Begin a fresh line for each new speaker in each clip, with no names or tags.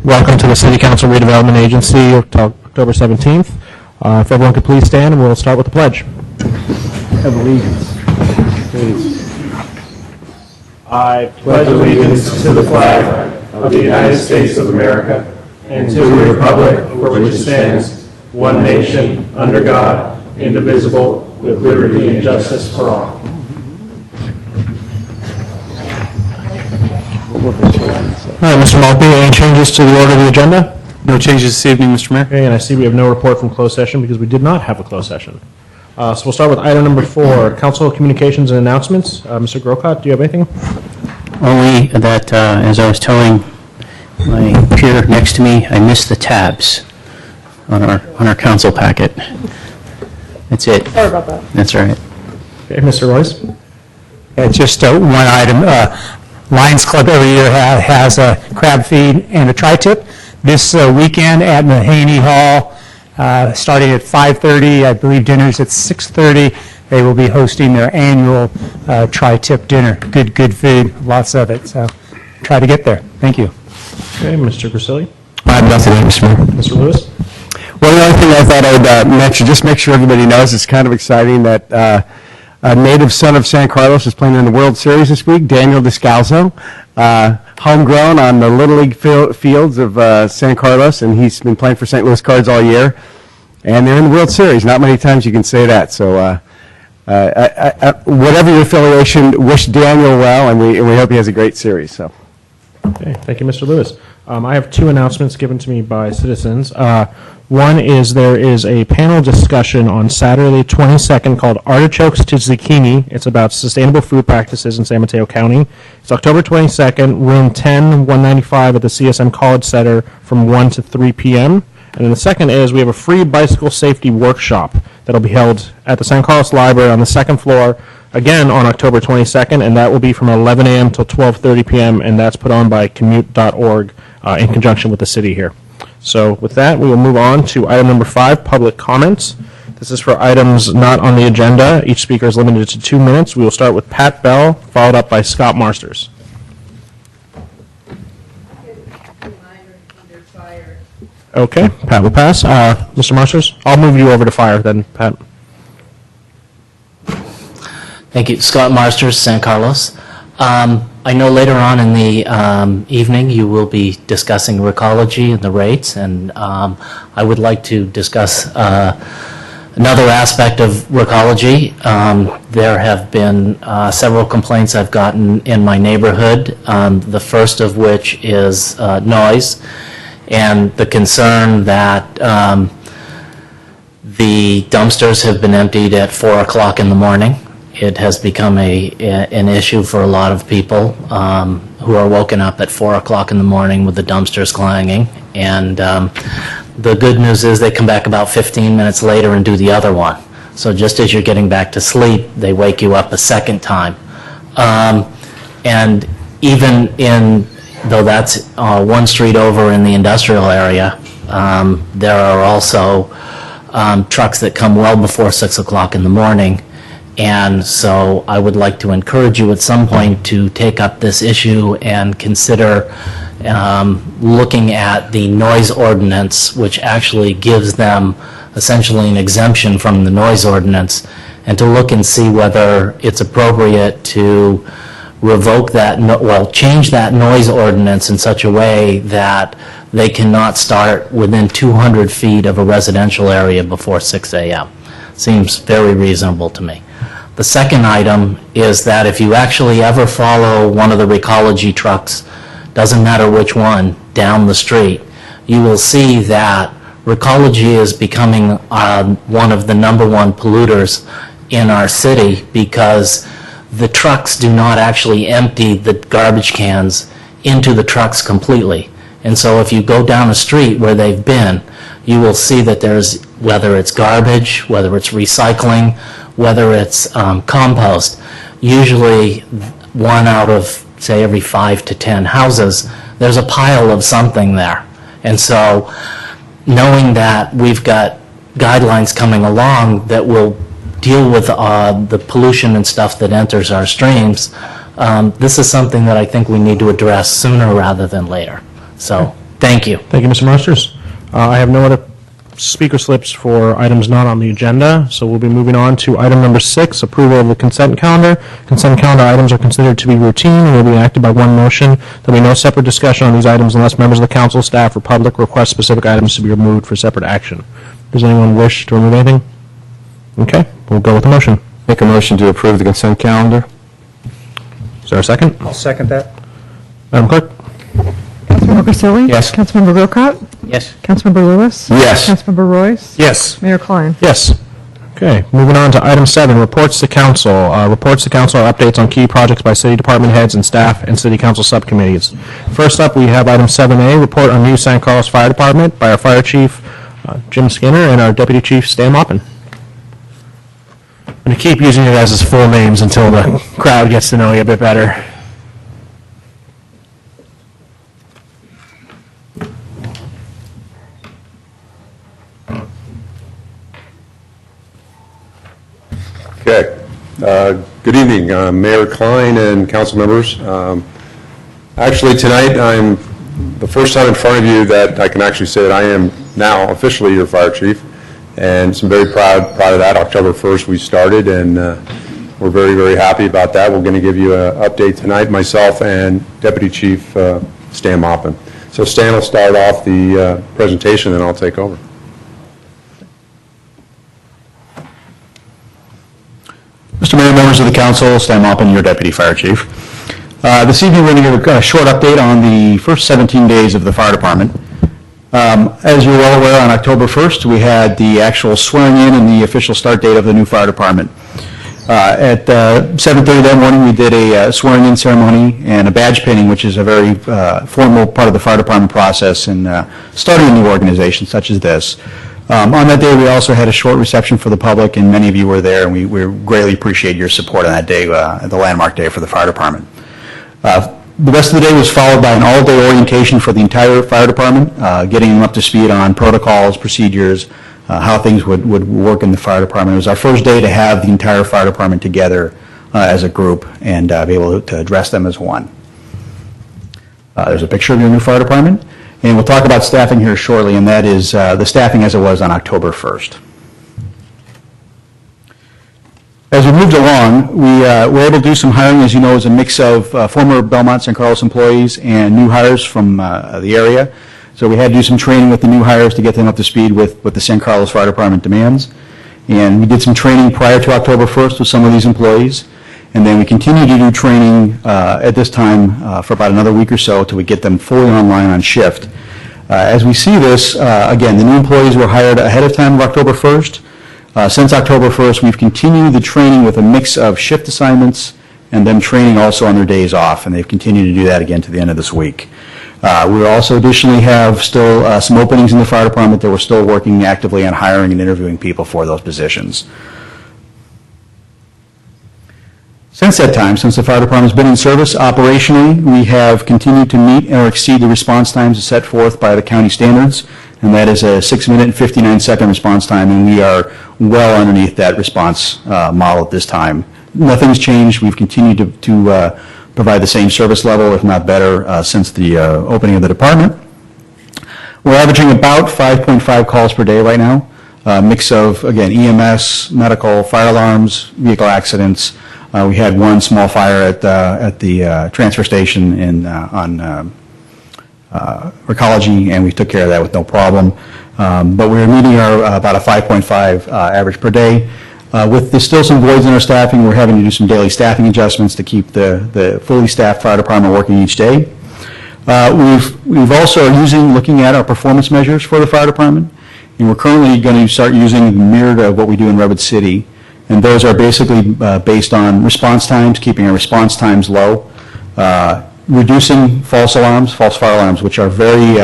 Welcome to the City Council Redevelopment Agency, October 17th. If everyone could please stand, and we'll start with the pledge.
Of allegiance. Please.
I pledge allegiance to the flag of the United States of America and to the republic for which it stands, one nation, under God, indivisible, with liberty and justice for all.
All right, Mr. Maltby, any changes to the order of the agenda?
No changes this evening, Mr. Mayor.
Okay, and I see we have no report from closed session because we did not have a closed session. So we'll start with item number 4, council communications and announcements. Mr. Grocott, do you have anything?
Only that, as I was telling my peer next to me, I missed the tabs on our council packet. That's it.
Sorry about that.
That's right.
Okay, Mr. Royce?
Just one item. Lions Club every year has a crab feed and a tri-tip. This weekend at Mahaney Hall, starting at 5:30, I believe dinner's at 6:30. They will be hosting their annual tri-tip dinner. Good food, lots of it. So try to get there. Thank you.
Okay, Mr. Grisilli?
I have nothing, Mr. Mayor.
Mr. Lewis?
Well, the only thing I thought I would mention, just make sure everybody knows, it's kind of exciting that a native son of San Carlos is playing in the World Series this week, Daniel Descalzo, homegrown on the Little League fields of San Carlos, and he's been playing for St. Louis Cards all year, and they're in the World Series. Not many times you can say that, so whatever your affiliation, wish Daniel well, and we hope he has a great series. So.
Okay, thank you, Mr. Lewis. I have 2 announcements given to me by citizens. One is there is a panel discussion on Saturday 22nd called Artichokes to Zucchini. It's about sustainable food practices in San Mateo County. It's October 22nd, room 10, 195 at the CSM College Center from 1 to 3 p.m. And then the second is we have a free bicycle safety workshop that'll be held at the San Carlos Library on the 2nd floor, again on October 22nd, and that will be from 11 a.m. till 12:30 p.m., and that's put on by commute.org in conjunction with the city here. So with that, we will move on to item number 5, public comments. This is for items not on the agenda. Each speaker is limited to 2 minutes. We will start with Pat Bell, followed up by Scott Marsters. Okay, Pat will pass. Mr. Marsters, I'll move you over to fire then, Pat.
Thank you. Scott Marsters, San Carlos. I know later on in the evening you will be discussing Recology and the rates, and I would like to discuss another aspect of Recology. There have been several complaints I've gotten in my neighborhood, the first of which is noise, and the concern that the dumpsters have been emptied at 4 o'clock in the morning. It has become an issue for a lot of people who are woken up at 4 o'clock in the morning with the dumpsters clanging. And the good news is they come back about 15 minutes later and do the other one. So just as you're getting back to sleep, they wake you up a second time. And even though that's one street over in the industrial area, there are also trucks that come well before 6 o'clock in the morning. And so I would like to encourage you at some point to take up this issue and consider looking at the noise ordinance, which actually gives them essentially an exemption from the noise ordinance, and to look and see whether it's appropriate to revoke that, change that noise ordinance in such a way that they cannot start within 200 feet of a residential area before 6 a.m. Seems very reasonable to me. The second item is that if you actually ever follow one of the Recology trucks, doesn't matter which one, down the street, you will see that Recology is becoming one of the #1 polluters in our city because the trucks do not actually empty the garbage cans into the trucks completely. And so if you go down a street where they've been, you will see that there's, whether it's garbage, whether it's recycling, whether it's compost, usually 1 out of, say, every 5 to 10 houses, there's a pile of something there. And so knowing that we've got guidelines coming along that will deal with the pollution and stuff that enters our streams, this is something that I think we need to address sooner rather than later. So Thank you.
Thank you, Mr. Marsters. I have no other speaker slips for items not on the agenda, so we'll be moving on to item number 6, approval of the consent calendar. Consent calendar items are considered to be routine and will be acted by one motion. There will be no separate discussion on these items unless members of the council, staff, or public request specific items to be removed for separate action. Does anyone wish to remove anything? Okay, we'll go with the motion.
Make a motion to approve the consent calendar.
Is there a second?
I'll second that.
Madam Clerk?
Councilmember Grisilli?
Yes.
Councilmember Grocott?
Yes.
Councilmember Lewis?
Yes.
Councilmember Royce?
Yes.
Mayor Klein?
Yes. Okay, moving on to item 7, reports to council. Reports to council are updates on key projects by city department heads and staff and city council subcommittees. First up, we have item 7A, report on new San Carlos Fire Department by our fire chief, Jim Skinner, and our deputy chief, Stan Maupin. I'm going to keep using you guys as full names until the crowd gets to know you a bit better.
Okay. Good evening, Mayor Klein and council members. Actually, tonight, I'm the first time in front of you that I can actually say that I am now officially your fire chief, and so I'm very proud of that. October 1st we started, and we're very, very happy about that. We're going to give you an update tonight, myself and Deputy Chief Stan Maupin. So Stan will start off the presentation, and I'll take over.
Mr. Mayor, members of the council, Stan Maupin, your deputy fire chief. This evening, we're going to give a short update on the first 17 days of the fire department. As you're well aware, on October 1st, we had the actual swearing in and the official start date of the new fire department. At 7:30 that morning, we did a swearing in ceremony and a badge pinning, which is a very formal part of the fire department process in starting a new organization such as this. On that day, we also had a short reception for the public, and many of you were there, and we greatly appreciate your support on that day, the landmark day for the fire department. The rest of the day was followed by an all-day orientation for the entire fire department, getting them up to speed on protocols, procedures, how things would work in the fire department. It was our first day to have the entire fire department together as a group and be able to address them as one. There's a picture of your new fire department. And we'll talk about staffing here shortly, and that is the staffing as it was on October 1st. As we moved along, we were able to do some hiring. As you know, as a mix of former Belmont San Carlos employees and new hires from the area. So we had to do some training with the new hires to get them up to speed with the San Carlos Fire Department demands. And we did some training prior to October 1st with some of these employees. And then we continue to do training at this time for about another week or so till we get them fully online on shift. As we see this, again, the new employees were hired ahead of time of October 1st. Since October 1st, we've continued the training with a mix of shift assignments and them training also on their days off, and they've continued to do that again to the end of this week. We also additionally have still some openings in the fire department that we're still working actively on hiring and interviewing people for those positions. Since that time, since the fire department's been in service, operationally, we have continued to meet or exceed the response times set forth by the county standards, and that is a 6-minute and 59-second response time, and we are well underneath that response model at this time. Nothing's changed. We've continued to provide the same service level, if not better, since the opening of the department. We're averaging about 5.5 calls per day right now, a mix of, again, EMS, medical, fire alarms, vehicle accidents. We had one small fire at the transfer station on Recology, and we took care of that with no problem. But we're meeting our about a 5.5 average per day. With there's still some voids in our staffing, we're having to do some daily staffing adjustments to keep the fully staffed fire department working each day. We've also looking at our performance measures for the fire department, and we're currently going to start using the mirror to what we do in Redwood City. And those are basically based on response times, keeping our response times low, reducing false fire alarms, which are very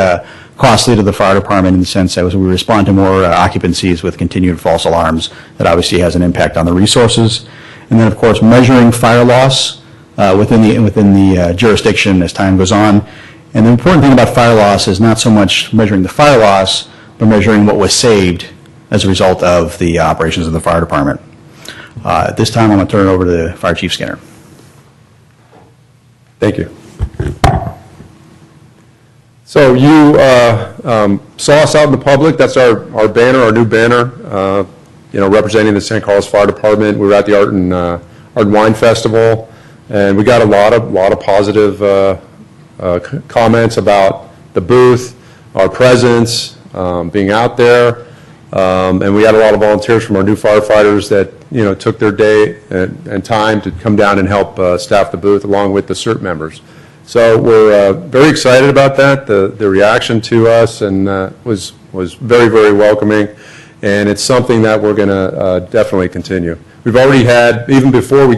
costly to the fire department in the sense that as we respond to more occupancies with continued false alarms, that obviously has an impact on the resources. And then, of course, measuring fire loss within the jurisdiction as time goes on. And the important thing about fire loss is not so much measuring the fire loss, but measuring what was saved as a result of the operations of the fire department. At this time, I'm going to turn it over to Fire Chief Skinner.
Thank you. So you saw us out in the public. That's our banner, our new banner, representing the San Carlos Fire Department. We were at the Art and Wine Festival, and we got a lot of positive comments about the booth, our presence, being out there, and we had a lot of volunteers from our new firefighters that took their day and time to come down and help staff the booth along with the CERT members. So we're very excited about that. The reaction to us and was very, very welcoming, and it's something that we're going to definitely continue. We've already had, even before we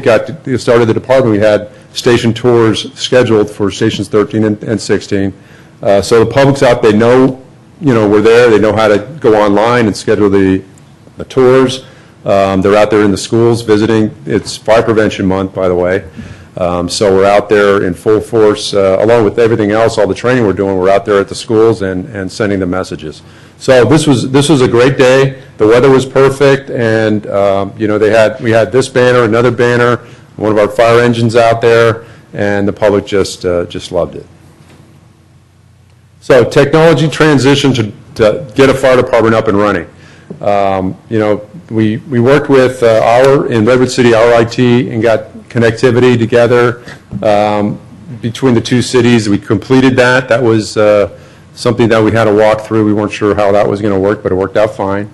started the department, we had station tours scheduled for stations 13 and 16. So the public's out, they know, we're there, they know how to go online and schedule the tours. They're out there in the schools visiting. It's Fire Prevention Month, by the way. So we're out there in full force, along with everything else, all the training we're doing, we're out there at the schools and sending the messages. So this was a great day. The weather was perfect, and we had this banner, another banner, one of our fire engines out there, and the public just loved it. So technology transition to get a fire department up and running. We worked with in Redwood City, our IT, and got connectivity together between the two cities. We completed that. That was something that we had to walk through. We weren't sure how that was going to work, but it worked out fine.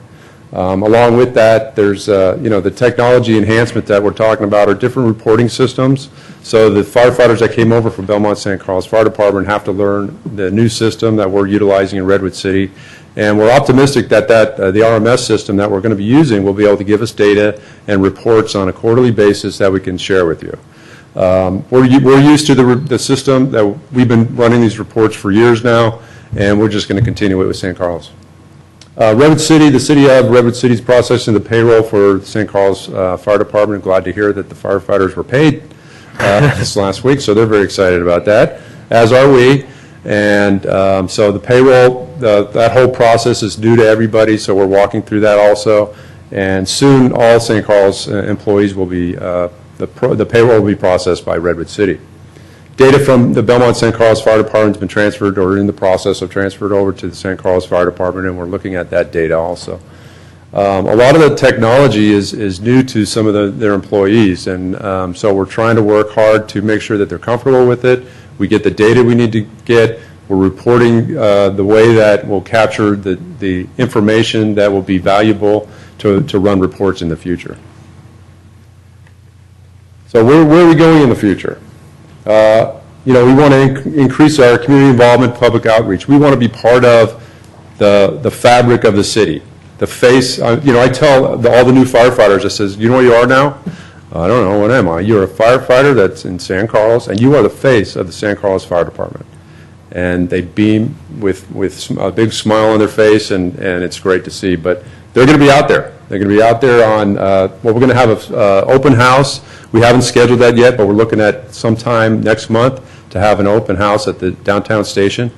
Along with that, there's the technology enhancement that we're talking about are different reporting systems. So the firefighters that came over from Belmont San Carlos Fire Department have to learn the new system that we're utilizing in Redwood City. And we're optimistic that the RMS system that we're going to be using will be able to give us data and reports on a quarterly basis that we can share with you. We're used to the system that we've been running these reports for years now, and we're just going to continue it with San Carlos. Redwood City, the city of Redwood City is processing the payroll for the San Carlos Fire Department. Glad to hear that the firefighters were paid this last week, so they're very excited about that, as are we. And so the payroll, that whole process is new to everybody, so we're walking through that also. And soon, all St. Carlos employees will be, the payroll will be processed by Redwood City. Data from the Belmont St. Carlos Fire Department has been transferred or in the process of transferred over to the St. Carlos Fire Department, and we're looking at that data also. A lot of the technology is new to some of their employees, and so we're trying to work hard to make sure that they're comfortable with it. We get the data we need to get. We're reporting the way that will capture the information that will be valuable to run reports in the future. So where are we going in the future? We want to increase our community involvement, public outreach. We want to be part of the fabric of the city. The face, I tell all the new firefighters, I says, you know what you are now? I don't know, what am I? You're a firefighter that's in San Carlos, and you are the face of the San Carlos Fire Department. And they beam with a big smile on their face, and it's great to see. But they're going to be out there. They're going to be out there on, we're going to have an open house. We haven't scheduled that yet, but we're looking at sometime next month to have an open house at the downtown station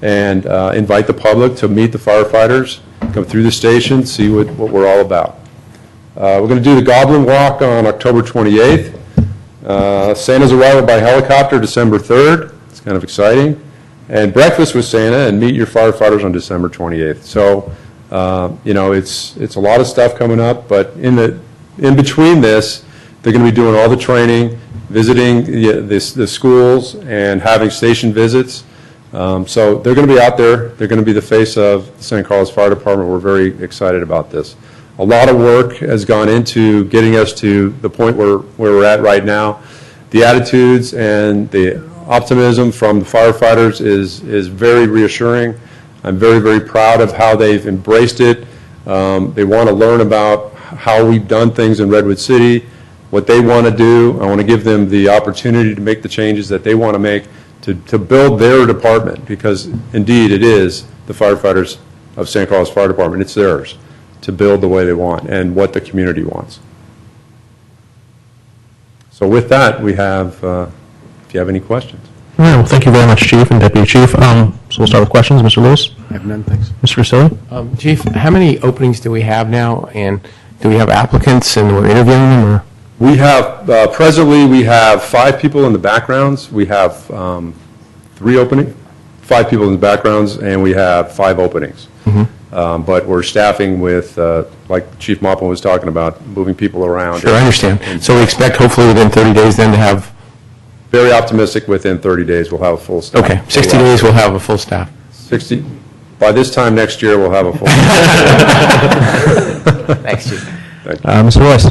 and invite the public to meet the firefighters, come through the station, see what we're all about. We're going to do the Goblin Walk on October 28th. Santa's arrival by helicopter December 3rd. It's kind of exciting. And breakfast with Santa and meet your firefighters on December 28th. So, it's a lot of stuff coming up, but in between this, they're going to be doing all the training, visiting the schools, and having station visits. So they're going to be out there. They're going to be the face of the St. Carlos Fire Department. We're very excited about this. A lot of work has gone into getting us to the point where we're at right now. The attitudes and the optimism from the firefighters is very reassuring. I'm very, very proud of how they've embraced it. They want to learn about how we've done things in Redwood City, what they want to do. I want to give them the opportunity to make the changes that they want to make to build their department, because indeed it is the firefighters of St. Carlos Fire Department. It's theirs to build the way they want and what the community wants. So with that, we have, if you have any questions.
All right, well, thank you very much, Chief and Deputy Chief. So we'll start with questions. Mr. Lewis?
I have none, thanks.
Mr. Rosilli?
Chief, how many openings do we have now, and do we have applicants and we're interviewing them? Or?
We have, presently we have 5 people in the backgrounds. We have 3 openings. 5 people in the backgrounds, and we have 5 openings. But we're staffing with, like Chief Moppin was talking about, moving people around.
Sure, I understand. So we expect hopefully within 30 days then to have,
Very optimistic within 30 days we'll have a full staff.
okay, 60 days we'll have a full staff.
60, by this time next year, we'll have a full.
Thanks, Chief.
Mr. Lewis.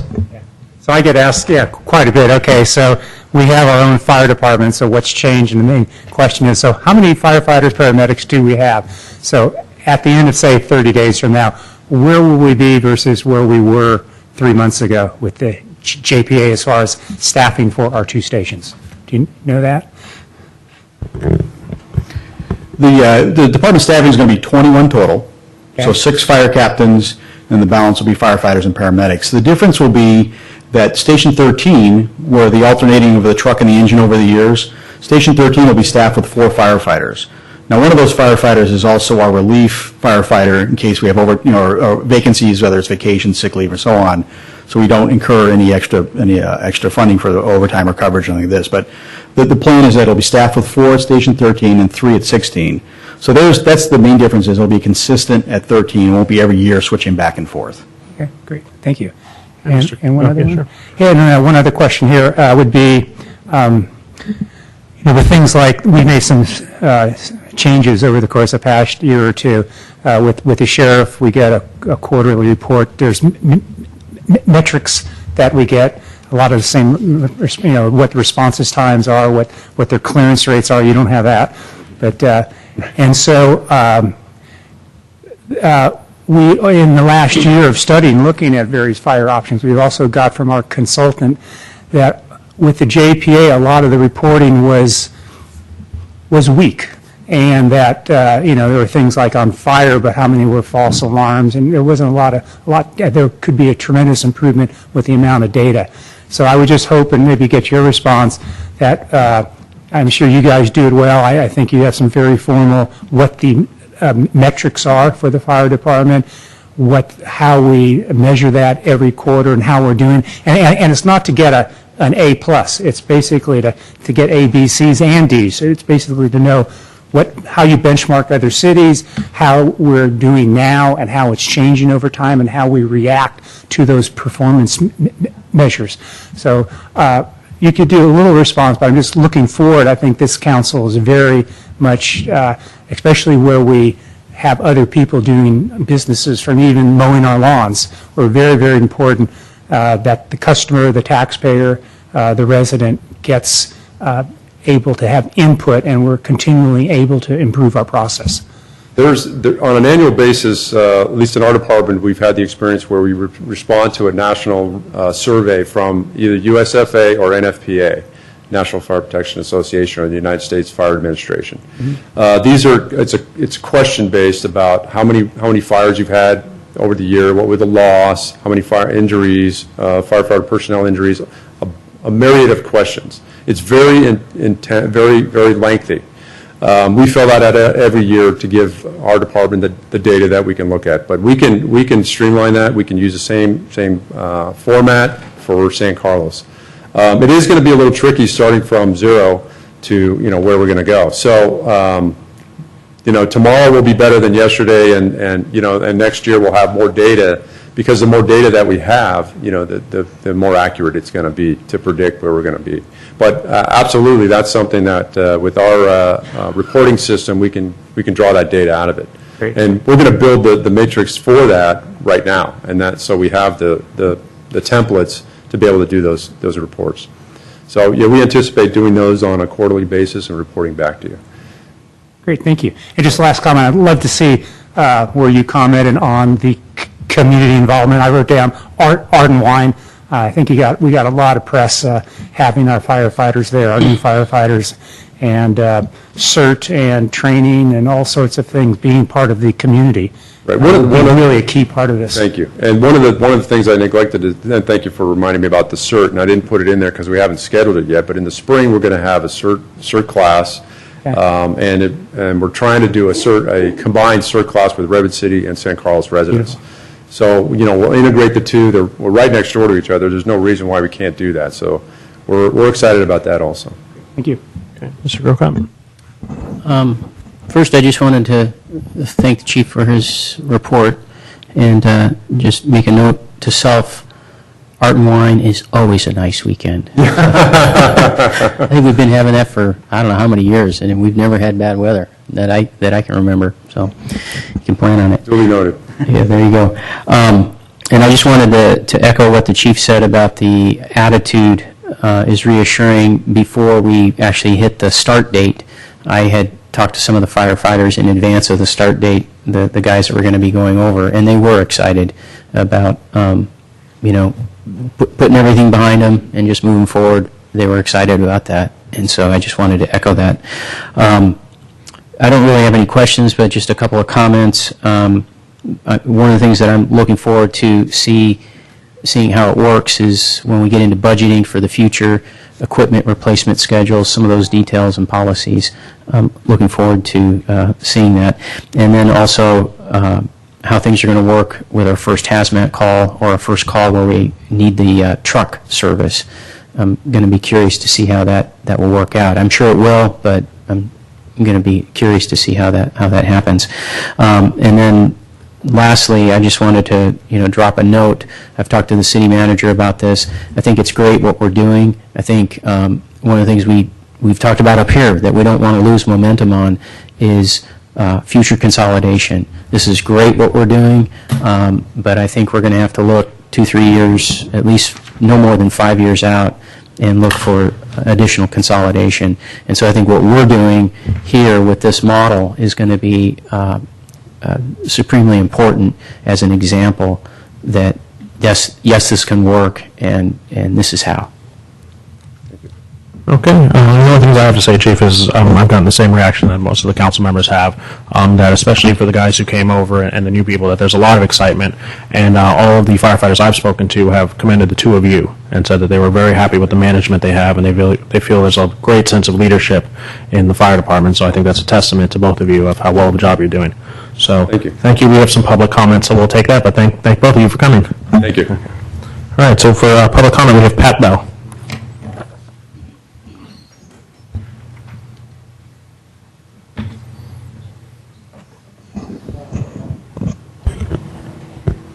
So I get asked, quite a bit. Okay, so we have our own fire department, so what's changed? And the main question is, so how many firefighters, paramedics do we have? So at the end of, say, 30 days from now, where will we be versus where we were 3 months ago with the JPA as far as staffing for our 2 stations? Do you know that?
The department staffing is going to be 21 total, so
Okay.
6 fire captains, and the balance will be firefighters and paramedics. The difference will be that Station 13, where the alternating of the truck and the engine over the years, Station 13 will be staffed with 4 firefighters. Now, one of those firefighters is also our relief firefighter in case we have or vacancies, whether it's vacation, sick leave, or so on. So we don't incur any extra funding for the overtime or coverage or anything like this. But the plan is that it'll be staffed with 4 at Station 13 and 3 at 16. So that's the main difference, is it'll be consistent at 13. It won't be every year switching back and forth.
Okay, great, thank you.
Mr.
And one other
okay,
one?
sure.
Yeah, no, one other question here would be, with things like, we made some changes over the course of the past year or two. With the sheriff, we get a quarterly report. There's metrics that we get, a lot of the same, what the responses times are, what their clearance rates are. You don't have that. But, and so, we, in the last year of studying, looking at various fire options, we've also got from our consultant that with the JPA, a lot of the reporting was weak. And that, there were things like on fire, but how many were false alarms? And there wasn't there could be a tremendous improvement with the amount of data. So I would just hope and maybe get your response that, I'm sure you guys do it well. I think you have some very formal, what the metrics are for the fire department, how we measure that every quarter and how we're doing. And it's not to get an A+. It's basically to get A, B, C's, and D's. So it's basically to know how you benchmark other cities, how we're doing now, and how it's changing over time, and how we react to those performance measures. So you could do a little response, but I'm just looking forward. I think this council is very much, especially where we have other people doing businesses from even mowing our lawns, we're very, very important that the customer, the taxpayer, the resident gets able to have input, and we're continually able to improve our process.
On an annual basis, at least in our department, we've had the experience where we respond to a national survey from either USFA or NFPA, National Fire Protection Association, or the United States Fire Administration. It's question based about how many fires you've had over the year, what were the loss, how many fire injuries, firefighter personnel injuries, a myriad of questions. It's very intense, very, very lengthy. We fill that out every year to give our department the data that we can look at. But we can streamline that. We can use the same format for San Carlos. It is going to be a little tricky starting from 0 to where we're going to go. So tomorrow will be better than yesterday, and next year we'll have more data, because the more data that we have, the more accurate it's going to be to predict where we're going to be. But absolutely, that's something that with our reporting system, we can draw that data out of it.
Great.
And we're going to build the matrix for that right now, and so we have the templates to be able to do those reports. So yeah, we anticipate doing those on a quarterly basis and reporting back to you.
Great, thank you. And just last comment, I'd love to see where you commented on the community involvement. I wrote down art and wine. I think we got a lot of press having our firefighters there, our new firefighters, and CERT and training and all sorts of things being part of the community.
Right.
Really a key part of this.
Thank you. And one of the things I neglected is, and thank you for reminding me about the CERT, and I didn't put it in there because we haven't scheduled it yet, but in the spring we're going to have a CERT class, and we're trying to do a combined CERT class with Redwood City and San Carlos residents.
Beautiful.
So, we'll integrate the two. We're right next door to each other. There's no reason why we can't do that. So we're excited about that also.
Thank you.
Okay. Mr. Grocott?
First, I just wanted to thank the chief for his report and just make a note to self. Art and Wine is always a nice weekend. I think we've been having that for I don't know how many years, and we've never had bad weather that I can remember. So you can plan on it.
Duly noted.
Yeah, there you go. And I just wanted to echo what the chief said about the attitude is reassuring. Before we actually hit the start date, I had talked to some of the firefighters in advance of the start date, the guys that were going to be going over, and they were excited about, putting everything behind them and just moving forward. They were excited about that, and so I just wanted to echo that. I don't really have any questions, but just a couple of comments. One of the things that I'm looking forward to seeing how it works is when we get into budgeting for the future, equipment replacement schedules, some of those details and policies. I'm looking forward to seeing that. And then also how things are going to work with our first hazmat call or our first call where we need the truck service. I'm going to be curious to see how that will work out. I'm sure it will, but I'm going to be curious to see how that happens. And then lastly, I just wanted to drop a note. I've talked to the city manager about this. I think it's great what we're doing. I think one of the things we've talked about up here that we don't want to lose momentum on is future consolidation. This is great what we're doing, but I think we're going to have to look 2-3 years, at least no more than 5 years out, and look for additional consolidation. And so I think what we're doing here with this model is going to be supremely important as an example that yes, this can work, and this is how.
Okay. The only things I have to say, Chief, is I've gotten the same reaction that most of the council members have, that especially for the guys who came over and the new people, that there's a lot of excitement, and all of the firefighters I've spoken to have commended the two of you and said that they were very happy with the management they have, and they feel there's a great sense of leadership in the fire department. So I think that's a testament to both of you of how well of a job you're doing. So
Thank you.
Thank you. We have some public comments, so we'll take that, but thank both of you for coming.
Thank you.
All right, so for public comment, we have Pat Bell.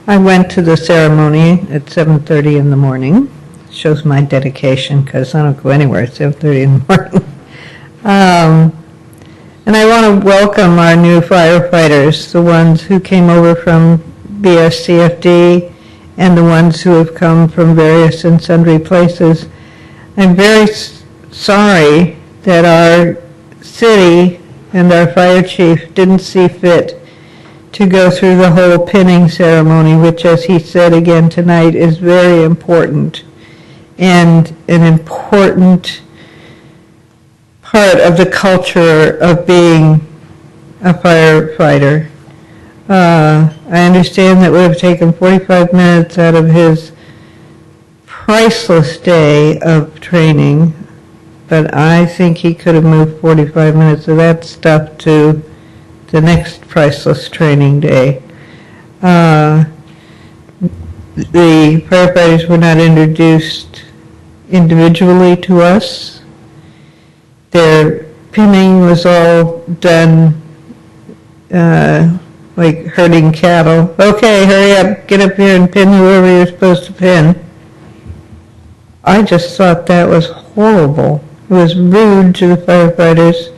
I went to the ceremony at 7:30 in the morning. Shows my dedication because I don't go anywhere at 7:30 in the morning. And I want to welcome our new firefighters, the ones who came over from BSCFD and the ones who have come from various and sundry places. I'm very sorry that our city and our fire chief didn't see fit to go through the whole pinning ceremony, which, as he said again tonight, is very important and an important part of the culture of being a firefighter. I understand that would have taken 45 minutes out of his priceless day of training, but I think he could have moved 45 minutes of that stuff to the next priceless training day. The firefighters were not introduced individually to us. Their pinning was all done like herding cattle. Okay, hurry up, get up here and pin whoever you're supposed to pin. I just thought that was horrible. It was rude to the firefighters,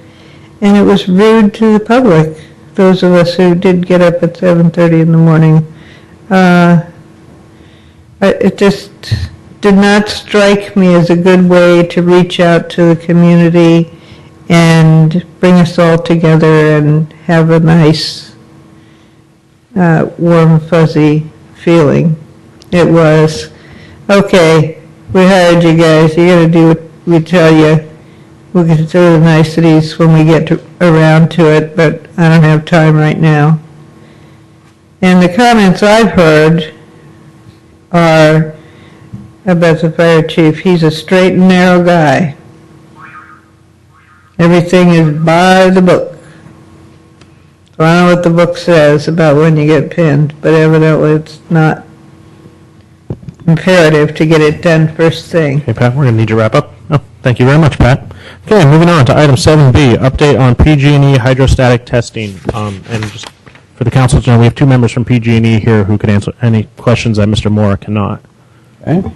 and it was rude to the public, those of us who did get up at 7:30 in the morning. It just did not strike me as a good way to reach out to the community and bring us all together and have a nice, warm, fuzzy feeling. It was, okay, we hired you guys, you gotta do what we tell you. We'll get to the niceties when we get around to it, but I don't have time right now. And the comments I've heard are about the fire chief. He's a straight and narrow guy. Everything is by the book. So I don't know what the book says about when you get pinned, but evidently it's not imperative to get it done first thing.
Hey, Pat, we're going to need you to wrap up. Oh, thank you very much, Pat. Okay, moving on to item 7B, update on PG&E hydrostatic testing. And just for the council to know, we have two members from PG&E here who could answer any questions that Mr. Moore cannot.
Okay.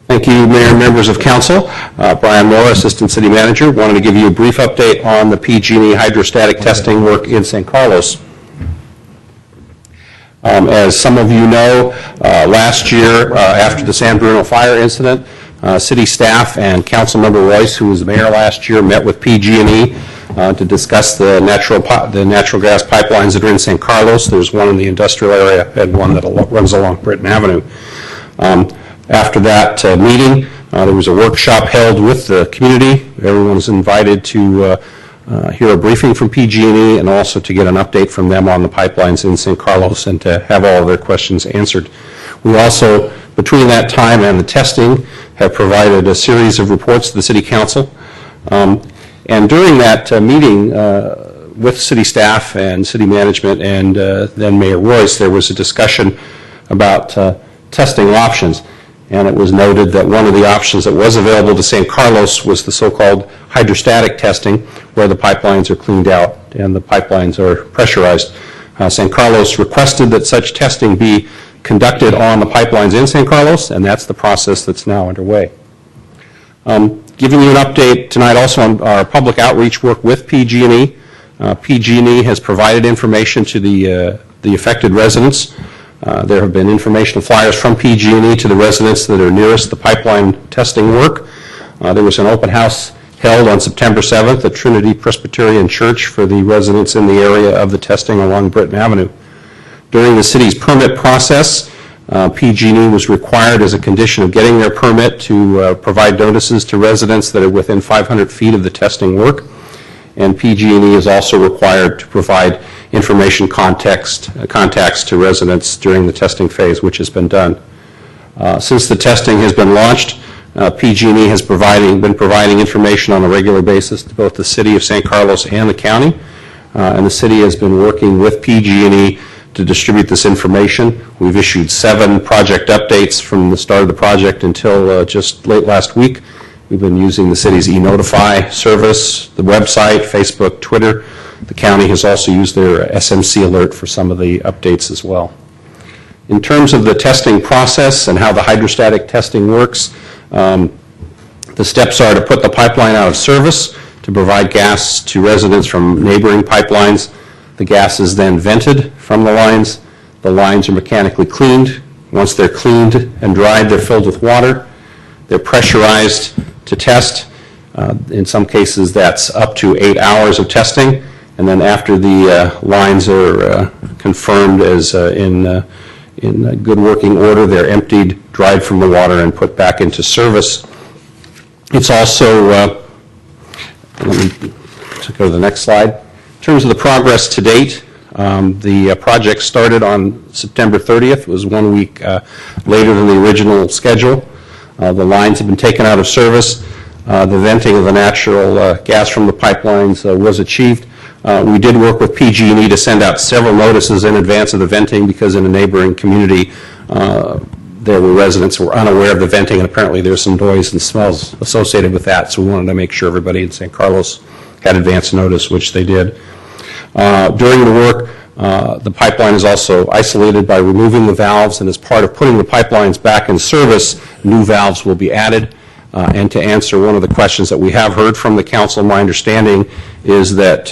Thank you, Mayor and members of council. Brian Moore, Assistant City Manager. Wanted to give you a brief update on the PG&E hydrostatic testing work in San Carlos. As some of you know, last year, after the San Bruno fire incident, city staff and Councilmember Royce, who was the mayor last year, met with PG&E to discuss the natural gas pipelines that are in San Carlos. There's one in the industrial area and one that runs along Britton Avenue. After that meeting, there was a workshop held with the community. Everyone was invited to hear a briefing from PG&E and also to get an update from them on the pipelines in San Carlos and to have all of their questions answered. We also, between that time and the testing, have provided a series of reports to the City Council. And during that meeting with city staff and city management and then Mayor Royce, there was a discussion about testing options. And it was noted that one of the options that was available to San Carlos was the so-called hydrostatic testing, where the pipelines are cleaned out and the pipelines are pressurized. San Carlos requested that such testing be conducted on the pipelines in San Carlos, and that's the process that's now underway. Giving you an update tonight also on our public outreach work with PG&E. PG&E has provided information to the affected residents. There have been informational flyers from PG&E to the residents that are nearest the pipeline testing work. There was an open house held on September 7th at Trinity Presbyterian Church for the residents in the area of the testing along Britton Avenue. During the city's permit process, PG&E was required as a condition of getting their permit to provide notices to residents that are within 500 feet of the testing work. And PG&E is also required to provide information contacts to residents during the testing phase, which has been done. Since the testing has been launched, PG&E has been providing information on a regular basis to both the city of San Carlos and the county. And the city has been working with PG&E to distribute this information. We've issued 7 project updates from the start of the project until just late last week. We've been using the city's e-notify service, the website, Facebook, Twitter. The county has also used their SMC alert for some of the updates as well. In terms of the testing process and how the hydrostatic testing works, the steps are to put the pipeline out of service to provide gas to residents from neighboring pipelines. The gas is then vented from the lines. The lines are mechanically cleaned. Once they're cleaned and dried, they're filled with water. They're pressurized to test. In some cases, that's up to 8 hours of testing. And then after the lines are confirmed as in good working order, they're emptied, dried from the water, and put back into service. It's also, let me go to the next slide. In terms of the progress to date, the project started on September 30th. It was 1 week later than the original schedule. The lines have been taken out of service. The venting of the natural gas from the pipelines was achieved. We did work with PG&E to send out several notices in advance of the venting because in a neighboring community there were residents who were unaware of the venting, and apparently there's some noise and smells associated with that, so we wanted to make sure everybody in San Carlos had advance notice, which they did. During the work, the pipeline is also isolated by removing the valves, and as part of putting the pipelines back in service, new valves will be added. And to answer one of the questions that we have heard from the council, my understanding is that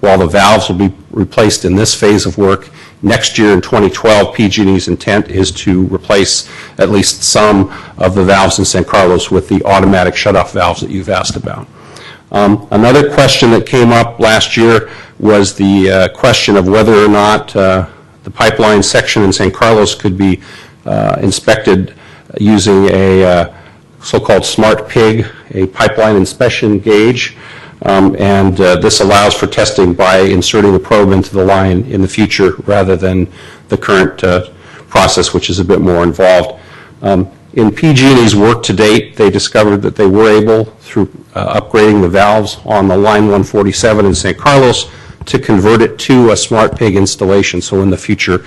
while the valves will be replaced in this phase of work, next year in 2012, PG&E's intent is to replace at least some of the valves in San Carlos with the automatic shutoff valves that you've asked about. Another question that came up last year was the question of whether or not the pipeline section in San Carlos could be inspected using a so-called smart pig, a pipeline inspection gauge, and this allows for testing by inserting the probe into the line in the future rather than the current process, which is a bit more involved. In PG&E's work to date, they discovered that they were able, through upgrading the valves on the line 147 in San Carlos, to convert it to a smart pig installation. So in the future,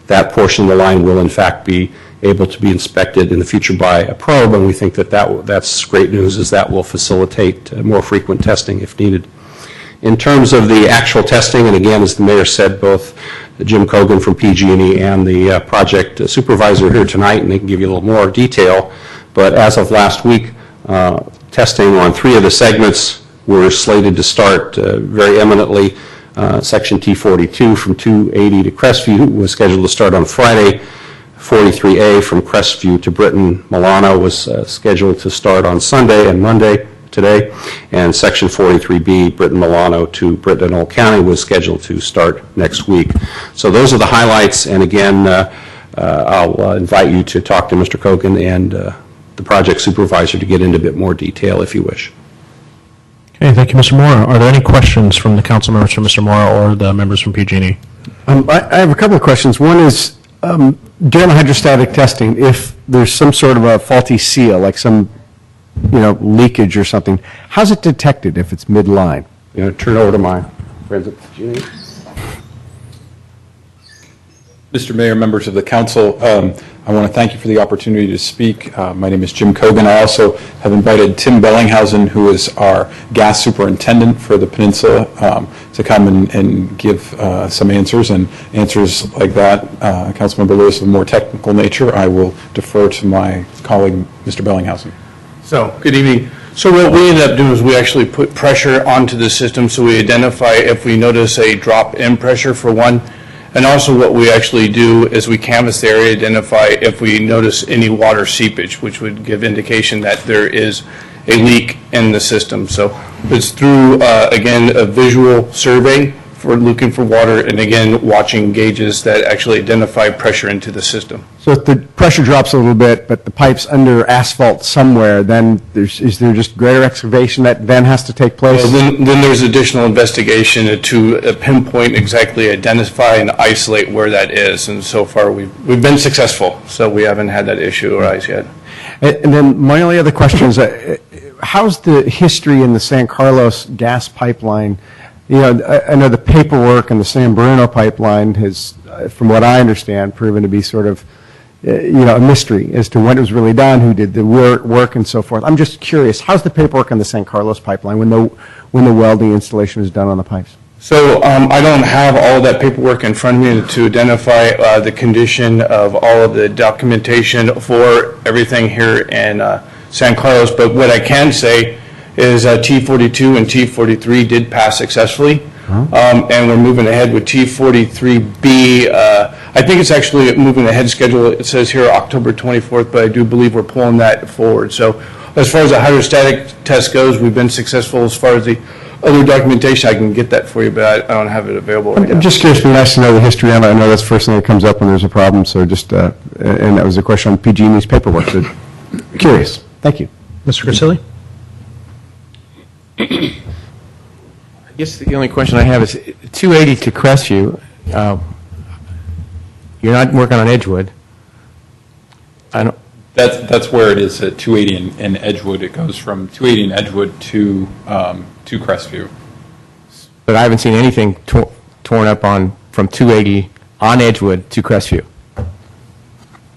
that portion of the line will in fact be able to be inspected in the future by a probe, and we think that's great news, as that will facilitate more frequent testing if needed. In terms of the actual testing, and again, as the mayor said, both Jim Cogan from PG&E and the project supervisor here tonight, and they can give you a little more detail, but as of last week, testing on 3 of the segments were slated to start very eminently. Section T42 from 280 to Crestview was scheduled to start on Friday. 43A from Crestview to Britton Milano was scheduled to start on Sunday and Monday today, and Section 43B, Britton Milano to Britton and Old County, was scheduled to start next week. So those are the highlights, and again, I'll invite you to talk to Mr. Cogan and the project supervisor to get into a bit more detail if you wish.
Okay, thank you, Mr. Moore. Are there any questions from the council members for Mr. Moore or the members from PG&E?
I have a couple of questions. One is, during the hydrostatic testing, if there's some sort of a faulty seal, like some leakage or something, how's it detected if it's mid-line?
You know, turn it over to my friends at PG&E.
Mr. Mayor, members of the council, I want to thank you for the opportunity to speak. My name is Jim Cogan. I also have invited Tim Bellinghausen, who is our gas superintendent for the peninsula, to come and give some answers. And answers like that, Councilmember Lewis, of a more technical nature, I will defer to my colleague, Mr. Bellinghausen.
So, good evening. So what we ended up doing is we actually put pressure onto the system, so we identify if we notice a drop in pressure for one. And also what we actually do is we canvass the area, identify if we notice any water seepage, which would give indication that there is a leak in the system. So it's through, again, a visual survey for looking for water, and again, watching gauges that actually identify pressure into the system.
So if the pressure drops a little bit, but the pipe's under asphalt somewhere, then is there just greater excavation that then has to take place?
Well, then there's additional investigation to pinpoint, exactly identify and isolate where that is. And so far, we've been successful, so we haven't had that issue arise yet.
And then my only other question is, how's the history in the San Carlos gas pipeline? I know the paperwork and the San Bruno pipeline has, from what I understand, proven to be sort of, a mystery as to when it was really done, who did the work, and so forth. I'm just curious, how's the paperwork on the San Carlos pipeline when the welding installation is done on the pipes?
So I don't have all of that paperwork in front of me to identify the condition of all of the documentation for everything here in San Carlos, but what I can say is T42 and T43 did pass successfully, and we're moving ahead with T43B. I think it's actually moving ahead schedule. It says here October 24th, but I do believe we're pulling that forward. So as far as the hydrostatic test goes, we've been successful. As far as the other documentation, I can get that for you, but I don't have it available right now.
I'm just curious. It'd be nice to know the history on it. I know that's the first thing that comes up when there's a problem, so just, and that was a question on PG&E's paperwork. So curious. Thank you.
Mr. Grisilli?
I guess the only question I have is 280 to Crestview. You're not working on Edgewood.
That's where it is at 280 in Edgewood. It goes from 280 in Edgewood to Crestview.
But I haven't seen anything torn up from 280 on Edgewood to Crestview.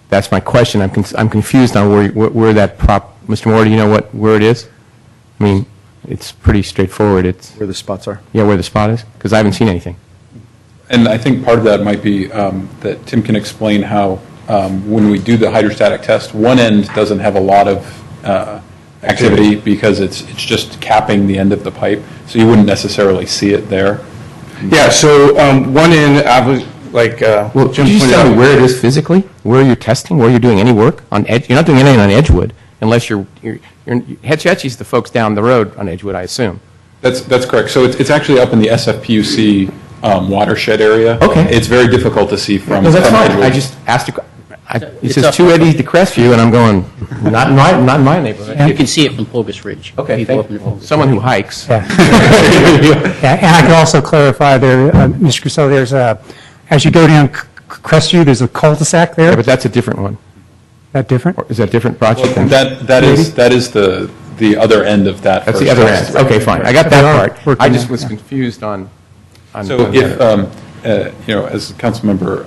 That's my question. I'm confused on where that Mr. Moore, do you know where it is? I mean, it's pretty straightforward. It's
where the spots are.
Yeah, where the spot is, because I haven't seen anything.
And I think part of that might be that Tim can explain how when we do the hydrostatic test, one end doesn't have a lot of activity because it's just capping the end of the pipe, so you wouldn't necessarily see it there.
Yeah, so one end, I was like,
well, Jim, you just tell me where it is physically, where you're testing, where you're doing any work on Edge. You're not doing anything on Edgewood unless you're Hetch Hetchy's the folks down the road on Edgewood, I assume.
That's correct. So it's actually up in the SFPUC watershed area.
Okay.
It's very difficult to see from.
No, that's fine.
Edgewood.
I just asked you. It says 280 to Crestview, and I'm going, not in my neighborhood.
You can see it from Pogus Ridge.
Okay, someone who hikes.
Yeah. And I can also clarify there, Mr. Grisilli, there's as you go down Crestview, there's a cul-de-sac there.
Yeah, but that's a different one.
That different?
Or is that a different project?
Well, that is the other end of that.
That's the other end. Okay, fine. I got that part. I just was confused on
So if, as Councilmember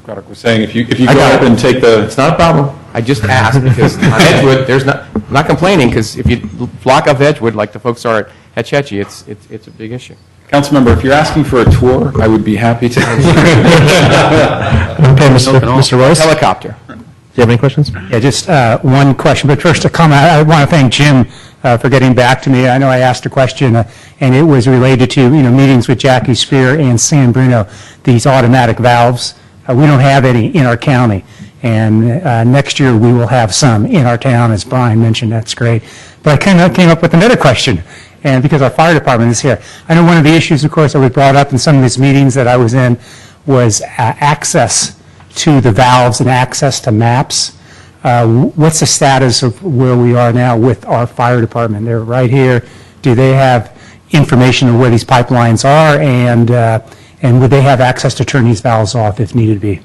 Craddock was saying, if you go up and take the...
It's not a problem. I just asked because on Edgewood, I'm not complaining because if you block off Edgewood like the folks are at Hetchy, it's a big issue.
Councilmember, if you're asking for a tour, I would be happy to.
Okay, Mr. Royce?
Helicopter.
Do you have any questions?
Yeah, just one question, but first a comment. I want to thank Jim for getting back to me. I know I asked a question, and it was related to, meetings with Jackie Spear and San Bruno, these automatic valves. We don't have any in our county, and next year we will have some in our town, as Brian mentioned. That's great. But I kind of came up with another question, and because our fire department is here. I know one of the issues, of course, that was brought up in some of these meetings that I was in was access to the valves and access to maps. What's the status of where we are now with our fire department? They're right here. Do they have information of where these pipelines are, and would they have access to turn these valves off if needed be?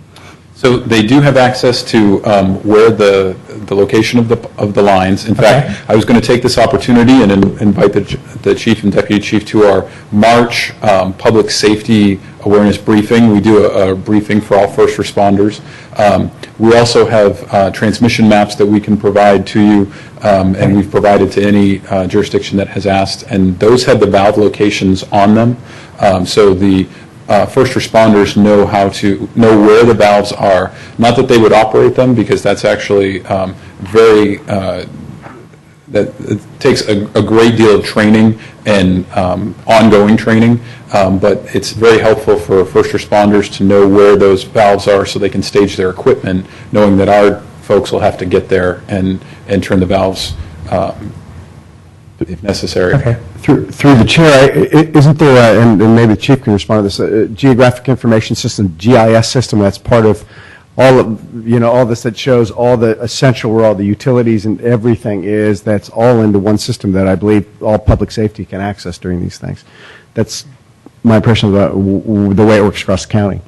So they do have access to where the location of the lines. In fact, I was going to take this opportunity and invite the chief and deputy chief to our March public safety awareness briefing. We do a briefing for all first responders. We also have transmission maps that we can provide to you, and we've provided to any jurisdiction that has asked, and those have the valve locations on them. So the first responders know where the valves are. Not that they would operate them, because that's actually that it takes a great deal of training and ongoing training, but it's very helpful for first responders to know where those valves are so they can stage their equipment, knowing that our folks will have to get there and turn the valves if necessary.
Okay. Through the chair, isn't there, and maybe the chief can respond to this, a geographic information system, GIS system that's part of all of, all this, that shows all the essential, where all the utilities and everything is, that's all into one system that I believe all public safety can access during these things. That's my impression of the way it works across the county.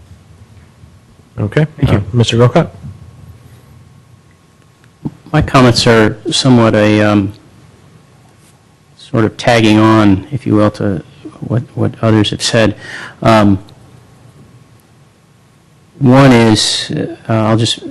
Okay. Thank you. Mr. Grocott?
My comments are somewhat a sort of tagging on, if you will, to what others have said. One is, I'll just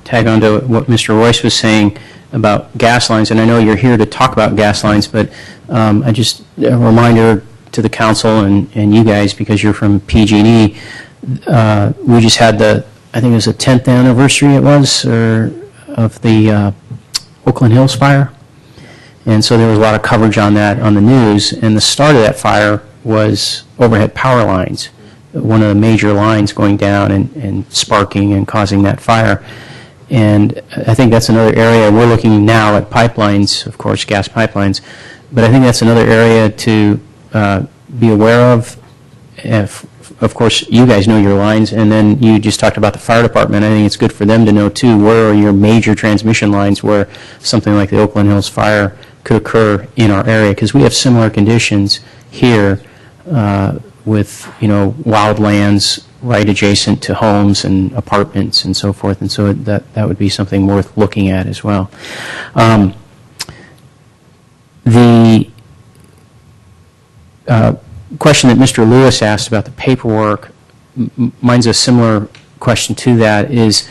tag on to what Mr. Royce was saying about gas lines, and I know you're here to talk about gas lines, but I just, a reminder to the council and you guys, because you're from PG&E, we just had I think it was the 10th anniversary of the Oakland Hills fire. And so there was a lot of coverage on that on the news, and the start of that fire was overhead power lines, one of the major lines going down and sparking and causing that fire. And I think that's another area. We're looking now at pipelines, of course, gas pipelines, but I think that's another area to be aware of. Of course, you guys know your lines, and then you just talked about the fire department. I think it's good for them to know, too, where are your major transmission lines where something like the Oakland Hills fire could occur in our area, because we have similar conditions here with, wild lands right adjacent to homes and apartments and so forth, and so that would be something worth looking at as well. The question that Mr. Lewis asked about the paperwork, mine's a similar question to that, is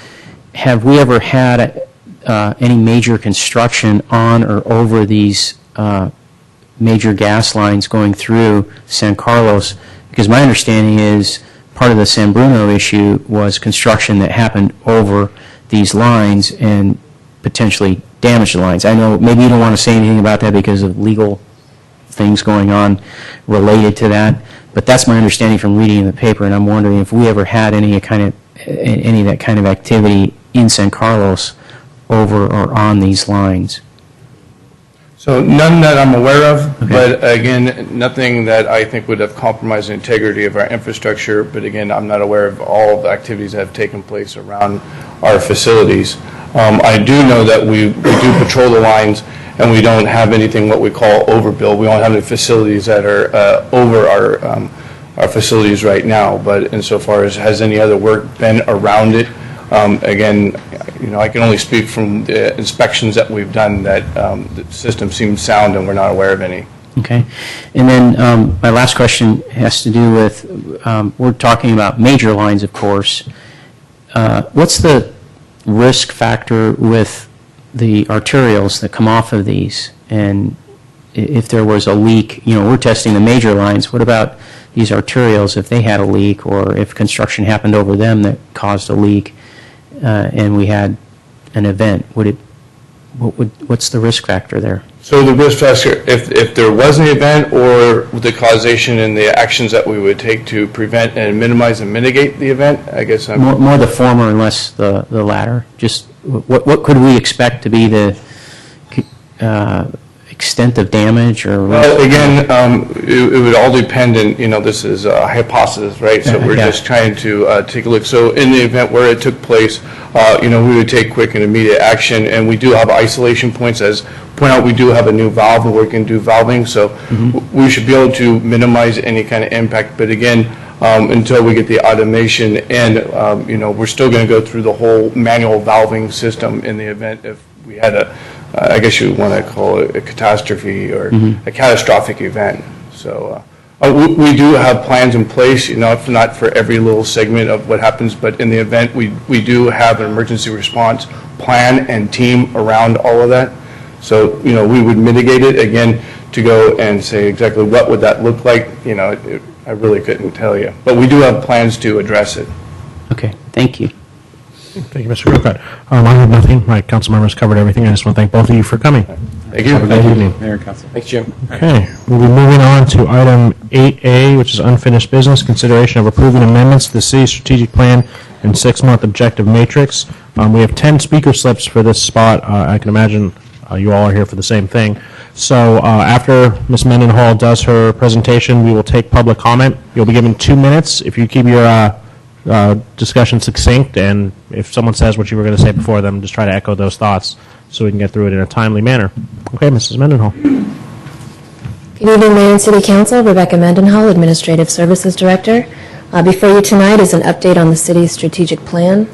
have we ever had any major construction on or over these major gas lines going through San Carlos? Because my understanding is part of the San Bruno issue was construction that happened over these lines and potentially damaged the lines. I know maybe you don't want to say anything about that because of legal things going on related to that, but that's my understanding from reading in the paper, and I'm wondering if we ever had any of that kind of activity in San Carlos over or on these lines.
So none that I'm aware of, but again, nothing that I think would have compromised the integrity of our infrastructure, but again, I'm not aware of all the activities that have taken place around our facilities. I do know that we do patrol the lines, and we don't have anything what we call overbuild. We don't have any facilities that are over our facilities right now, but insofar as has any other work been around it, again, I can only speak from the inspections that we've done that the system seems sound and we're not aware of any.
Okay. And then my last question has to do with, we're talking about major lines, of course. What's the risk factor with the arterials that come off of these? And if there was a leak, we're testing the major lines. What about these arterials if they had a leak, or if construction happened over them that caused a leak and we had an event? What's the risk factor there?
So the risk factor, if there was an event, or the causation and the actions that we would take to prevent and minimize and mitigate the event, I guess I'm...
More the former and less the latter. Just what could we expect to be the extent of damage? Or
well, again, it would all depend, and this is a hypothesis, right? So we're just trying to take a look. So in the event where it took place, we would take quick and immediate action, and we do have isolation points. As point out, we do have a new valve, and we can do valving, so we should be able to minimize any kind of impact. But again, until we get the automation, and we're still going to go through the whole manual valving system in the event if we had I guess you want to call it a catastrophe or a catastrophic event. So we do have plans in place, not for every little segment of what happens, but in the event we do have an emergency response plan and team around all of that. So, we would mitigate it. Again, to go and say exactly what would that look like, I really couldn't tell you. But we do have plans to address it.
Okay, thank you.
Thank you, Mr. Grocott. I have nothing. My council members covered everything. I just want to thank both of you for coming.
Thank you.
Have a good evening.
Mayor and Council.
Thanks, Jim.
Okay, we'll be moving on to item 8A, which is unfinished business, consideration of approving amendments to the city's strategic plan and 6-month objective matrix. We have 10 speaker slips for this spot. I can imagine you all are here for the same thing. So after Ms. Mendenhall does her presentation, we will take public comment. You'll be given 2 minutes. If you keep your discussion succinct, and if someone says what you were going to say before them, just try to echo those thoughts so we can get through it in a timely manner. Okay, Mrs. Mendenhall.
Good evening, Mayor and City Council. Rebecca Mendenhall, Administrative Services Director. Before you tonight is an update on the city's strategic plan.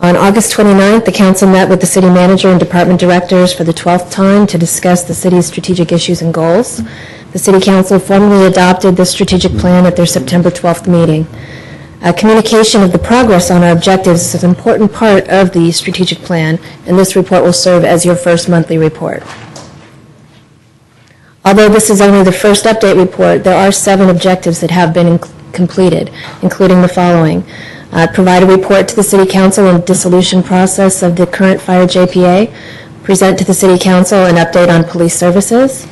On August 29th, the council met with the city manager and department directors for the 12th time to discuss the city's strategic issues and goals. The City Council formally adopted this strategic plan at their September 12th meeting. Communication of the progress on our objectives is an important part of the strategic plan, and this report will serve as your first monthly report. Although this is only the first update report, there are 7 objectives that have been completed, including the following. Provide a report to the City Council on the dissolution process of the current fire JPA. Present to the City Council an update on police services.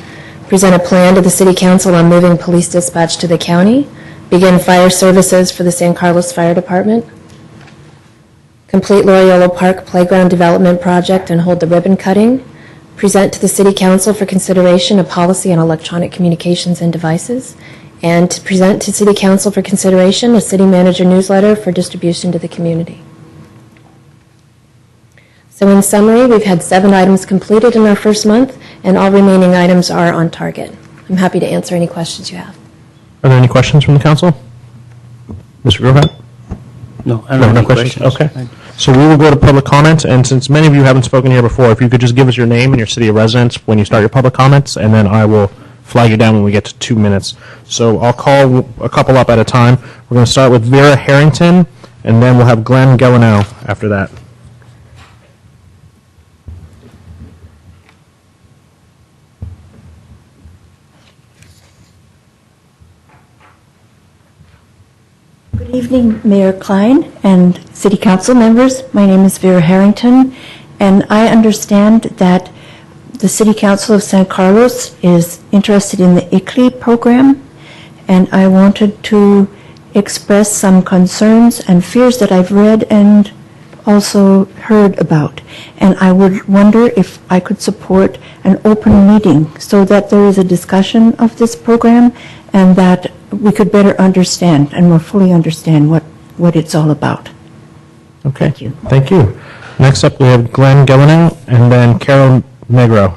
Present a plan to the City Council on moving police dispatch to the county. Begin fire services for the San Carlos Fire Department. Complete Loyola Park Playground Development Project and hold the ribbon cutting. Present to the City Council for consideration a policy on electronic communications and devices. And to present to City Council for consideration a City Manager newsletter for distribution to the community. So in summary, we've had 7 items completed in our first month, and all remaining items are on target. I'm happy to answer any questions you have.
Are there any questions from the council? Mr. Grocott?
No, I don't have any questions.
Okay. So we will go to public comments, and since many of you haven't spoken here before, if you could just give us your name and your city of residence when you start your public comments, and then I will flag you down when we get to 2 minutes. So I'll call a couple up at a time. We're going to start with Vera Harrington, and then we'll have Glenn Gelanow after that.
Good evening, Mayor Klein and City Council members. My name is Vera Harrington, and I understand that the City Council of San Carlos is interested in the ICLEI program, and I wanted to express some concerns and fears that I've read and also heard about. And I would wonder if I could support an open meeting so that there is a discussion of this program and that we could better understand and more fully understand what it's all about.
Okay.
Thank you.
Thank you. Next up, we have Glenn Gelanow, and then Carol Negro.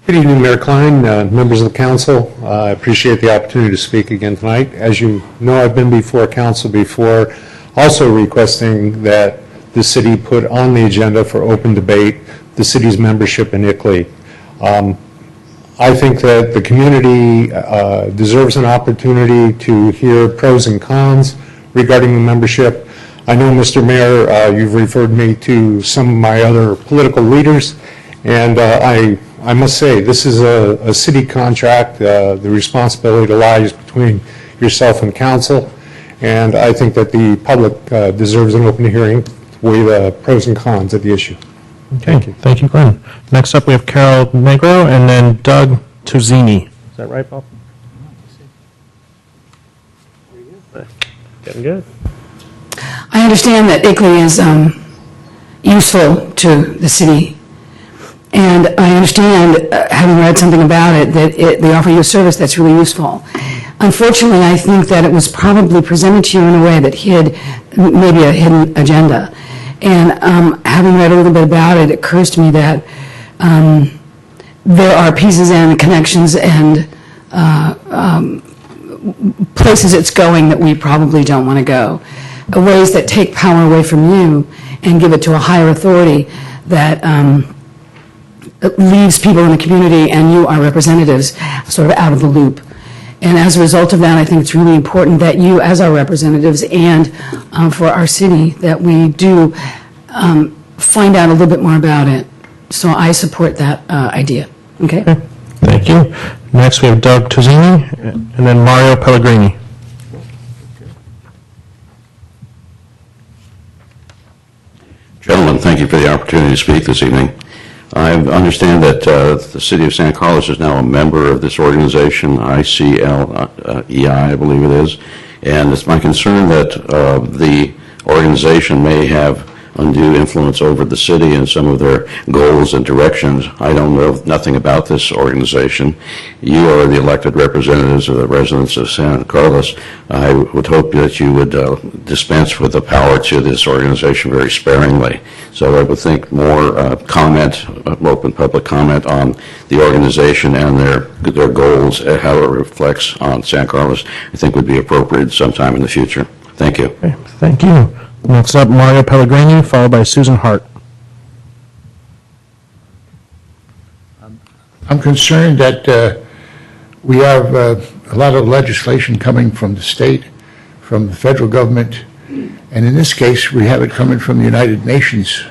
Good evening, Mayor Klein, members of the council. I appreciate the opportunity to speak again tonight. As you know, I've been before council before also requesting that the city put on the agenda for open debate the city's membership in ICLEI. I think that the community deserves an opportunity to hear pros and cons regarding the membership. I know, Mr. Mayor, you've referred me to some of my other political leaders, and I must say, this is a city contract. The responsibility lies between yourself and council, and I think that the public deserves an open hearing to weigh the pros and cons of the issue.
Okay, thank you, Glenn. Next up, we have Carol Negro and then Doug Tozzini. Is that right, Bob? Getting good.
I understand that ICLEI is useful to the city, and I understand, having read something about it, that they offer you a service that's really useful. Unfortunately, I think that it was probably presented to you in a way that hid maybe a hidden agenda. And having read a little bit about it, it occurs to me that there are pieces and connections and places it's going that we probably don't want to go. Ways that take power away from you and give it to a higher authority that leaves people in the community and you, our representatives, sort of out of the loop. And as a result of that, I think it's really important that you, as our representatives and for our city, that we do find out a little bit more about it. So I support that idea. Okay?
Thank you. Next, we have Doug Tozzini and then Mario Pellegrini.
Gentlemen, thank you for the opportunity to speak this evening. I understand that the City of San Carlos is now a member of this organization, ICLEI, I believe it is, and it's my concern that the organization may have undue influence over the city and some of their goals and directions. I don't know nothing about this organization. You are the elected representatives of the residents of San Carlos. I would hope that you would dispense with the power to this organization very sparingly. So I would think more open public comment on the organization and their goals and how it reflects on San Carlos, I think would be appropriate sometime in the future. Thank you.
Okay, thank you. Next up, Mario Pellegrini, followed by Susan Hart.
I'm concerned that we have a lot of legislation coming from the state, from the federal government, and in this case, we have it coming from the United Nations.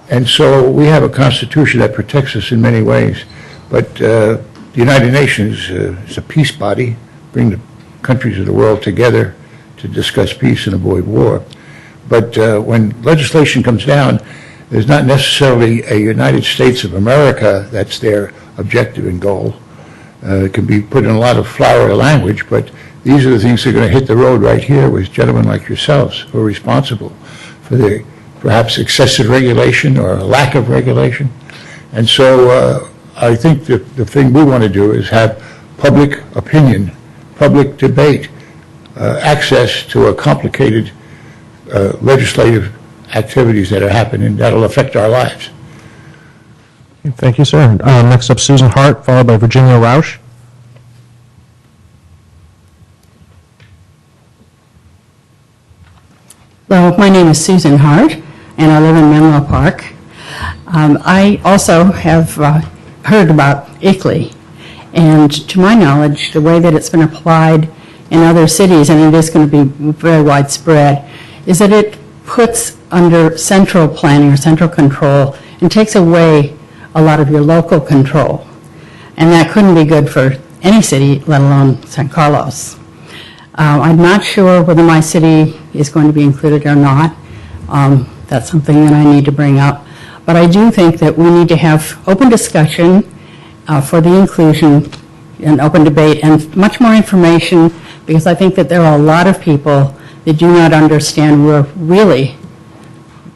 And so we have a constitution that protects us in many ways, but the United Nations is a peace body, bring the countries of the world together to discuss peace and avoid war. But when legislation comes down, there's not necessarily a United States of America that's their objective and goal. It can be put in a lot of flowery language, but these are the things that are going to hit the road right here with gentlemen like yourselves who are responsible for the perhaps excessive regulation or lack of regulation. And so I think the thing we want to do is have public opinion, public debate, access to a complicated legislative activities that are happening that will affect our lives.
Thank you, sir. Next up, Susan Hart, followed by Virginia Rausch.
Hello, my name is Susan Hart, and I live in Menlo Park. I also have heard about ICLEI, and to my knowledge, the way that it's been applied in other cities, and it is going to be very widespread, is that it puts under central planning or central control and takes away a lot of your local control. And that couldn't be good for any city, let alone San Carlos. I'm not sure whether my city is going to be included or not. That's something that I need to bring up. But I do think that we need to have open discussion for the inclusion and open debate and much more information, because I think that there are a lot of people that do not understand where really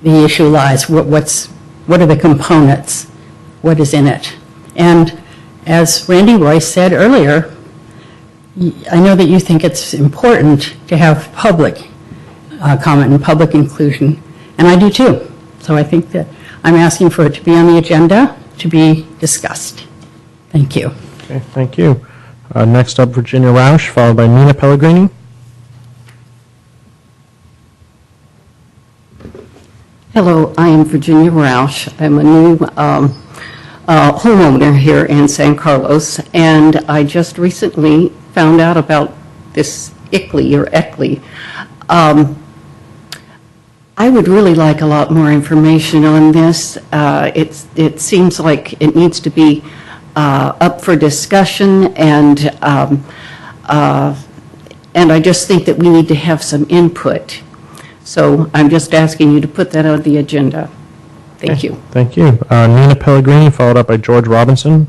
the issue lies. What are the components? What is in it? And as Randy Royce said earlier, I know that you think it's important to have public comment and public inclusion, and I do too. So I think that I'm asking for it to be on the agenda to be discussed. Thank you.
Okay, thank you. Next up, Virginia Rausch, followed by Nina Pellegrini.
Hello, I am Virginia Roush. I'm a new homeowner here in San Carlos, and I just recently found out about this ICLEI. I would really like a lot more information on this. It seems like it needs to be up for discussion, and I just think that we need to have some input. So I'm just asking you to put that on the agenda. Thank you.
Thank you. Nina Pellegrini, followed up by George Robinson.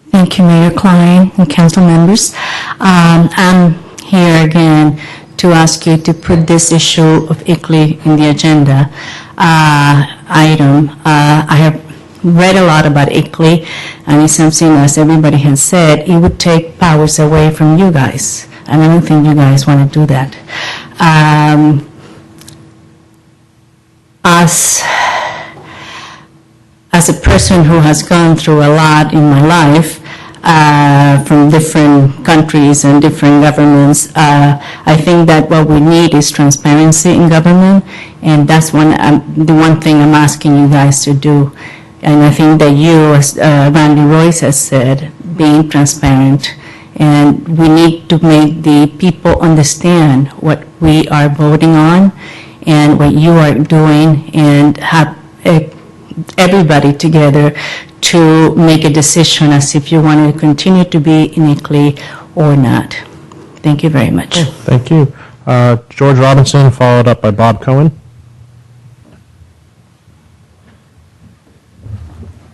Thank you, Mayor Klein and council members. I'm here again to ask you to put this issue of ICLEI in the agenda item. I have read a lot about ICLEI, and it's something, as everybody has said, it would take powers away from you guys, and I don't think you guys want to do that. As a person who has gone through a lot in my life, from different countries and different governments, I think that what we need is transparency in government, and that's the one thing I'm asking you guys to do. And I think that you, as Randy Royce has said, being transparent, and we need to make the people understand what we are voting on and what you are doing, and have everybody together to make a decision as if you want to continue to be in ICLEI or not. Thank you very much.
Thank you. George Robinson, followed up by Bob Cohen.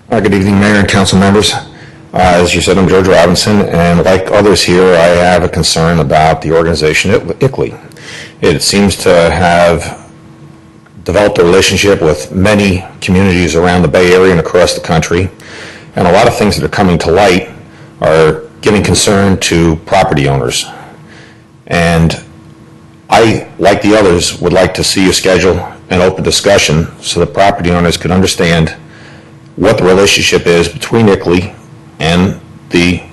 Good evening, Mayor and council members. As you said, I'm George Robinson, and like others here, I have a concern about the organization ICLEI. It seems to have developed a relationship with many communities around the Bay Area and across the country, and a lot of things that are coming to light are giving concern to property owners. And I, like the others, would like to see you schedule an open discussion so that property owners could understand what the relationship is between ICLEI and the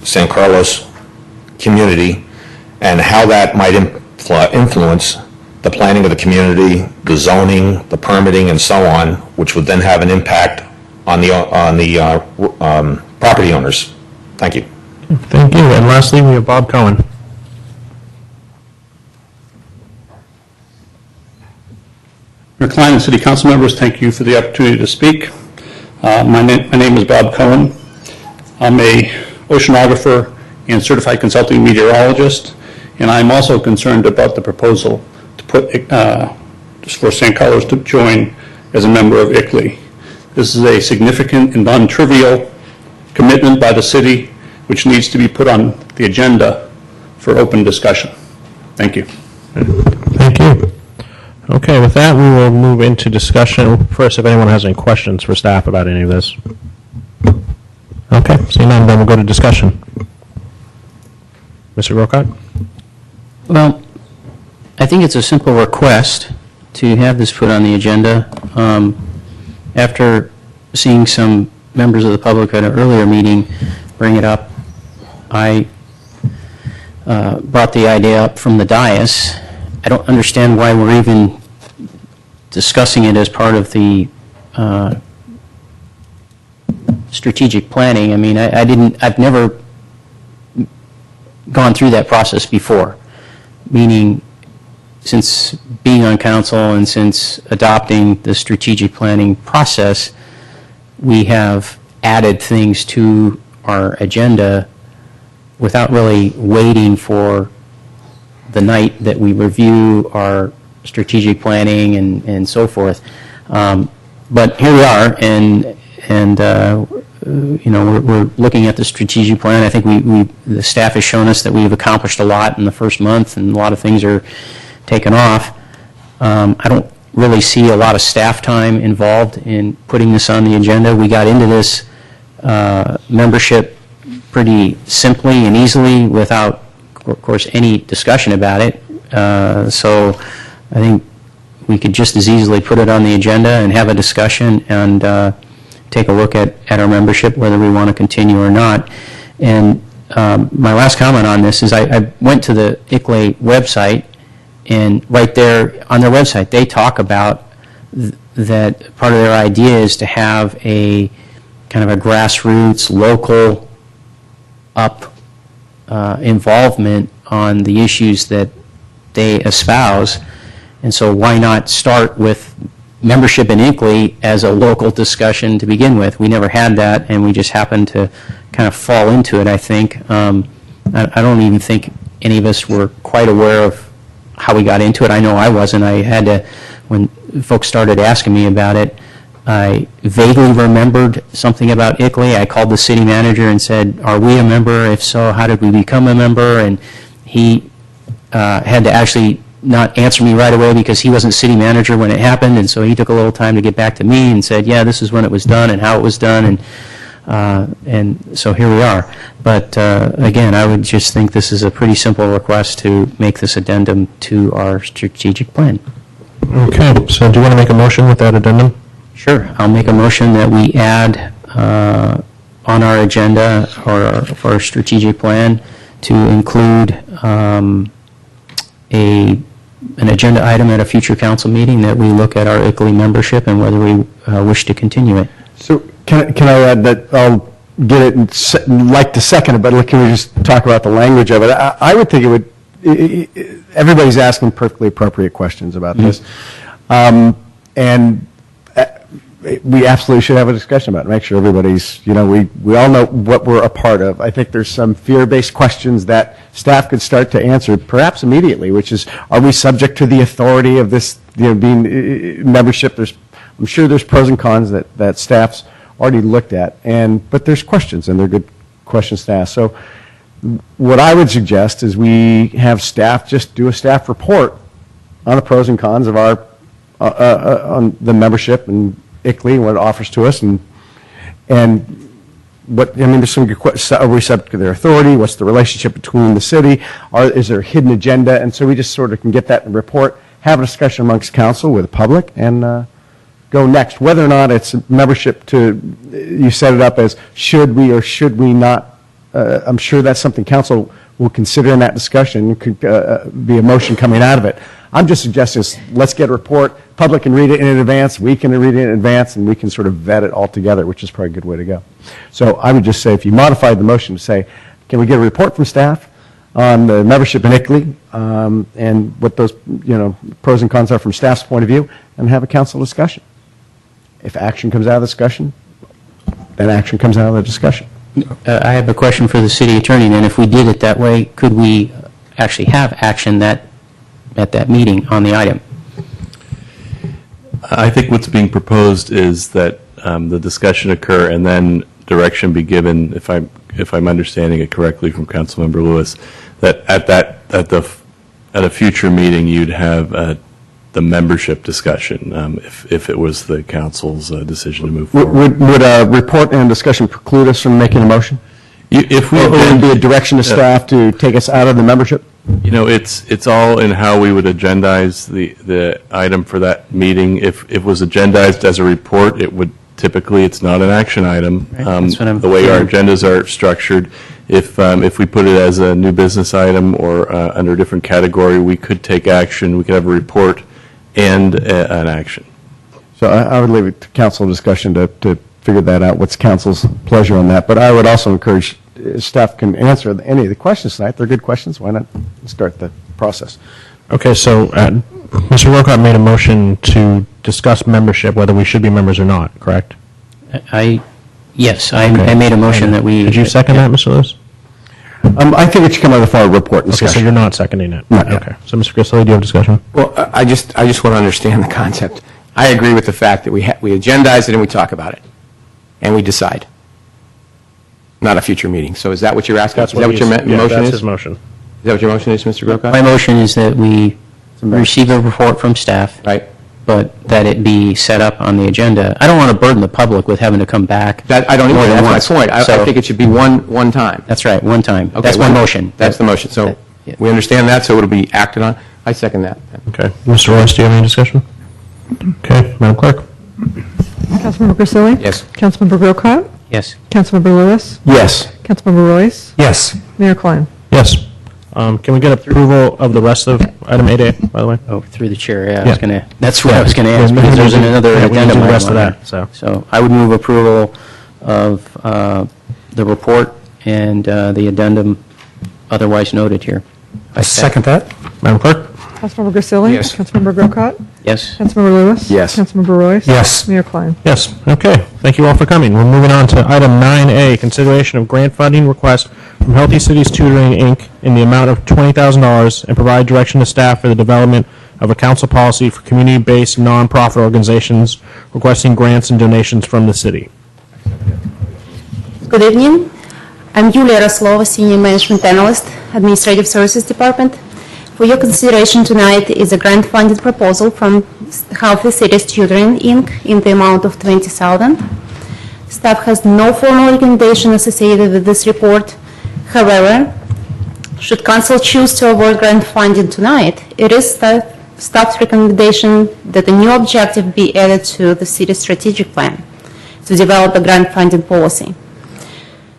San Carlos community, and how that might influence the planning of the community, the zoning, the permitting, and so on, which would then have an impact on the property owners. Thank you.
Thank you. And lastly, we have Bob Cohen.
Mayor Klein and City Council members, thank you for the opportunity to speak. My name is Bob Cohen. I'm a oceanographer and certified consulting meteorologist, and I'm also concerned about the proposal to put just for San Carlos to join as a member of ICLEI. This is a significant and non-trivial commitment by the city, which needs to be put on the agenda for open discussion. Thank you.
Thank you. Okay, with that, we will move into discussion. First, if anyone has any questions for staff about any of this. Okay, seeing none, then we'll go to discussion. Mr. Grocott?
Well, I think it's a simple request to have this put on the agenda. After seeing some members of the public at an earlier meeting bring it up, I brought the idea up from the dais. I don't understand why we're even discussing it as part of the strategic planning. I mean, I've never gone through that process before, meaning since being on council and since adopting the strategic planning process, we have added things to our agenda without really waiting for the night that we review our strategic planning and so forth. But here we are, and you know, we're looking at the strategic plan. I think the staff has shown us that we've accomplished a lot in the first month, and a lot of things are taken off. I don't really see a lot of staff time involved in putting this on the agenda. We got into this membership pretty simply and easily without, of course, any discussion about it. So I think we could just as easily put it on the agenda and have a discussion and take a look at our membership, whether we want to continue or not. And my last comment on this is I went to the ICLEI website, and right there on their website, they talk about that part of their idea is to have a kind of a grassroots, local up involvement on the issues that they espouse. And so why not start with membership in ICLEI as a local discussion to begin with? We never had that, and we just happened to kind of fall into it, I think. I don't even think any of us were quite aware of how we got into it. I know I wasn't. I had to, when folks started asking me about it, I vaguely remembered something about ICLEI. I called the city manager and said, are we a member? If so, how did we become a member? And he had to actually not answer me right away because he wasn't city manager when it happened, and so he took a little time to get back to me and said, yeah, this is when it was done and how it was done, and so here we are. But again, I would just think this is a pretty simple request to make this addendum to our strategic plan.
Okay, so do you want to make a motion with that addendum?
Sure. I'll make a motion that we add on our agenda or for our strategic plan to include an agenda item at a future council meeting that we look at our ICLEI membership and whether we wish to continue it.
So can I add that I'll get it and like to second it, but can we just talk about the language of it? I would think it would, everybody's asking perfectly appropriate questions about this. And we absolutely should have a discussion about it, make sure everybody's, we all know what we're a part of. I think there's some fear-based questions that staff could start to answer perhaps immediately, which is, are we subject to the authority of this, being membership? I'm sure there's pros and cons that staff's already looked at, but there's questions, and they're good questions to ask. So what I would suggest is we have staff just do a staff report on the pros and cons of our, on the membership and ICLEI and what it offers to us, and what, there's some good questions. Are we subject to their authority? What's the relationship between the city? Is there a hidden agenda? And so we just sort of can get that in the report, have a discussion amongst council with the public, and go next. Whether or not it's membership you set it up as should we or should we not, I'm sure that's something council will consider in that discussion. It could be a motion coming out of it. I'm just suggesting let's get a report. Public can read it in advance. We can read it in advance, and we can sort of vet it all together, which is probably a good way to go. So I would just say, if you modified the motion to say, can we get a report from staff on the membership in ICLEI and what those pros and cons are from staff's point of view, and have a council discussion. If action comes out of the discussion, then action comes out of the discussion.
I have a question for the city attorney, and if we did it that way, could we actually have action at that meeting on the item?
I think what's being proposed is that the discussion occur and then direction be given, if I'm understanding it correctly from Councilmember Lewis, that at a future meeting you'd have the membership discussion if it was the council's decision to move forward.
Would a report and discussion preclude us from making a motion?
If we
or would it be a direction to staff to take us out of the membership?
It's all in how we would agendize the item for that meeting. If it was agendized as a report, it would typically, it's not an action item. The way our agendas are structured, if we put it as a new business item or under a different category, we could take action. We could have a report and an action.
So I would leave it to council discussion to figure that out. What's council's pleasure on that? But I would also encourage staff can answer any of the questions tonight. They're good questions. Why not start the process?
Okay, so Mr. Rocott made a motion to discuss membership, whether we should be members or not, correct?
Yes, I made a motion that we...
Did you second that, Mr. Lewis?
I think it should come out of the FAR report discussion.
Okay, so you're not seconding it?
No.
Okay. So, Mr. Grizzly, do you have discussion?
Well, I just want to understand the concept. I agree with the fact that we agendize it and we talk about it, and we decide. Not a future meeting. So is that what you're asking? Is that what your motion is?
That's his motion.
Is that what your motion is, Mr. Grocott?
My motion is that we receive a report from staff,
right,
but that it be set up on the agenda. I don't want to burden the public with having to come back.
I don't either. That's my point. I think it should be one time.
That's right, one time.
Okay,
that's my motion.
That's the motion. So we understand that, so it'll be acted on. I second that.
Okay. Mr. Royce, do you have any discussion? Okay. Madam Clerk?
Councilmember Grisilli?
Yes.
Councilmember Grocott?
Yes.
Councilmember Lewis?
Yes.
Councilmember Royce?
Yes.
Mayor Klein?
Yes. Can we get approval of the rest of item 8A, by the way?
Oh, through the chair, yeah,
Yeah.
that's what I was going to
Yeah,
ask,
we
because
can
there's
do-
another
yeah, we can
addendum
do the
item
rest of
on
that,
there.
so.
So I would move approval of the report and the addendum otherwise noted here.
I second that.
Madam Clerk?
Councilmember Grisilli?
Yes.
Councilmember Grocott?
Yes.
Councilmember Lewis?
Yes.
Councilmember Royce?
Yes.
Mayor Klein?
Yes. Okay. Thank you all for coming. We're moving on to item 9A, consideration of grant funding request from Healthy Cities Tutoring, Inc. in the amount of $20,000 and provide direction to staff for the development of a council policy for community-based nonprofit organizations requesting grants and donations from the city.
Good evening. I'm Yulia Roslova, Senior Management Analyst, Administrative Services Department. For your consideration tonight is a grant-funded proposal from Healthy Cities Tutoring, Inc. in the amount of $20,000. Staff has no formal recommendation associated with this report. However, should council choose to award grant funding tonight, it is staff's recommendation that a new objective be added to the city's strategic plan to develop a grant funding policy.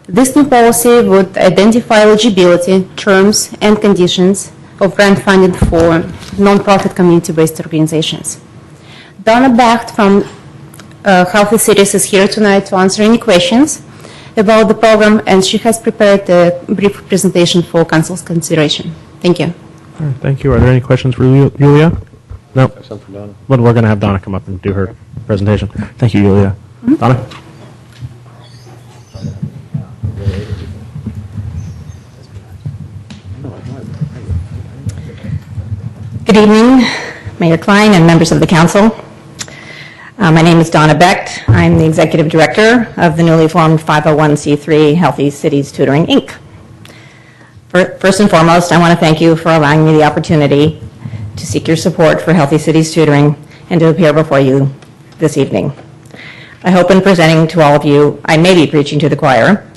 This new policy would identify eligibility, terms, and conditions of grant funding for nonprofit community-based organizations. Donna Bacht from Healthy Cities is here tonight to answer any questions about the program, and she has prepared a brief presentation for council's consideration. Thank you.
All right, thank you. Are there any questions for Yulia? No. But we're going to have Donna come up and do her presentation. Thank you, Yulia. Donna?
Good evening, Mayor Klein and members of the council. My name is Donna Becht. I'm the Executive Director of the newly formed 501c3 Healthy Cities Tutoring, Inc. First and foremost, I want to thank you for allowing me the opportunity to seek your support for Healthy Cities Tutoring and to appear before you this evening. I hope in presenting to all of you, I may be preaching to the choir.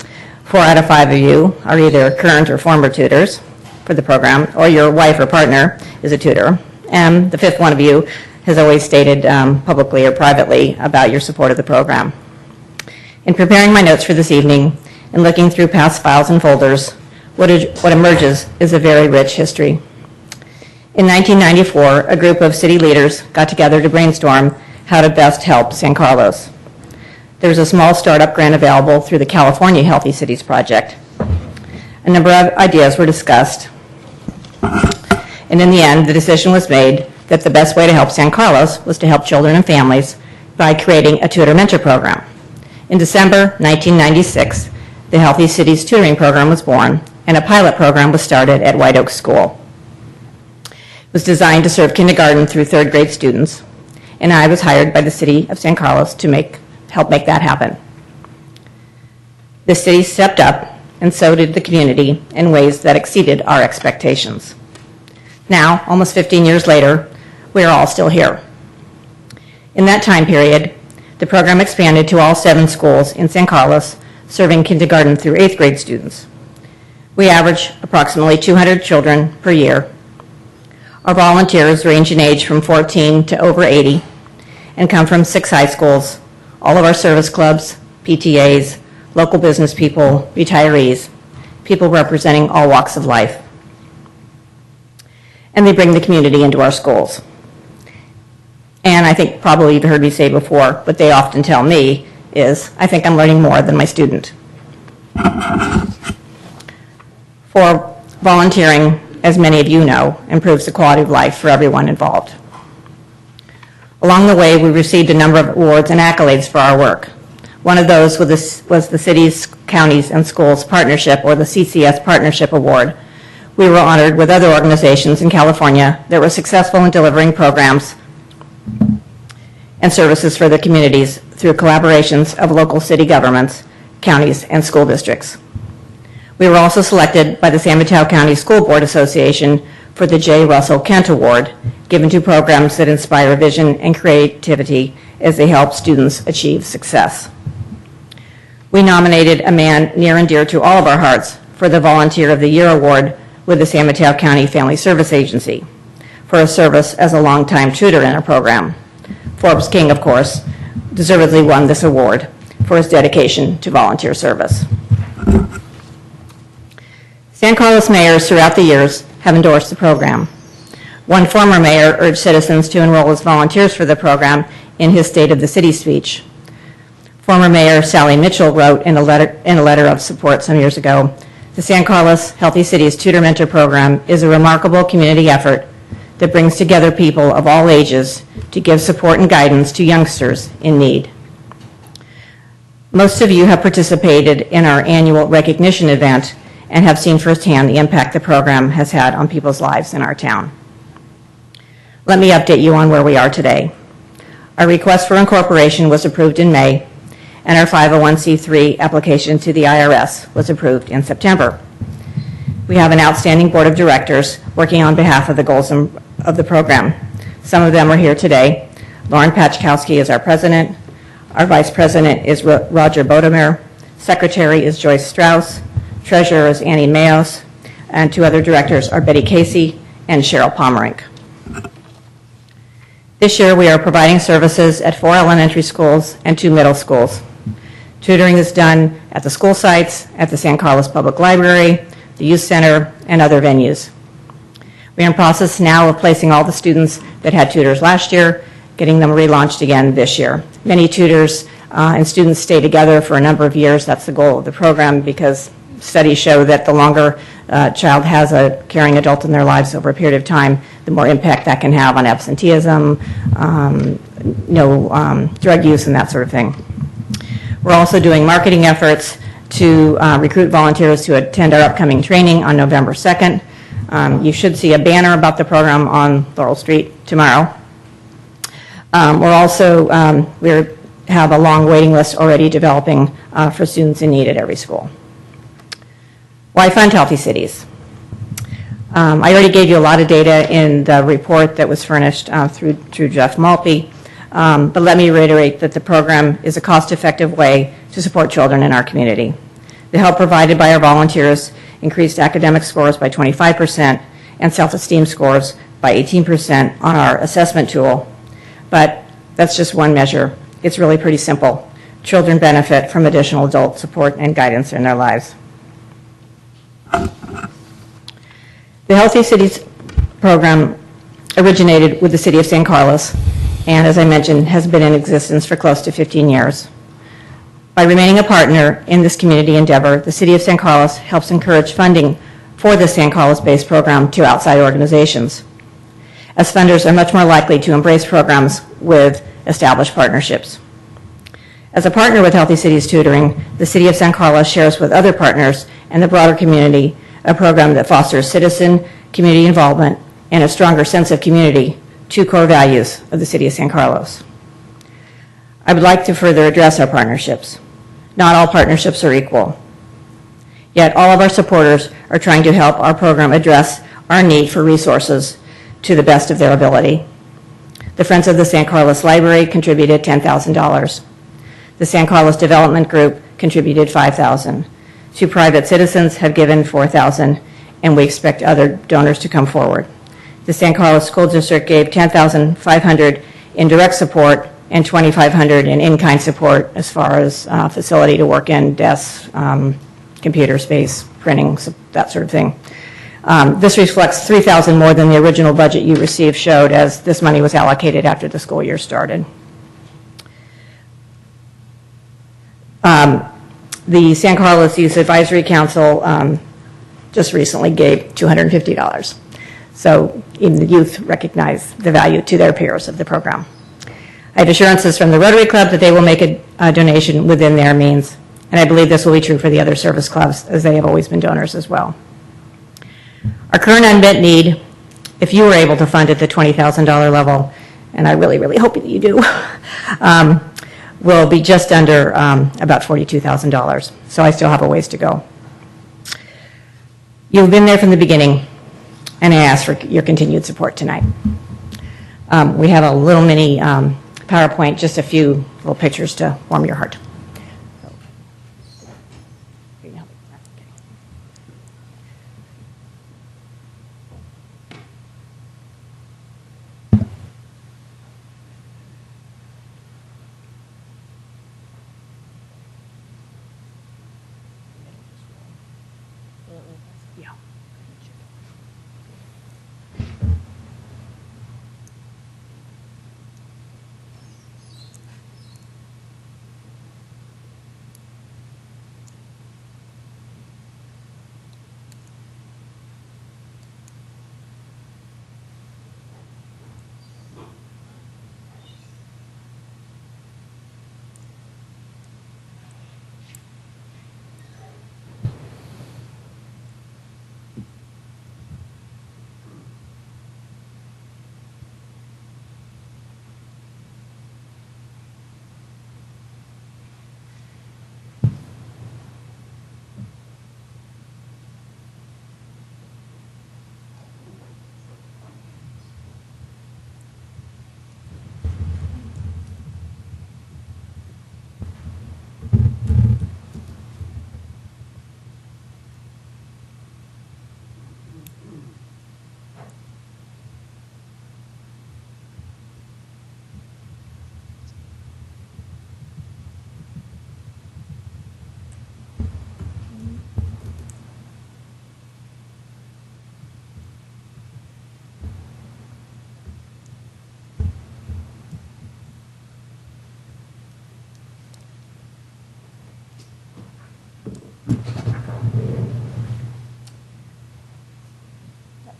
4 out of 5 of you are either current or former tutors for the program, or your wife or partner is a tutor. And the 5th one of you has always stated publicly or privately about your support of the program. In preparing my notes for this evening and looking through past files and folders, what emerges is a very rich history. In 1994, a group of city leaders got together to brainstorm how to best help San Carlos. There was a small startup grant available through the California Healthy Cities Project. A number of ideas were discussed, and in the end, the decision was made that the best way to help San Carlos was to help children and families by creating a tutor mentor program. In December 1996, the Healthy Cities Tutoring Program was born, and a pilot program was started at White Oak School. It was designed to serve kindergarten through 3rd grade students, and I was hired by the city of San Carlos to help make that happen. The city stepped up, and so did the community, in ways that exceeded our expectations. Now, almost 15 years later, we are all still here. In that time period, the program expanded to all 7 schools in San Carlos, serving kindergarten through 8th grade students. We average approximately 200 children per year. Our volunteers range in age from 14 to over 80 and come from 6 high schools, all of our service clubs, PTAs, local business people, retirees, people representing all walks of life. And they bring the community into our schools. And I think probably you've heard me say before, what they often tell me is, I think I'm learning more than my student. For volunteering, as many of you know, improves the quality of life for everyone involved. Along the way, we received a number of awards and accolades for our work. One of those was the Cities, Counties, and Schools Partnership, or the CCS Partnership Award. We were honored with other organizations in California that were successful in delivering programs and services for the communities through collaborations of local city governments, counties, and school districts. We were also selected by the San Mateo County School Board Association for the J. Russell Kent Award, given to programs that inspire vision and creativity as they help students achieve success. We nominated a man near and dear to all of our hearts for the Volunteer of the Year Award with the San Mateo County Family Service Agency for his service as a longtime tutor in our program. Forbes King, of course, deservedly won this award for his dedication to volunteer service. San Carlos mayors throughout the years have endorsed the program. One former mayor urged citizens to enroll as volunteers for the program in his State of the City speech. Former Mayor Sally Mitchell wrote in a letter of support some years ago, "The San Carlos Healthy Cities Tutor Mentor Program is a remarkable community effort that brings together people of all ages to give support and guidance to youngsters in need." Most of you have participated in our annual recognition event and have seen firsthand the impact the program has had on people's lives in our town. Let me update you on where we are today. Our request for incorporation was approved in May, and our 501c3 application to the IRS was approved in September. We have an outstanding board of directors working on behalf of the goals of the program. Some of them are here today. Lauren Pachkowski is our president. Our vice president is Roger Bodemir. Secretary is Joyce Strauss. Treasurer is Annie Mayos. And two other directors are Betty Casey and Cheryl Pomerink. This year, we are providing services at 4 elementary schools and 2 middle schools. Tutoring is done at the school sites, at the San Carlos Public Library, the youth center, and other venues. We are in process now of placing all the students that had tutors last year, getting them relaunched again this year. Many tutors and students stay together for a number of years. That's the goal of the program, because studies show that the longer a child has a caring adult in their lives over a period of time, the more impact that can have on absenteeism, drug use, and that sort of thing. We're also doing marketing efforts to recruit volunteers to attend our upcoming training on November 2nd. You should see a banner about the program on Laurel Street tomorrow. We have a long waiting list already developing for students in need at every school. Why fund Healthy Cities? I already gave you a lot of data in the report that was furnished through Jeff Malpe, but let me reiterate that the program is a cost-effective way to support children in our community. The help provided by our volunteers increased academic scores by 25% and self-esteem scores by 18% on our assessment tool. But that's just one measure. It's really pretty simple. Children benefit from additional adult support and guidance in their lives. The Healthy Cities program originated with the City of San Carlos, and as I mentioned, has been in existence for close to 15 years. By remaining a partner in this community endeavor, the City of San Carlos helps encourage funding for the San Carlos-based program to outside organizations, as funders are much more likely to embrace programs with established partnerships. As a partner with Healthy Cities Tutoring, the City of San Carlos shares with other partners and the broader community a program that fosters citizen community involvement and a stronger sense of community, 2 core values of the City of San Carlos. I would like to further address our partnerships. Not all partnerships are equal. Yet all of our supporters are trying to help our program address our need for resources to the best of their ability. The Friends of the San Carlos Library contributed $10,000. The San Carlos Development Group contributed $5,000. 2 private citizens have given $4,000, and we expect other donors to come forward. The San Carlos School District gave $10,500 in direct support and $2,500 in in-kind support as far as facility to work in, desks, computer space, printing, that sort of thing. This reflects $3,000 more than the original budget you received showed, as this money was allocated after the school year started. The San Carlos Youth Advisory Council just recently gave $250. So even the youth recognize the value to their peers of the program. I have assurances from the Rotary Club that they will make a donation within their means, and I believe this will be true for the other service clubs, as they have always been donors as well. Our current unmet need, if you were able to fund at the $20,000 level, and I really, really hope that you do, will be just under about $42,000. So I still have a ways to go. You've been there from the beginning, and I ask for your continued support tonight. We have a little mini PowerPoint, just a few little pictures to warm your heart.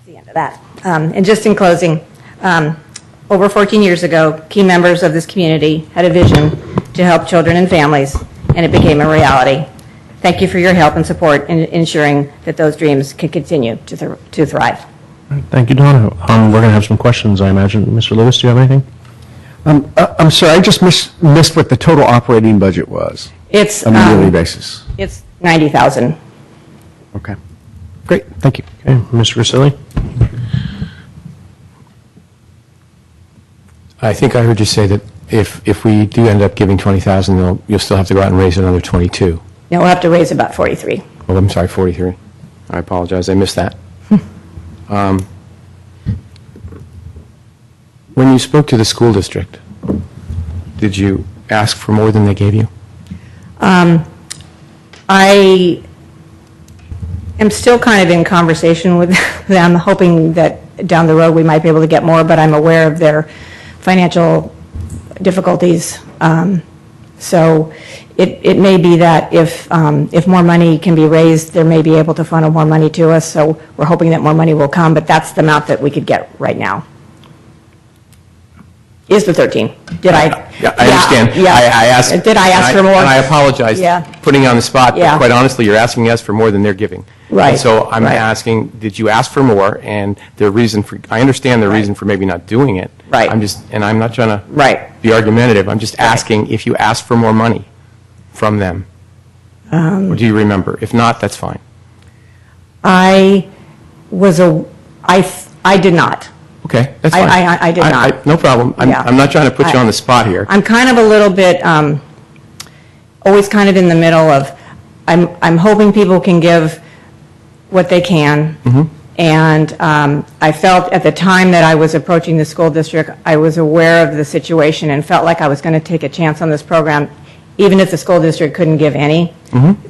The end of that. And just in closing, over 14 years ago, key members of this community had a vision to help children and families, and it became a reality. Thank you for your help and support in ensuring that those dreams can continue to thrive.
Thank you, Donna. We're going to have some questions, I imagine. Mr. Lewis, do you have anything?
I'm sorry, I just missed what the total operating budget was
It's
on a yearly basis.
It's $90,000.
Okay. Great, thank you.
Okay, Mr. Grisilli?
I think I heard you say that if we do end up giving 20,000, you'll still have to go out and raise another 22.
Now we'll have to raise about 43.
Well, I'm sorry, 43. I apologize, I missed that. When you spoke to the school district, did you ask for more than they gave you?
I am still kind of in conversation with them, hoping that down the road we might be able to get more, but I'm aware of their financial difficulties. So it may be that if more money can be raised, they may be able to funnel more money to us. So we're hoping that more money will come, but that's the amount that we could get right now. Is the 13. Did I?
Yeah, I understand.
Yeah.
I asked.
Did I ask for more?
And I apologize.
Yeah.
Putting you on the spot,
Yeah.
but quite honestly, you're asking us for more than they're giving.
Right.
And so I'm
Right.
asking, did you ask for more? And their reason for, I understand their reason for maybe not doing it.
Right.
And I'm not trying to
Right.
be argumentative. I'm just asking if you asked for more money from them. Or do you remember? If not, that's fine.
I did not.
Okay, that's fine.
I did not.
No problem.
Yeah.
I'm not trying to put you on the spot here.
I'm kind of a little bit, always kind of in the middle of, I'm hoping people can give what they can. And I felt at the time that I was approaching the school district, I was aware of the situation and felt like I was going to take a chance on this program, even if the school district couldn't give any,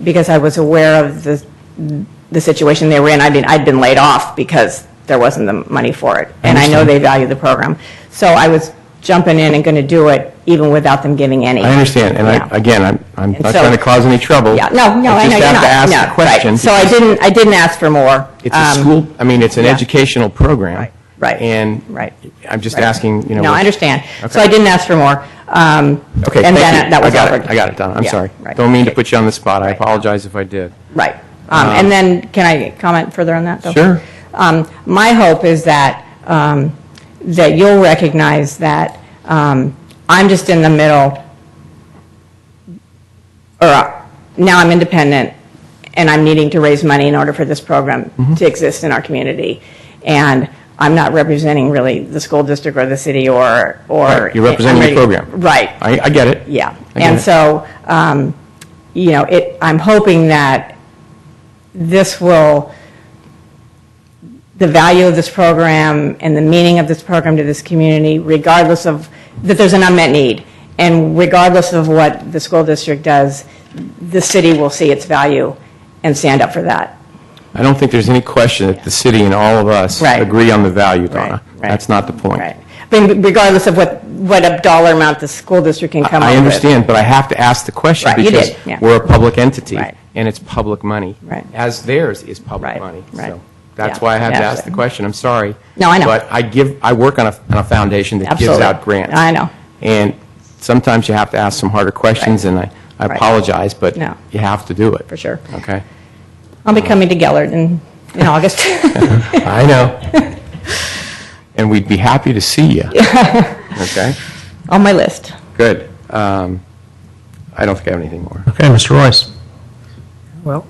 because I was aware of the situation they were in. I mean, I'd been laid off because there wasn't the money for it. And I know they value the program. So I was jumping in and going to do it even without them giving any.
I understand, and
Yeah.
I'm not
so-
trying to cause any trouble.
Yeah, no, I know
I
you're
just have
not.
to ask
No,
the question.
right. So I didn't ask for more.
It's a school, I mean, it's an
yeah.
educational program.
Right.
And
Right.
I'm just
Right.
asking, you know.
No, I understand.
Okay.
So I didn't ask for more.
Okay,
And
thank
then
you.
that was offered.
I got it, Donna, I'm
Yeah,
sorry.
right.
Don't mean to put you on the spot, I apologize if I did.
Right. And then, can I comment further on that, though?
Sure.
My hope is that, that you'll recognize that I'm just in the middle, or now I'm independent, and I'm needing to raise money in order for this program to exist in our community. And I'm not representing really the school district or the city or.
Right, you're representing the program.
Right.
I get it.
Yeah.
I get
And
it.
so, you know, I'm hoping that this will, the value of this program and the meaning of this program to this community, regardless of, that there's an unmet need. And regardless of what the school district does, the city will see its value and stand up for that.
I don't think there's any question that the city and all of us
Right.
agree on the value, Donna.
right.
That's not the point.
Right. I mean, regardless of what a dollar amount the school district can come up with.
I understand, but I have to ask the question
Right, you
because
did, yeah.
we're a public entity,
Right.
and it's public money,
Right.
as theirs is public
Right,
money.
right.
So that's
Yeah,
why I had to
yeah,
ask the question. I'm sorry.
No, I know.
But I work on a foundation that gives
Absolutely.
out grants.
I know.
And sometimes you have to ask some harder questions, and I
Right.
apologize, but
No.
you have to do it.
For sure.
Okay?
I'll be coming to Gellert in August.
I know. And we'd be happy to see you. Okay?
On my list.
Good. I don't think I have anything more.
Okay, Mr. Royce.
Well,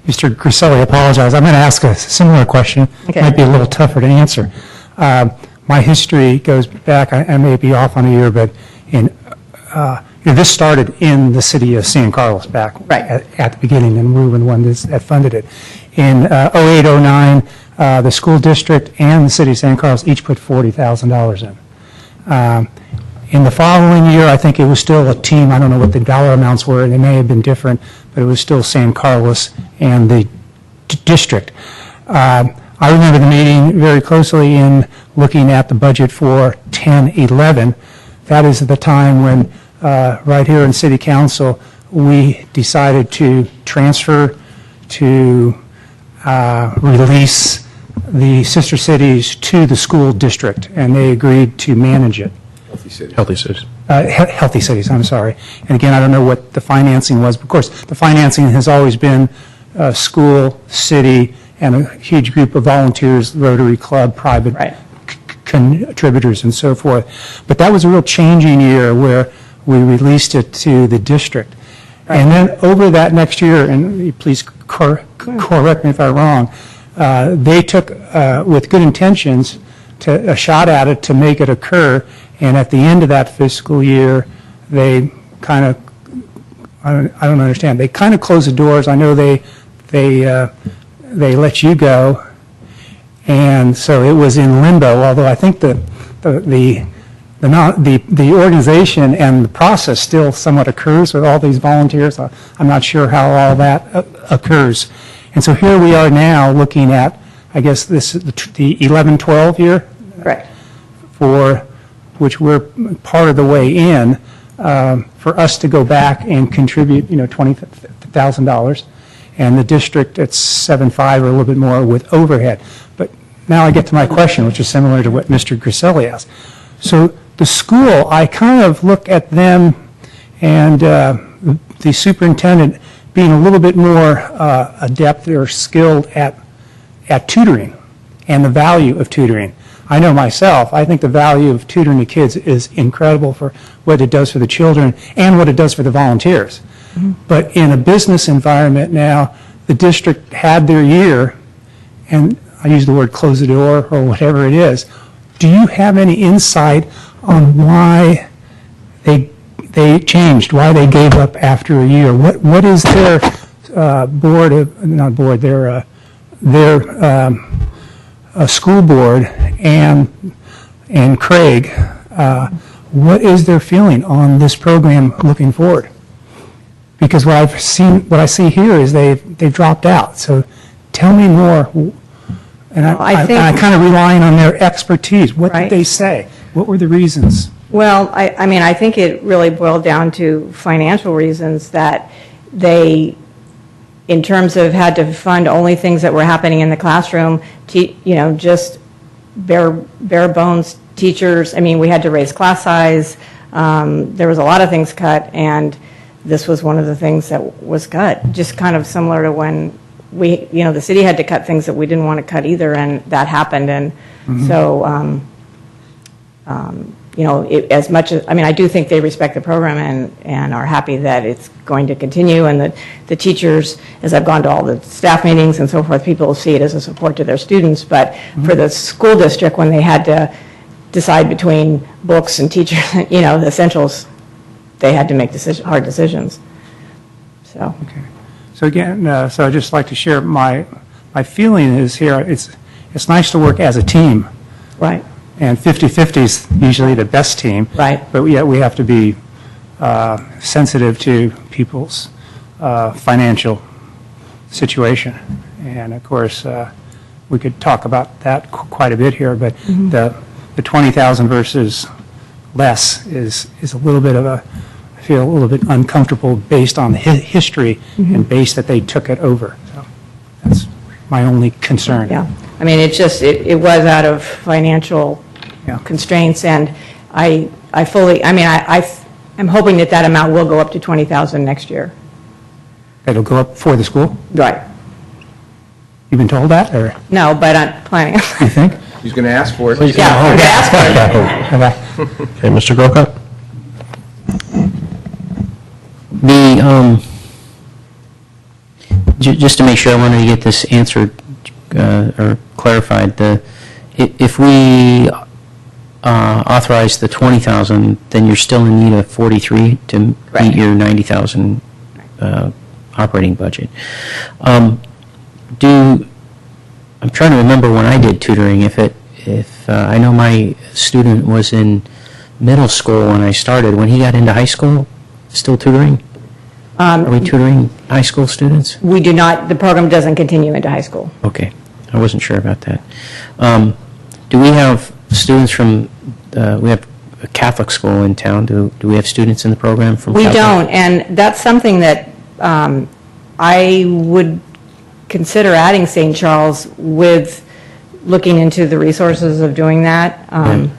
Mr. Griselli, I apologize. I'm going to ask a similar question.
Okay.
Might be a little tougher to answer. My history goes back, I may be off on a year, but this started in the city of San Carlos back at the beginning, and we were the one that funded it. In 08, 09, the school district and the city of San Carlos each put $40,000 in. In the following year, I think it was still a team. I don't know what the dollar amounts were. They may have been different, but it was still San Carlos and the district. I remember the meeting very closely in looking at the budget for 10-11. That is the time when, right here in City Council, we decided to transfer to release the sister cities to the school district, and they agreed to manage it.
Healthy cities.
Healthy cities, I'm sorry. And again, I don't know what the financing was. Of course, the financing has always been school, city, and a huge group of volunteers, Rotary Club, private contributors, and so forth. But that was a real changing year where we released it to the district. And then over that next year, and please correct me if I'm wrong, they took, with good intentions, a shot at it to make it occur. And at the end of that fiscal year, they kind of, I don't understand, they kind of closed the doors. I know they let you go, and so it was in limbo, although I think the organization and the process still somewhat occurs with all these volunteers. I'm not sure how all that occurs. And so here we are now looking at, I guess, this the 11-12 year?
Correct.
For which we're part of the way in, for us to go back and contribute, $20,000, and the district at 7.5 or a little bit more with overhead. But now I get to my question, which is similar to what Mr. Griselli asked. So the school, I kind of look at them and the superintendent being a little bit more adept or skilled at tutoring and the value of tutoring. I know myself, I think the value of tutoring the kids is incredible for what it does for the children and what it does for the volunteers. Mm-hmm. But in a business environment now, the district had their year, and I use the word close the door or whatever it is. Do you have any insight on why they changed, why they gave up after a year? What is their school board and Craig, what is their feeling on this program looking forward? Because what I see here is they've dropped out. So tell me more. And I kind of relying on their expertise. What did they say? What were the reasons?
Well, I mean, I think it really boiled down to financial reasons that they, in terms of had to fund only things that were happening in the classroom, just bare bones teachers. I mean, we had to raise class size. There was a lot of things cut, and this was one of the things that was cut. Just kind of similar to when the city had to cut things that we didn't want to cut either, and that happened. And so, as much as, I do think they respect the program and are happy that it's going to continue, and that the teachers, as I've gone to all the staff meetings and so forth, people see it as a support to their students. But for the school district, when they had to decide between books and teachers, the essentials, they had to make hard decisions. So.
Okay. So again, so I'd just like to share my feeling is here, it's nice to work as a team.
Right.
And 50-50 is usually the best team.
Right.
But yet we have to be sensitive to people's financial situation. And of course, we could talk about that quite a bit here, but the 20,000 versus less is a little bit of a, I feel a little bit uncomfortable based on the history and based that they took it over. So that's my only concern.
Yeah, I mean, it was out of financial constraints, and I'm hoping that amount will go up to 20,000 next year.
It'll go up for the school?
Right.
You've been told that, or?
No, but I'm planning.
You think?
He's going to ask for it.
Yeah, I'm gonna ask for it.
Okay, Mr. Grocott?
Just to make sure, I wanted to get this answered or clarified. If we authorize the 20,000, then you're still in need of 43 to meet your 90,000 operating budget. I'm trying to remember when I did tutoring. If I know my student was in middle school when I started. When he got into high school, still tutoring? Are we tutoring high school students?
We do not, the program doesn't continue into high school.
Okay, I wasn't sure about that. Do we have students from, we have a Catholic school in town. Do we have students in the program from
We
Catholic?
don't, and that's something that I would consider adding St. Charles with looking into the resources of doing that. I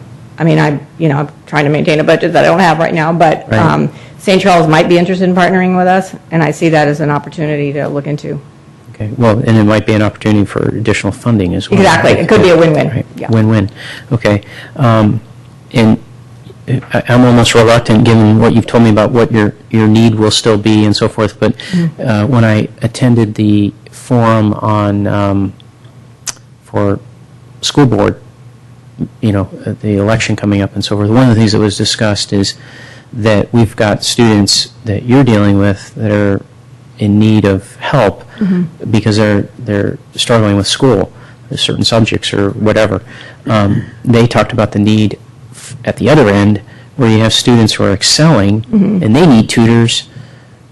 mean, I'm trying to maintain a budget that I don't have right now, but
Right.
St. Charles might be interested in partnering with us, and I see that as an opportunity to look into.
Okay, well, and it might be an opportunity for additional funding as well.
Exactly, it could be a win-win.
Right.
Yeah.
Win-win, okay. And I'm almost reluctant, given what you've told me about what your need will still be and so forth, but when I attended the forum on, for school board, the election coming up and so forth, one of the things that was discussed is that we've got students that you're dealing with that are in need of help because they're struggling with school, certain subjects or whatever. They talked about the need at the other end where you have students who are excelling and they need tutors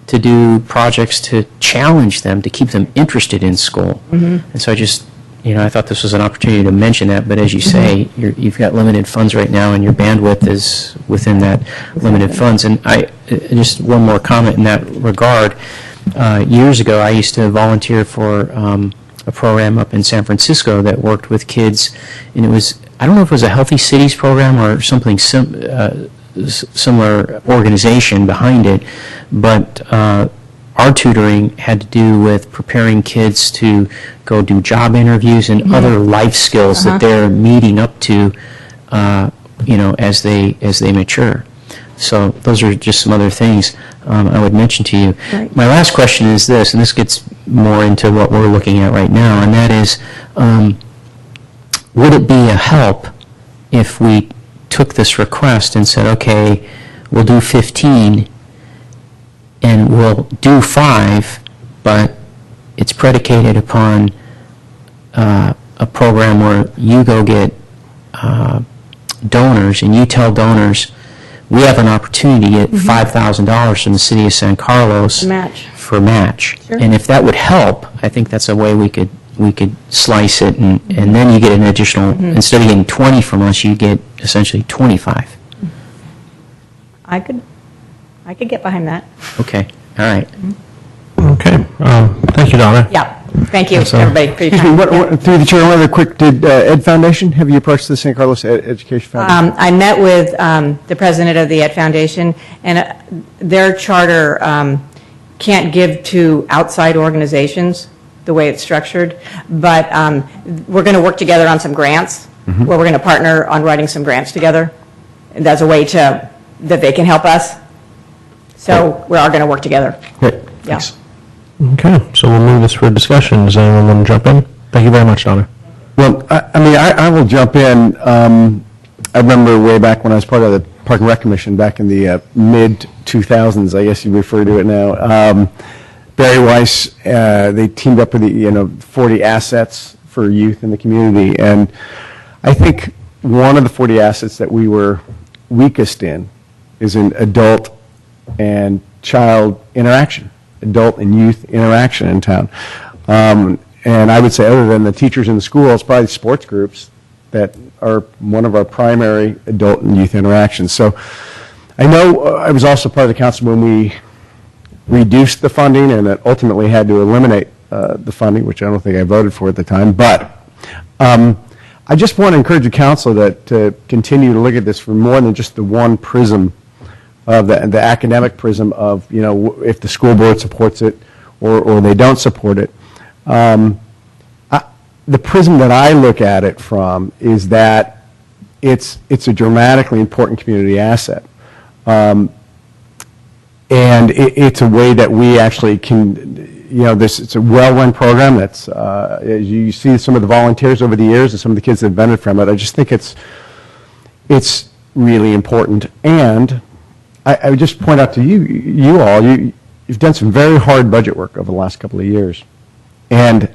to do projects to challenge them, to keep them interested in school. And so I thought this was an opportunity to mention that, but as you say, you've got limited funds right now and your bandwidth is within that limited funds. And just one more comment in that regard. Years ago, I used to volunteer for a program up in San Francisco that worked with kids, and it was, I don't know if it was a Healthy Cities program or something similar organization behind it, but our tutoring had to do with preparing kids to go do job interviews and other life skills that they're meeting up to, as they mature. So those are just some other things I would mention to you.
Right.
My last question is this, and this gets more into what we're looking at right now, and that is, would it be a help if we took this request and said, okay, we'll do 15 and we'll do 5, but it's predicated upon a program where you go get donors and you tell donors, we have an opportunity to get $5,000 from the city of San Carlos for match.
Sure.
And if that would help, I think that's a way we could slice it, and then you get an additional, instead of getting 20 from us, you get essentially 25.
I could get behind that.
Okay, all right.
Okay, thank you, Donna.
Yeah, thank you,
Yes,
everybody, for your
Excuse me,
time.
through the chair, one other quick, did Ed Foundation, have you approached the San Carlos Education Foundation?
I met with the president of the Ed Foundation, and their charter can't give to outside organizations the way it's structured, but we're going to work together on some grants, where we're going to partner on writing some grants together. And that's a way that they can help us. So we are going to work together.
Great,
Yeah.
thanks. Okay, so we'll move this for discussion. Does anyone want to jump in? Thank you very much, Donna.
Well, I will jump in. I remember way back when I was part of the Park and Rec Commission back in the mid-2000s, I guess you refer to it now. Barry Weiss, they teamed up with the 40 assets for youth in the community, and I think one of the 40 assets that we were weakest in is in adult and child interaction, adult and youth interaction in town. And I would say, other than the teachers in the schools, probably sports groups that are one of our primary adult and youth interactions. So I know I was also part of the council when we reduced the funding and that ultimately had to eliminate the funding, which I don't think I voted for at the time. But I just want to encourage the council to continue to look at this from more than just the one prism of the academic prism of, you know, if the school board supports it or they don't support it. The prism that I look at it from is that it's a dramatically important community asset. And it's a way that we actually can, you know, it's a well-run program that's, as you see some of the volunteers over the years and some of the kids that have benefited from it, I just think it's really important. And I would just point out to you all, you've done some very hard budget work over the last couple of years. And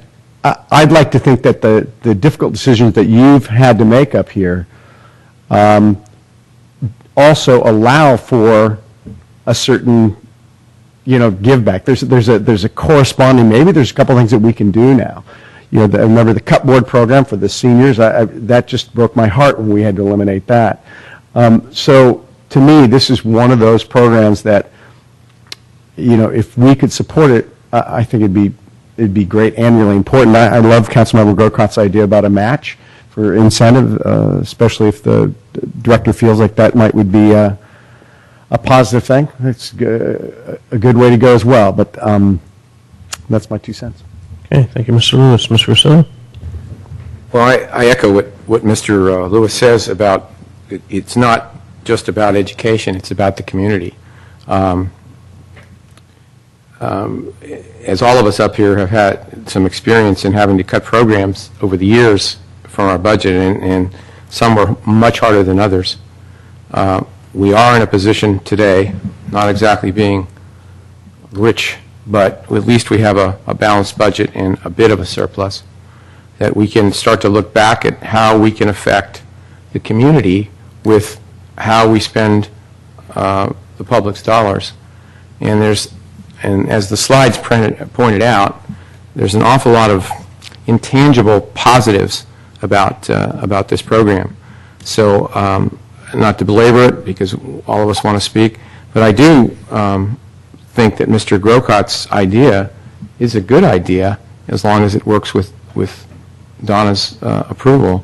I'd like to think that the difficult decisions that you've had to make up here also allow for a certain, you know, give back. There's a corresponding, maybe there's a couple things that we can do now. You know, I remember the cupboard program for the seniors, that just broke my heart when we had to eliminate that. So to me, this is one of those programs that, you know, if we could support it, I think it'd be great and really important. I love Councilmember Grocot's idea about a match for incentive, especially if the director feels like that would be a positive thing. It's a good way to go as well, but that's my 2 cents.
Okay, thank you, Mr. Lewis. Mr. Grisilli?
Well, I echo what Mr. Lewis says about it's not just about education, it's about the community. As all of us up here have had some experience in having to cut programs over the years from our budget, and some were much harder than others. We are in a position today, not exactly being rich, but at least we have a balanced budget and a bit of a surplus, that we can start to look back at how we can affect the community with how we spend the public's dollars. And as the slides pointed out, there's an awful lot of intangible positives about this program. So not to belabor it, because all of us want to speak, but I do think that Mr. Grocot's idea is a good idea, as long as it works with Donna's approval,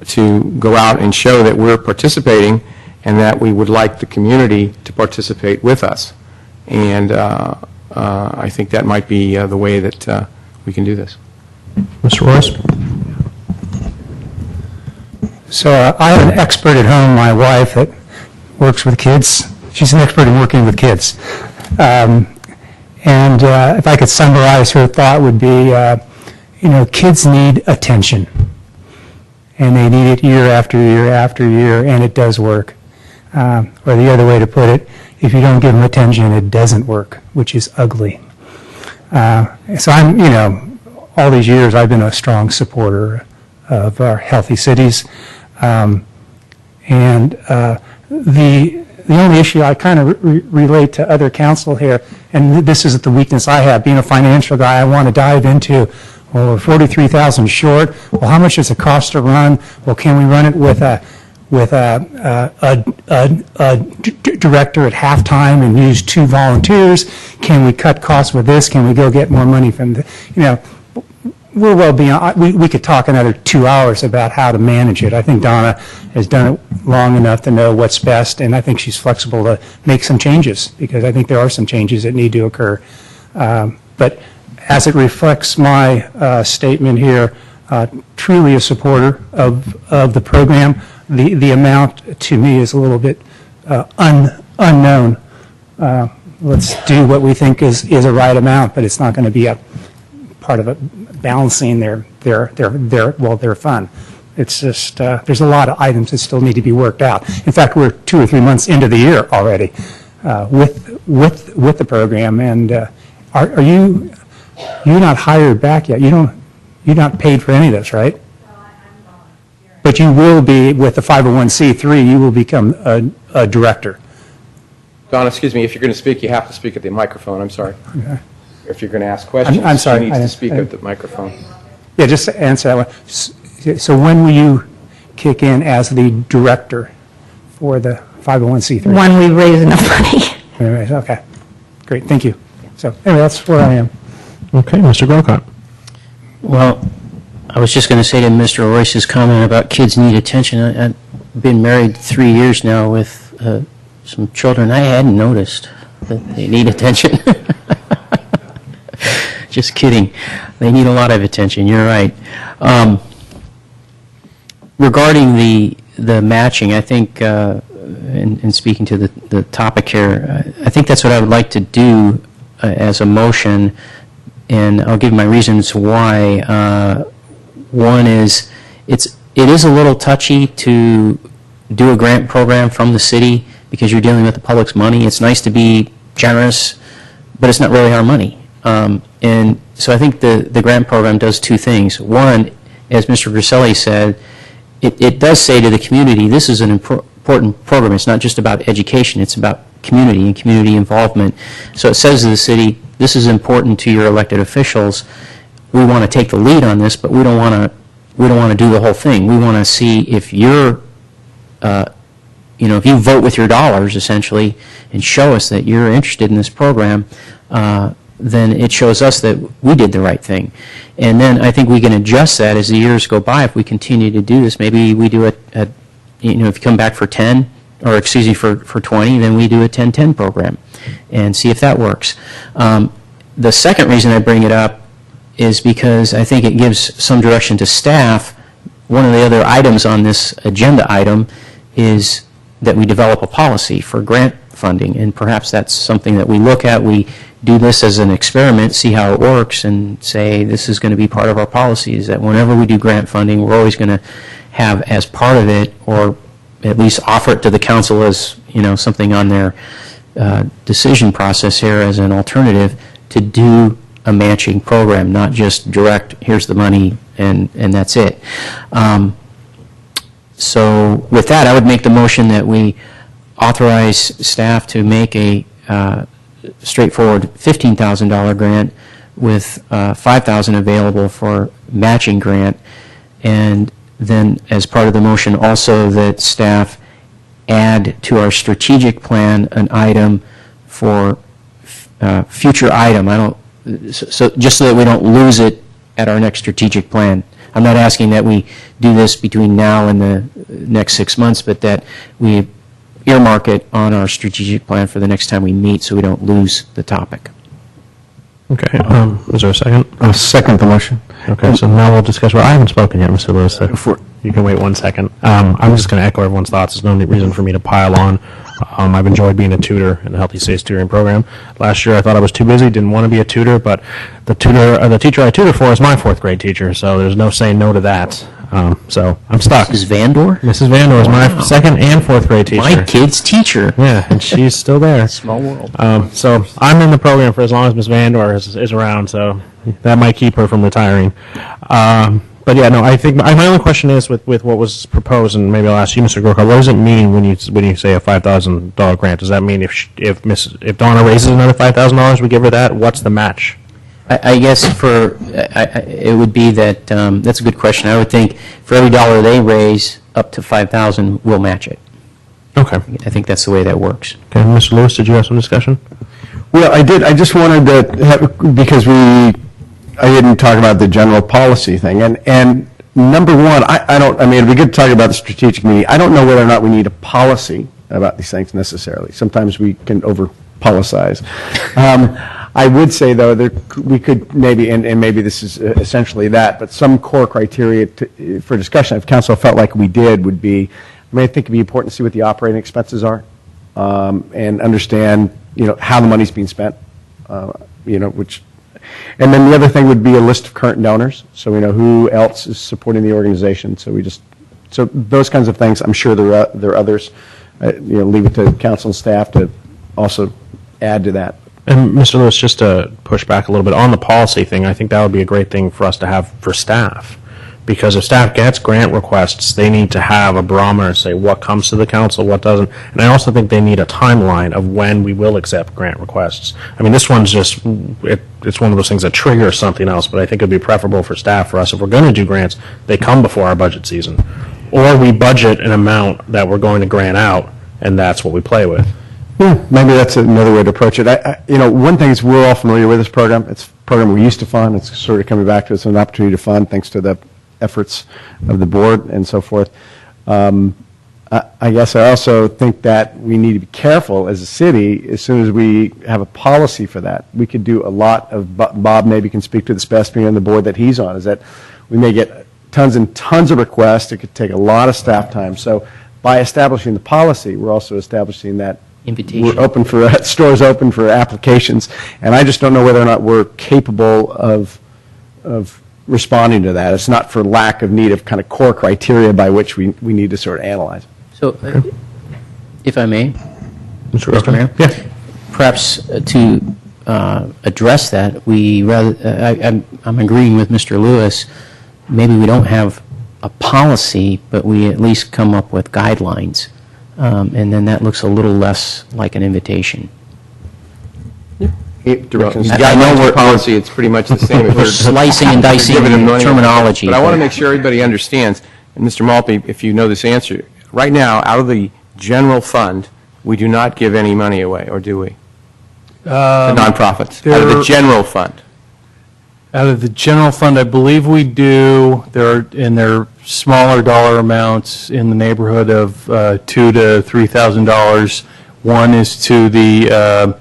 to go out and show that we're participating and that we would like the community to participate with us. And I think that might be the way that we can do this.
Mr. Royce?
So I have an expert at home, my wife, that works with kids. She's an expert in working with kids. And if I could summarize her thought would be, you know, kids need attention. And they need it year after year after year, and it does work. Or the other way to put it, if you don't give them attention, it doesn't work, which is ugly. So I'm, you know, all these years I've been a strong supporter of our healthy cities. And the only issue I kind of relate to other council here, and this is the weakness I have, being a financial guy, I want to dive into, well, we're 43,000 short. Well, how much does it cost to run? Well, can we run it with a director at halftime and use 2 volunteers? Can we cut costs with this? Can we go get more money from the, you know, we're well beyond, we could talk another 2 hours about how to manage it. I think Donna has done it long enough to know what's best, and I think she's flexible to make some changes, because I think there are some changes that need to occur. But as it reflects my statement here, truly a supporter of the program. The amount to me is a little bit unknown. Let's do what we think is a right amount, but it's not going to be a part of it balancing their fund. It's just there's a lot of items that still need to be worked out. In fact, we're 2 or 3 months into the year already with the program. And are you're not hired back yet? You're not paid for any of this, right? But you will be, with the 501c3, you will become a director.
Donna, excuse me, if you're going to speak, you have to speak at the microphone. I'm sorry.
Okay.
If you're going to ask questions,
I'm sorry,
you need
I-
to speak at the microphone.
Yeah, just to answer that one. So when will you kick in as the director for the 501c3?
When we raise enough money.
Anyways, okay, great, thank you. So anyway, that's where I am.
Okay, Mr. Grocott.
Well, I was just going to say to Mr. Royce's comment about kids need attention, I've been married 3 years now with some children. I hadn't noticed that they need attention. Just kidding. They need a lot of attention. You're right. Regarding the matching, I think, in speaking to the topic here, I think that's what I would like to do as a motion, and I'll give my reasons why. One is it is a little touchy to do a grant program from the city because you're dealing with the public's money. It's nice to be generous, but it's not really our money. And so I think the grant program does two things. One, as Mr. Griselli said, it does say to the community, this is an important program. It's not just about education. It's about community and community involvement. So it says to the city, this is important to your elected officials. We want to take the lead on this, but we don't want to do the whole thing. We want to see if you're if you vote with your dollars, essentially, and show us that you're interested in this program, then it shows us that we did the right thing. And then I think we can adjust that as the years go by. If we continue to do this, maybe we do if you come back for 10, or excuse me, for 20, then we do a 10-10 program and see if that works. The second reason I bring it up is because I think it gives some direction to staff. One of the other items on this agenda item is that we develop a policy for grant funding, and perhaps that's something that we look at. We do this as an experiment, see how it works, and say this is going to be part of our policies, that whenever we do grant funding, we're always going to have as part of it, or at least offer it to the council as something on their decision process here as an alternative, to do a matching program, not just direct, here's the money, and that's it. So with that, I would make the motion that we authorize staff to make a straightforward $15,000 grant with $5,000 available for matching grant, and then as part of the motion also that staff add to our strategic plan an item for future item. So just so that we don't lose it at our next strategic plan. I'm not asking that we do this between now and the next 6 months, but that we earmark it on our strategic plan for the next time we meet so we don't lose the topic.
Okay, is there a second?
I'll second the motion.
Okay, so now we'll discuss, well, I haven't spoken yet, Mr. Lewis, so you can wait 1 second. I'm just going to echo everyone's thoughts. There's no reason for me to pile on. I've enjoyed being a tutor in the Healthy States tutoring program. Last year I thought I was too busy, didn't want to be a tutor, but the teacher I tutor for is my 4th grade teacher, so there's no saying no to that. So I'm stuck.
Mrs. Vandor?
Mrs. Vandor is my 2nd and 4th grade teacher.
My kid's teacher.
Yeah, and she's still there.
Small world.
So I'm in the program for as long as Ms. Vandor is around, so that might keep her from retiring. But yeah, no, I think my only question is with what was proposed, and maybe I'll ask you, Mr. Gorka, what does it mean when you say a $5,000 grant? Does that mean if Donna raises another $5,000, we give her that? What's the match?
I guess it would be that, that's a good question. I would think for every dollar they raise, up to $5,000, we'll match it.
Okay.
I think that's the way that works.
Okay, Mr. Lewis, did you have some discussion?
Well, I did. I just wanted to have, because I didn't talk about the general policy thing. And number one, it'd be good to talk about the strategic meeting. I don't know whether or not we need a policy about these things necessarily. Sometimes we can over-policize. I would say, though, that we could maybe, and maybe this is essentially that, but some core criteria for discussion, if council felt like we did, would be, I think it'd be important to see what the operating expenses are, and understand, how the money's being spent, which, and then the other thing would be a list of current donors, so we know who else is supporting the organization. So those kinds of things. I'm sure there are others. Leave it to council and staff to also add to that.
And Mr. Lewis, just to push back a little bit on the policy thing, I think that would be a great thing for us to have for staff, Because if staff gets grant requests, they need to have a barometer and say what comes to the council, what doesn't. And I also think they need a timeline of when we will accept grant requests. I mean, this one's just, it's one of those things that triggers something else, but I think it would be preferable for staff, for us, if we're going to do grants, they come before our budget season. Or we budget an amount that we're going to grant out, and that's what we play with.
Yeah, maybe that's another way to approach it. One thing is we're all familiar with this program. It's a program we used to fund. It's sort of coming back to us, an opportunity to fund thanks to the efforts of the board and so forth. I guess I also think that we need to be careful as a city as soon as we have a policy for that. We could do a lot of, Bob maybe can speak to this best, being on the board that he's on, is that we may get tons and tons of requests. It could take a lot of staff time. So by establishing the policy, we're also establishing that we're open for, stores open for applications. And I just don't know whether or not we're capable of responding to that. It's not for lack of need of kind of core criteria by which we need to sort of analyze.
So, if I may,
Mr.
Mayor?
Yeah.
Perhaps to address that, I'm agreeing with Mr. Lewis, maybe we don't have a policy, but we at least come up with guidelines, and then that looks a little less like an invitation.
I know we're policy, it's pretty much the same.
We're slicing and dicing terminology.
But I want to make sure everybody understands, and Mr. Maltby, if you know this answer, right now, out of the general fund, we do not give any money away, or do we? The nonprofits, out of the general fund.
Out of the general fund, I believe we do. They're smaller dollar amounts in the neighborhood of $2,000 to $3,000. One is to the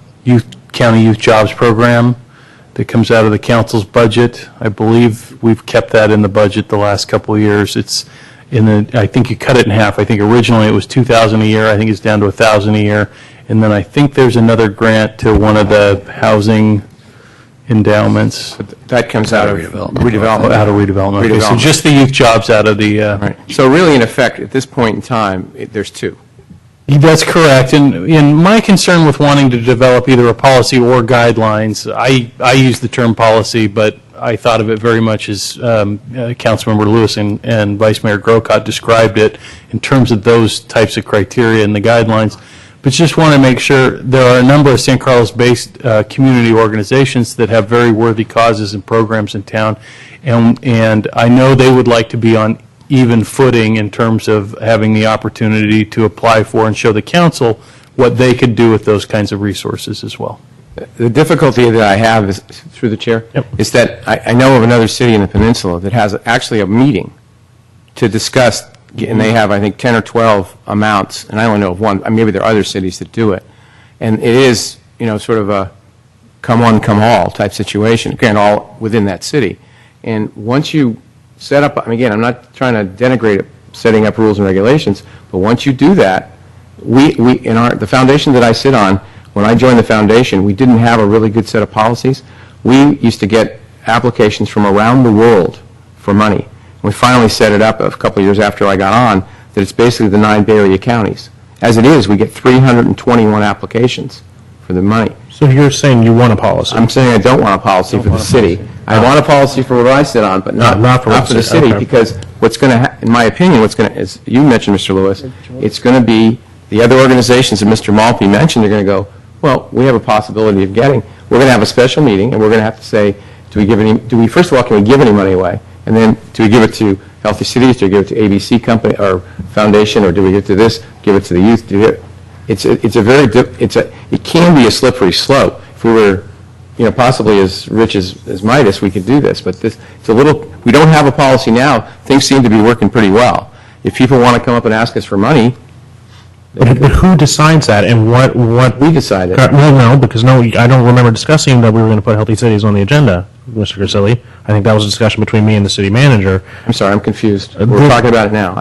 County Youth Jobs Program that comes out of the council's budget. I believe we've kept that in the budget the last couple of years. It's I think you cut it in half. I think originally it was $2,000 a year. I think it's down to $1,000 a year. And then I think there's another grant to one of the housing endowments.
That comes out of redevelopment.
Out of redevelopment. Okay, so just the youth jobs out of the...
Right. So really, in effect, at this point in time, there's two.
That's correct. And my concern with wanting to develop either a policy or guidelines, I use the term policy, but I thought of it very much as Councilmember Lewis and Vice Mayor Grocott described it in terms of those types of criteria and the guidelines. But just want to make sure there are a number of San Carlos-based community organizations that have very worthy causes and programs in town, and I know they would like to be on even footing in terms of having the opportunity to apply for and show the council what they could do with those kinds of resources as well.
The difficulty that I have is, through the chair, is that I know of another city in the peninsula that has actually a meeting to discuss, and they have, I think, 10 or 12 amounts, and I only know of one. Maybe there are other cities that do it. And it is, sort of a come one, come all type situation, again, all within that city. And once you set up, again, I'm not trying to denigrate it, setting up rules and regulations, but once you do that, the foundation that I sit on, when I joined the foundation, we didn't have a really good set of policies. We used to get applications from around the world for money. We finally set it up a couple of years after I got on, that it's basically the 9 Bay Area counties. As it is, we get 321 applications for the money.
So you're saying you want a policy?
I'm saying I don't want a policy for the city. I want a policy for what I sit on, but not for the city,
okay.
Because what's going to, in my opinion, as you mentioned, Mr. Lewis, it's going to be the other organizations that Mr. Maltby mentioned. They're going to go, well, we have a possibility of getting. We're going to have a special meeting, and we're going to have to say, first of all, can we give any money away? And then, do we give it to Healthy Cities? Do we give it to ABC Company or Foundation, or do we give it to this? Give it to the youth? It can be a slippery slope. If we were, possibly as rich as Midas, we could do this. But we don't have a policy now. Things seem to be working pretty well. If people want to come up and ask us for money.
But who decides that, and what
we decided?
Well, no, because I don't remember discussing that we were going to put Healthy Cities on the agenda, Mr. Grisilli. I think that was a discussion between me and the city manager.
I'm sorry, I'm confused. We're talking about it now.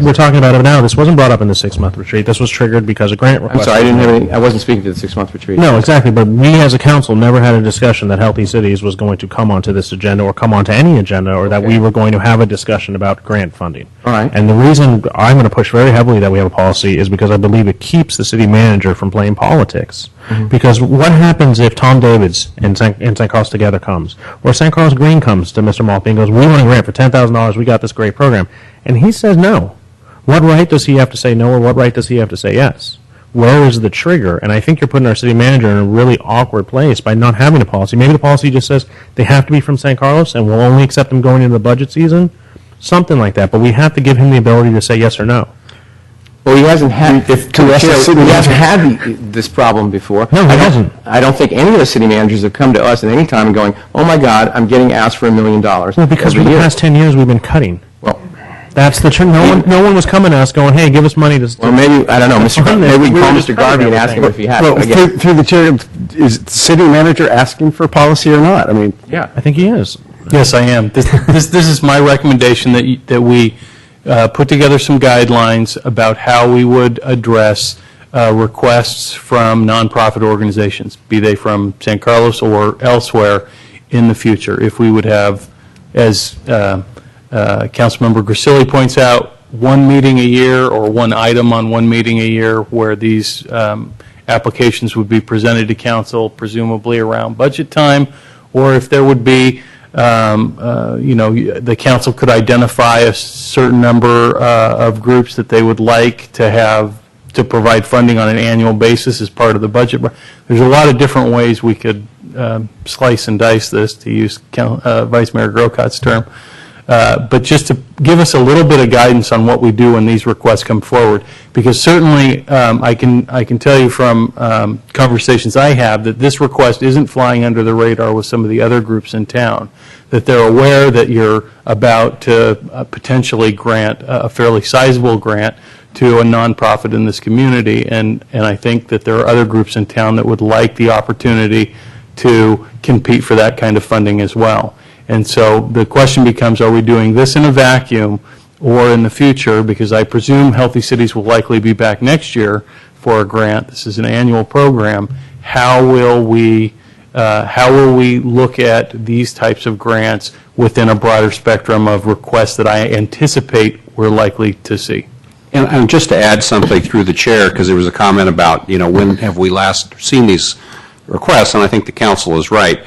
We're talking about it now. This wasn't brought up in the 6-month retreat. This was triggered because a grant request.
I'm sorry, I wasn't speaking to the 6-month retreat.
No, exactly. But we as a council never had a discussion that Healthy Cities was going to come onto this agenda or come onto any agenda, or that we were going to have a discussion about grant funding.
All right.
And the reason I'm going to push very heavily that we have a policy is because I believe it keeps the city manager from playing politics. Mm-hmm. Because what happens if Tom Davids and San Carlos Together comes, Or San Carlos Green comes to Mr. Maltby and goes, we want a grant for $10,000, we got this great program. And he says no. What right does he have to say no, or what right does he have to say yes? Where is the trigger? And I think you're putting our city manager in a really awkward place by not having a policy. Maybe the policy just says they have to be from San Carlos and we'll only accept them going into the budget season. Something like that. But we have to give him the ability to say yes or no.
Well, he hasn't had, he hasn't had this problem before.
No, he hasn't.
I don't think any of the city managers have come to us at any time and going, oh my God, I'm getting asked for $1 million.
Well, because for the past 10 years we've been cutting.
Well,
that's the truth. No one was coming to us going, hey, give us money to...
Well, maybe, I don't know, maybe we can call Mr. Garvey and ask him if he has it.
Well, through the chair, is the city manager asking for policy or not? I mean,
yeah,
I think he is.
Yes, I am. This is my recommendation that we put together some guidelines about how we would address requests from nonprofit organizations, be they from San Carlos or elsewhere in the future. If we would have, as Councilmember Grisilli points out, one meeting a year or one item on one meeting a year where these applications would be presented to council, presumably around budget time, or if there would be the council could identify a certain number of groups that they would like to have to provide funding on an annual basis as part of the budget. There's a lot of different ways we could slice and dice this, to use Vice Mayor Grocot's term. But just to give us a little bit of guidance on what we do when these requests come forward, because certainly I can tell you from conversations I have that this request isn't flying under the radar with some of the other groups in town, that they're aware that you're about to potentially grant a fairly sizable grant to a nonprofit in this community, and I think that there are other groups in town that would like the opportunity to compete for that kind of funding as well. And so the question becomes, are we doing this in a vacuum or in the future? Because I presume Healthy Cities will likely be back next year for a grant. This is an annual program. How will we look at these types of grants within a broader spectrum of requests that I anticipate we're likely to see?
And just to add something through the chair, because there was a comment about, when have we last seen these requests, and I think the council is right.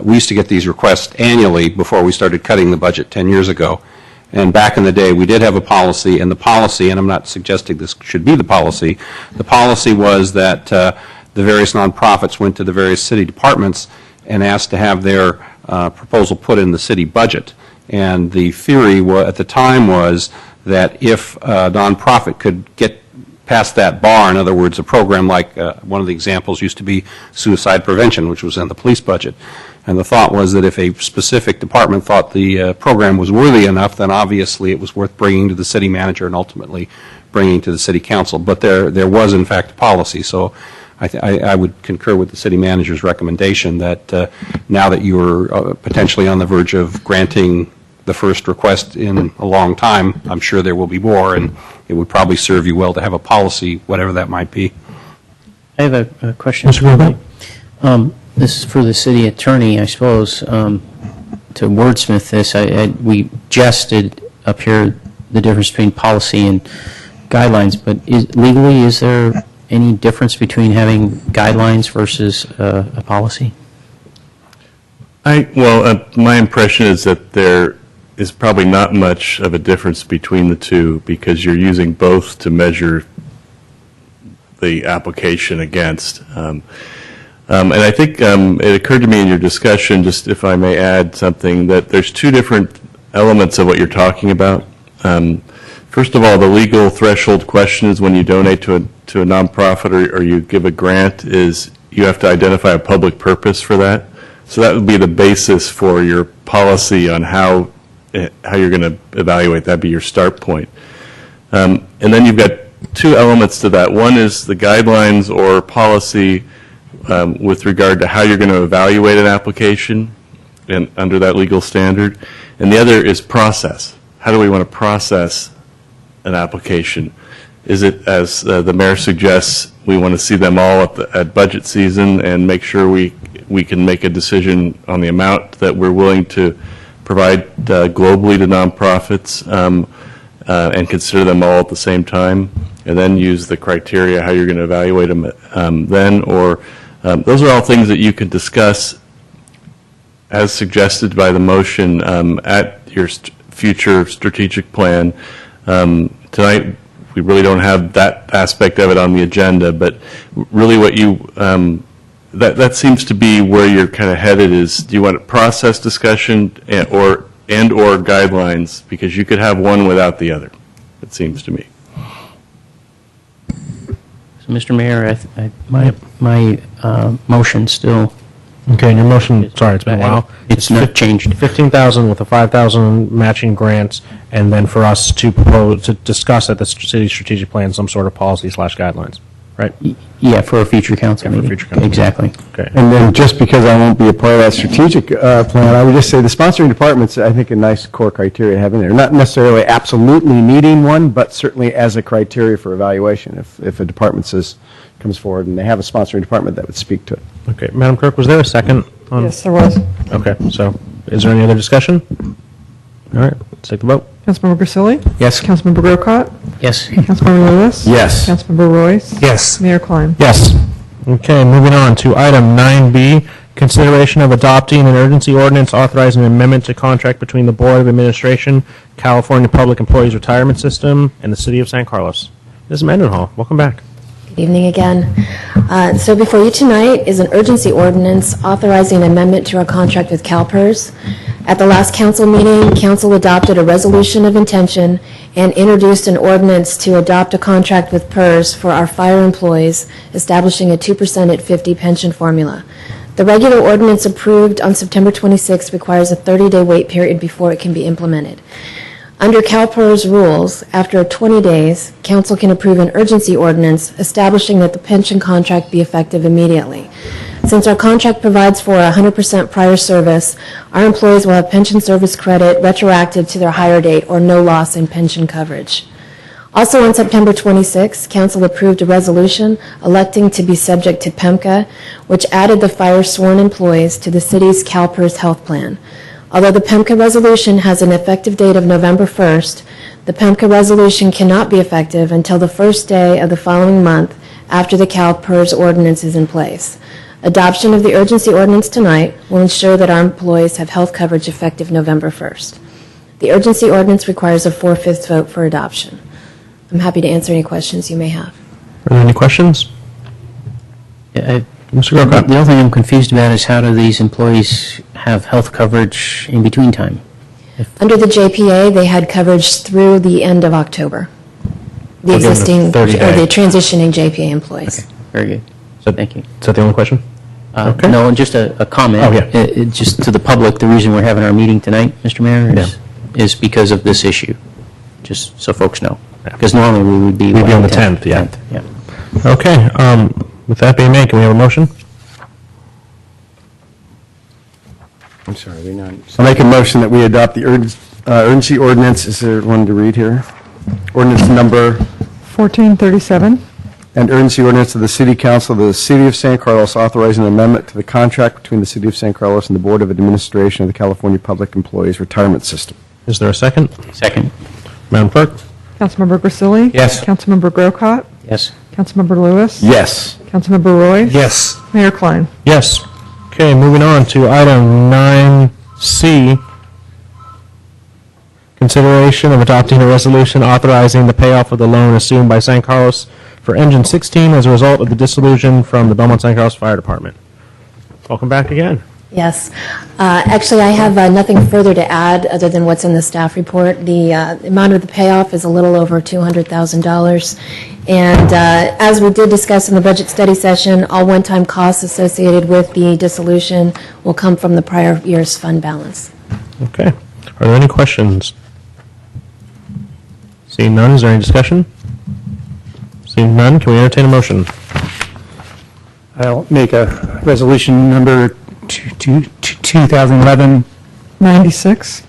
We used to get these requests annually before we started cutting the budget 10 years ago. And back in the day, we did have a policy, and the policy, and I'm not suggesting this should be the policy was that the various nonprofits went to the various city departments and asked to have their proposal put in the city budget. And the theory at the time was that if a nonprofit could get past that bar, in other words, a program like one of the examples used to be suicide prevention, which was in the police budget. And the thought was that if a specific department thought the program was worthy enough, then obviously it was worth bringing to the city manager and ultimately bringing to the city council. But there was, in fact, a policy. So I would concur with the city manager's recommendation that now that you're potentially on the verge of granting the first request in a long time, I'm sure there will be more, and it would probably serve you well to have a policy, whatever that might be.
I have a question.
Mr. Gilbert?
This is for the city attorney, I suppose, to wordsmith this. We jested up here the difference between policy and guidelines, but legally, is there any difference between having guidelines versus a policy?
My impression is that there is probably not much of a difference between the two, because you're using both to measure the application against. And I think it occurred to me in your discussion, just if I may add something, that there's two different elements of what you're talking about. First of all, the legal threshold question is when you donate to a nonprofit or you give a grant, is you have to identify a public purpose for that. So that would be the basis for your policy on how you're going to evaluate. That'd be your start point. And then you've got two elements to that. One is the guidelines or policy with regard to how you're going to evaluate an application and under that legal standard. And the other is process. How do we want to process an application? Is it, as the mayor suggests, we want to see them all at budget season and make sure we can make a decision on the amount that we're willing to provide globally to nonprofits and consider them all at the same time, and then use the criteria how you're going to evaluate them then, or those are all things that you can discuss as suggested by the motion, at your future strategic plan. Tonight, we really don't have that aspect of it on the agenda, but really what you, that seems to be where you're kind of headed is, do you want a process discussion or guidelines? Because you could have one without the other, it seems to me.
So, Mr. Mayor, my motion still...
Okay, and your motion, sorry, it's been a while.
It's not changed.
15,000 with a 5,000 matching grants, and then for us to propose, to discuss at the city strategic plan some sort of policy/guidelines, right?
Yeah, for a future council meeting. Exactly.
Okay.
And then just because I won't be a part of that strategic plan, I would just say the sponsoring department's, I think, a nice core criteria to have in there. Not necessarily absolutely needing one, but certainly as a criteria for evaluation. If a department comes forward and they have a sponsoring department, that would speak to it.
Okay, Madam Clerk, was there a second on?
Yes, there was.
Okay, so is there any other discussion? All right, let's take the vote.
Councilmember Grisilli?
Yes.
Councilmember Grocott?
Yes.
Councilmember Lewis?
Yes.
Councilmember Royce?
Yes.
Mayor Klein?
Yes. Okay, moving on to item 9B, consideration of adopting an urgency ordinance authorizing an amendment to contract between the Board of Administration, California Public Employees Retirement System, and the City of San Carlos. Ms. Mendenhall, welcome back.
Good evening again. So before you tonight is an urgency ordinance authorizing an amendment to our contract with CalPERS. At the last council meeting, council adopted a resolution of intention and introduced an ordinance to adopt a contract with PERS for our fire employees, establishing a 2% at 50 pension formula. The regular ordinance approved on September 26 requires a 30-day wait period before it can be implemented. Under CalPERS rules, after 20 days, council can approve an urgency ordinance establishing that the pension contract be effective immediately. Since our contract provides for 100% prior service, our employees will have pension service credit retroactive to their hire date or no loss in pension coverage. Also on September 26, council approved a resolution electing to be subject to PEMCA, which added the fire sworn employees to the city's CalPERS health plan. Although the PEMCA resolution has an effective date of November 1st, the PEMCA resolution cannot be effective until the first day of the following month after the CalPERS ordinance is in place. Adoption of the urgency ordinance tonight will ensure that our employees have health coverage effective November 1st. The urgency ordinance requires a 4/5 vote for adoption. I'm happy to answer any questions you may have.
Are there any questions? Mr. Grocott?
The only thing I'm confused about is how do these employees have health coverage in between time?
Under the JPA, they had coverage through the end of October. The existing, or the transitioning JPA employees.
Okay, very good. Thank you.
Is that the only question?
Okay. No, just a comment.
Oh, yeah.
Just to the public, the reason we're having our meeting tonight, Mr. Mayor, is because of this issue, just so folks know. Because normally we would be...
We'd be on the 10th, yeah. Okay, with that being made, can we have a motion?
I'm sorry, we're not. I'll make a motion that we adopt the urgency ordinance. Is there one to read here? Ordinance number
1437.
and urgency ordinance of the City Council of the City of San Carlos authorizing an amendment to the contract between the City of San Carlos and the Board of Administration of the California Public Employees Retirement System.
Is there a second?
Second.
Madam Clerk?
Councilmember Grisilli?
Yes.
Councilmember Grocott?
Yes.
Councilmember Lewis?
Yes.
Councilmember Royce?
Yes.
Mayor Klein?
Yes. Okay, moving on to item 9C, consideration of adopting a resolution authorizing the payoff of the loan assumed by San Carlos for Engine 16 as a result of the dissolution from the Belmont San Carlos Fire Department. Welcome back again.
Yes. Actually, I have nothing further to add other than what's in the staff report. The amount of the payoff is a little over $200,000. And as we did discuss in the budget study session, all one-time costs associated with the dissolution will come from the prior year's fund balance.
Okay. Are there any questions? Seeing none, is there any discussion? Seeing none, can we entertain a motion?
I'll make a resolution number 2011
96.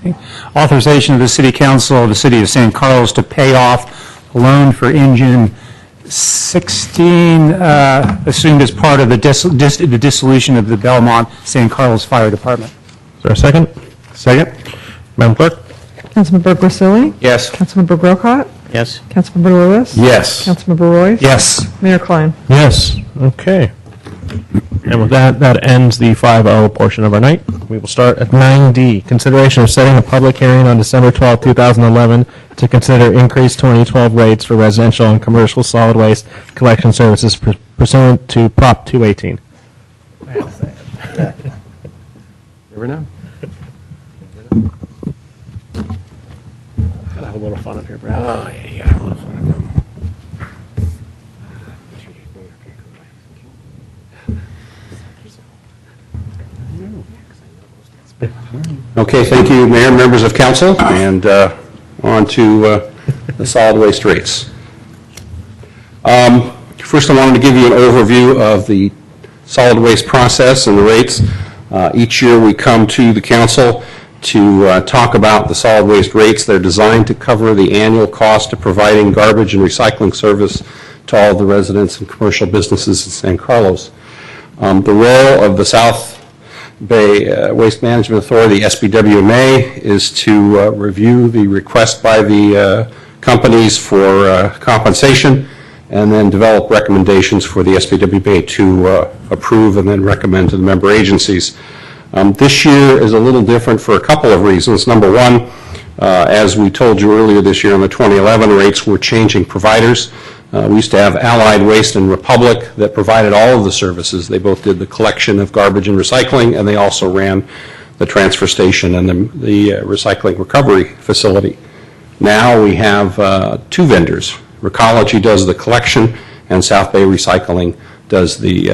authorization of the City Council of the City of San Carlos to pay off a loan for Engine 16 assumed as part of the dissolution of the Belmont San Carlos Fire Department.
Is there a second?
Second.
Madam Clerk?
Councilmember Grisilli?
Yes.
Councilmember Grocott?
Yes.
Councilmember Lewis?
Yes.
Councilmember Royce?
Yes.
Mayor Klein?
Yes. Okay. And with that, that ends the 5-0 portion of our night. We will start at 9D, consideration of setting a public hearing on December 12, 2011 to consider increased 2012 rates for residential and commercial solid waste collection services pursuant to Prop 218.
Never know.
Gotta have a little fun up here, Brad.
Oh, yeah, you got a little fun.
Okay, thank you, Mayor, members of council, and on to the solid waste rates. First, I wanted to give you an overview of the solid waste process and the rates. Each year, we come to the council to talk about the solid waste rates. They're designed to cover the annual cost of providing garbage and recycling service to all the residents and commercial businesses in San Carlos. The role of the South Bay Waste Management Authority, SBWMA, is to review the request by the companies for compensation and then develop recommendations for the SBWMA to approve and then recommend to the member agencies. This year is a little different for a couple of reasons. Number one, as we told you earlier this year on the 2011 rates, we're changing providers. We used to have Allied Waste and Republic that provided all of the services. They both did the collection of garbage and recycling, and they also ran the transfer station and the recycling recovery facility. Now we have two vendors. Recology does the collection, and South Bay Recycling does the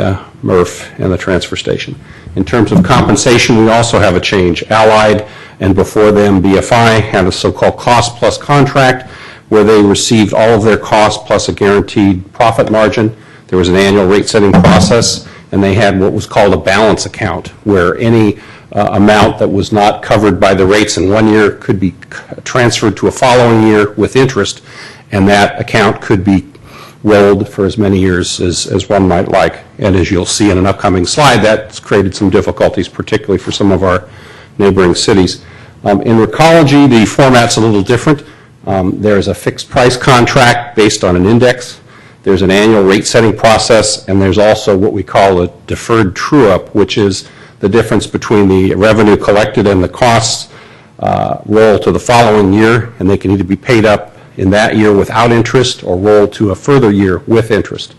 MRF and the transfer station. In terms of compensation, we also have a change. Allied and before them BFI had a so-called cost plus contract where they received all of their costs plus a guaranteed profit margin. There was an annual rate setting process, and they had what was called a balance account where any amount that was not covered by the rates in one year could be transferred to a following year with interest, and that account could be rolled for as many years as one might like. And as you'll see in an upcoming slide, that's created some difficulties, particularly for some of our neighboring cities. In Recology, the format's a little different. There's a fixed price contract based on an index. There's an annual rate setting process, and there's also what we call a deferred true-up, which is the difference between the revenue collected and the costs roll to the following year, and they can either be paid up in that year without interest or roll to a further year with interest.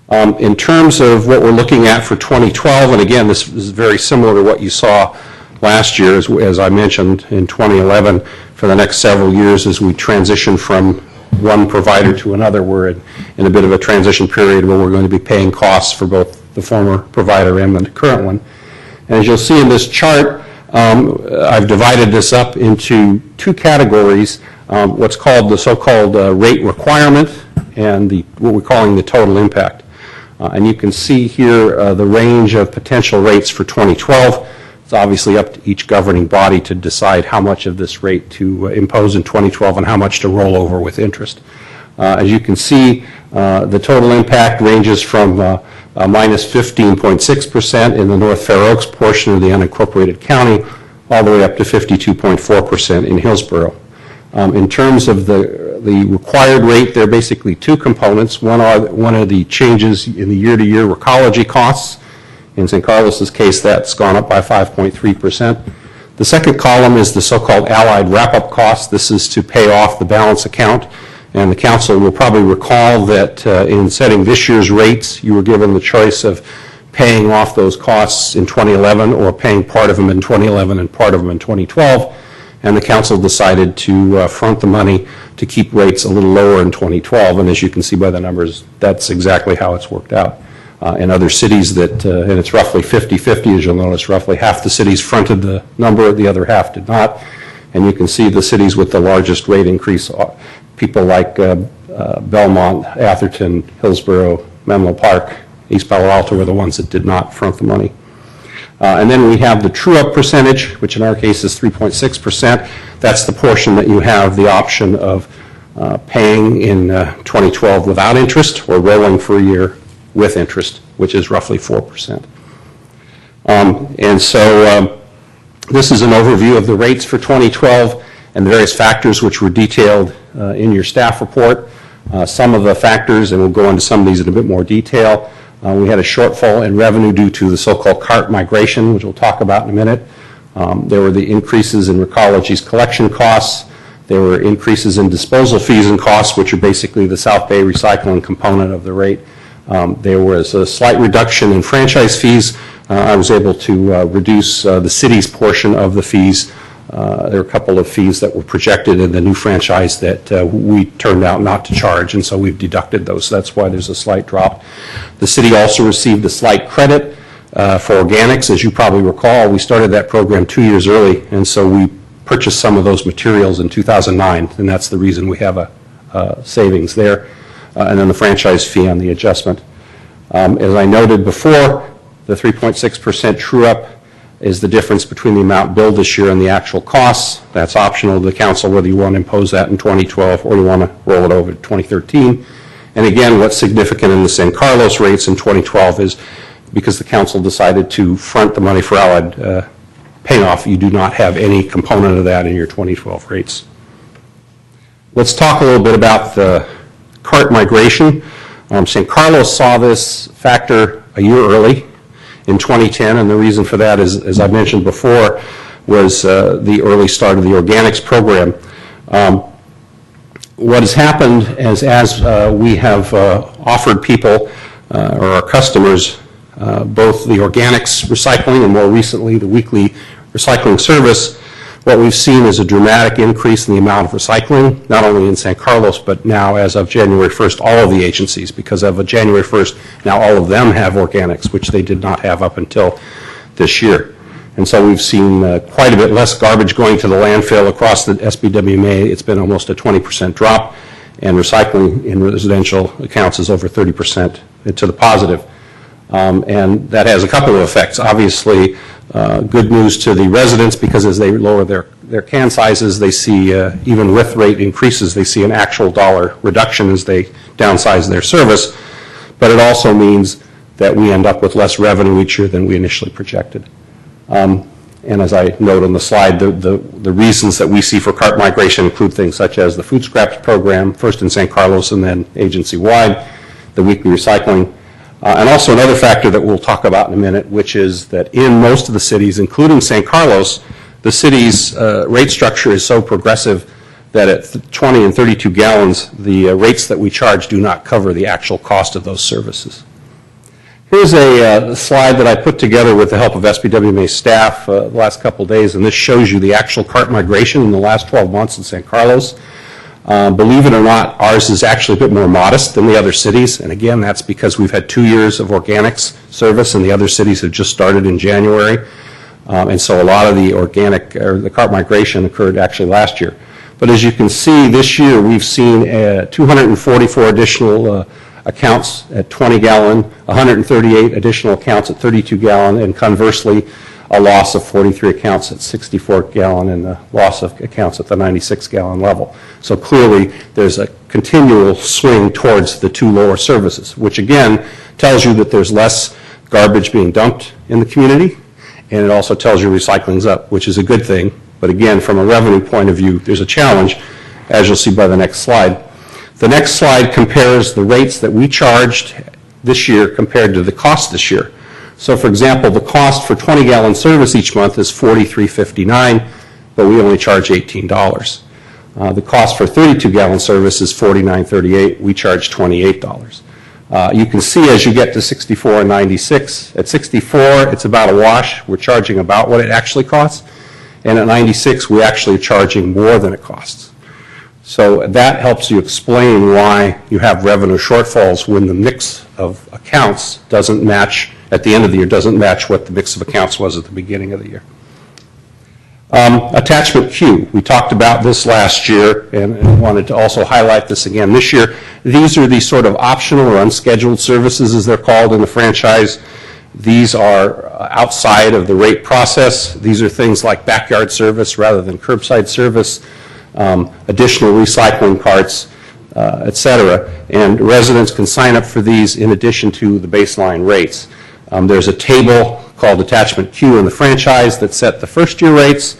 In terms of what we're looking at for 2012, and again, this is very similar to what you saw last year, as I mentioned in 2011, for the next several years as we transition from one provider to another, we're in a bit of a transition period where we're going to be paying costs for both the former provider and the current one. And as you'll see in this chart, I've divided this up into two categories, what's called the so-called rate requirement and what we're calling the total impact. And you can see here the range of potential rates for 2012. It's obviously up to each governing body to decide how much of this rate to impose in 2012 and how much to roll over with interest. As you can see, the total impact ranges from minus 15.6% in the North Fair Oaks portion of the unincorporated county all the way up to 52.4% in Hillsborough. In terms of the required rate, there are basically two components. One are the changes in the year-to-year Recology costs. In San Carlos's case, that's gone up by 5.3%. The second column is the so-called Allied wrap-up cost. This is to pay off the balance account. And the council will probably recall that in setting this year's rates, you were given the choice of paying off those costs in 2011 or paying part of them in 2011 and part of them in 2012. And the council decided to front the money to keep rates a little lower in 2012. And as you can see by the numbers, that's exactly how it's worked out. In other cities and it's roughly 50-50, as you'll notice, roughly half the cities fronted the number, the other half did not. And you can see the cities with the largest rate increase, people like Belmont, Atherton, Hillsborough, Menlo Park, East Palo Alto were the ones that did not front the money. And then we have the true-up percentage, which in our case is 3.6%. That's the portion that you have the option of paying in 2012 without interest or rolling for a year with interest, which is roughly 4%. And so this is an overview of the rates for 2012 and the various factors which were detailed in your staff report. Some of the factors, and we'll go into some of these in a bit more detail, We had a shortfall in revenue due to the so-called cart migration, which we'll talk about in a minute. There were the increases in Recology's collection costs. There were increases in disposal fees and costs, which are basically the South Bay recycling component of the rate. There was a slight reduction in franchise fees. I was able to reduce the city's portion of the fees. There were a couple of fees that were projected in the new franchise that we turned out not to charge, and so we've deducted those. That's why there's a slight drop. The city also received a slight credit for organics. As you probably recall, we started that program 2 years early, and so we purchased some of those materials in 2009, and that's the reason we have a savings there. And then the franchise fee on the adjustment. As I noted before, the 3.6% true-up is the difference between the amount billed this year and the actual costs. That's optional to the council whether you want to impose that in 2012 or you want to roll it over to 2013. And again, what's significant in the San Carlos rates in 2012 is because the council decided to front the money for Allied payoff, you do not have any component of that in your 2012 rates. Let's talk a little bit about the cart migration. San Carlos saw this factor a year early in 2010, and the reason for that is, as I mentioned before, was the early start of the organics program. What has happened is as we have offered people or our customers both the organics recycling and more recently the weekly recycling service, what we've seen is a dramatic increase in the amount of recycling, not only in San Carlos, but now as of January 1st, all of the agencies, because of January 1st, now all of them have organics, which they did not have up until this year. And so we've seen quite a bit less garbage going to the landfill across the SBWMA. It's been almost a 20% drop, and recycling in residential accounts is over 30% to the positive. And that has a couple of effects. Obviously, good news to the residents because as they lower their can sizes, they see, even with rate increases, they see an actual dollar reduction as they downsize their service. But it also means that we end up with less revenue each year than we initially projected. And as I note on the slide, the reasons that we see for cart migration include things such as the food scraps program, first in San Carlos and then agency-wide, the weekly recycling, and also another factor that we'll talk about in a minute, which is that in most of the cities, including San Carlos, the city's rate structure is so progressive that at 20 and 32 gallons, the rates that we charge do not cover the actual cost of those services. Here's a slide that I put together with the help of SBWMA staff the last couple of days, and this shows you the actual cart migration in the last 12 months in San Carlos. Believe it or not, ours is actually a bit more modest than the other cities, and again, that's because we've had 2 years of organics service, and the other cities have just started in January, and so a lot of the organic, or the cart migration occurred actually last year. But as you can see, this year we've seen 244 additional accounts at 20 gallon, 138 additional accounts at 32 gallon, and conversely, a loss of 43 accounts at 64 gallon and a loss of accounts at the 96 gallon level. So clearly, there's a continual swing towards the two lower services, which again tells you that there's less garbage being dumped in the community, and it also tells you recycling's up, which is a good thing. But again, from a revenue point of view, there's a challenge, as you'll see by the next slide. The next slide compares the rates that we charged this year compared to the cost this year. So for example, the cost for 20 gallon service each month is $43.59, but we only charge $18. The cost for 32 gallon service is $49.38, we charge $28. You can see as you get to 64 and 96, at 64 it's about a wash, we're charging about what it actually costs, and at 96 we're actually charging more than it costs. So that helps you explain why you have revenue shortfalls when the mix of accounts doesn't match, at the end of the year, doesn't match what the mix of accounts was at the beginning of the year. Attachment Q, we talked about this last year and wanted to also highlight this again this year. These are the sort of optional or unscheduled services as they're called in the franchise. These are outside of the rate process. These are things like backyard service rather than curbside service, additional recycling carts, et cetera. And residents can sign up for these in addition to the baseline rates. There's a table called Attachment Q in the franchise that set the first year rates.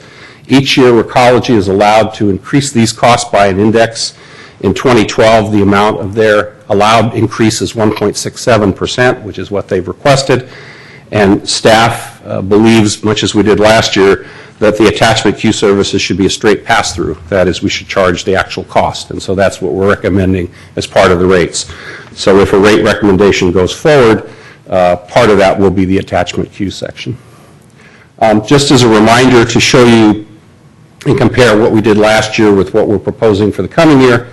Each year, Recology is allowed to increase these costs by an index. In 2012, the amount of their allowed increase is 1.67%, which is what they've requested. And staff believes, much as we did last year, that the attachment queue services should be a straight pass-through. That is, we should charge the actual cost. And so that's what we're recommending as part of the rates. So if a rate recommendation goes forward, part of that will be the attachment queue section. Just as a reminder to show you and compare what we did last year with what we're proposing for the coming year.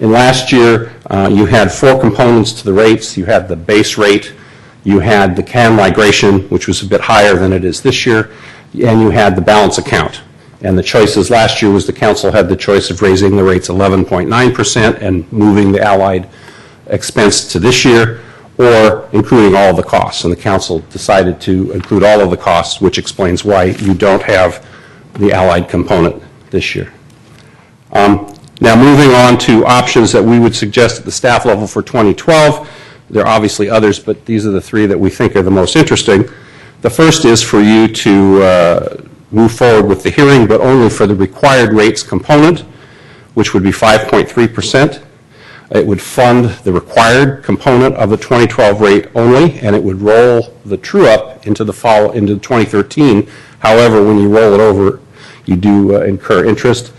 In last year, you had 4 components to the rates. You had the base rate, you had the CAN migration, which was a bit higher than it is this year, and you had the balance account. And the choices last year was the council had the choice of raising the rates 11.9% and moving the allied expense to this year, or including all of the costs. And the council decided to include all of the costs, which explains why you don't have the allied component this year. Now moving on to options that we would suggest at the staff level for 2012. There are obviously others, but these are the 3 that we think are the most interesting. The first is for you to move forward with the hearing, but only for the required rates component, which would be 5.3%. It would fund the required component of the 2012 rate only, and it would roll the true-up into 2013. However, when you roll it over, you do incur interest.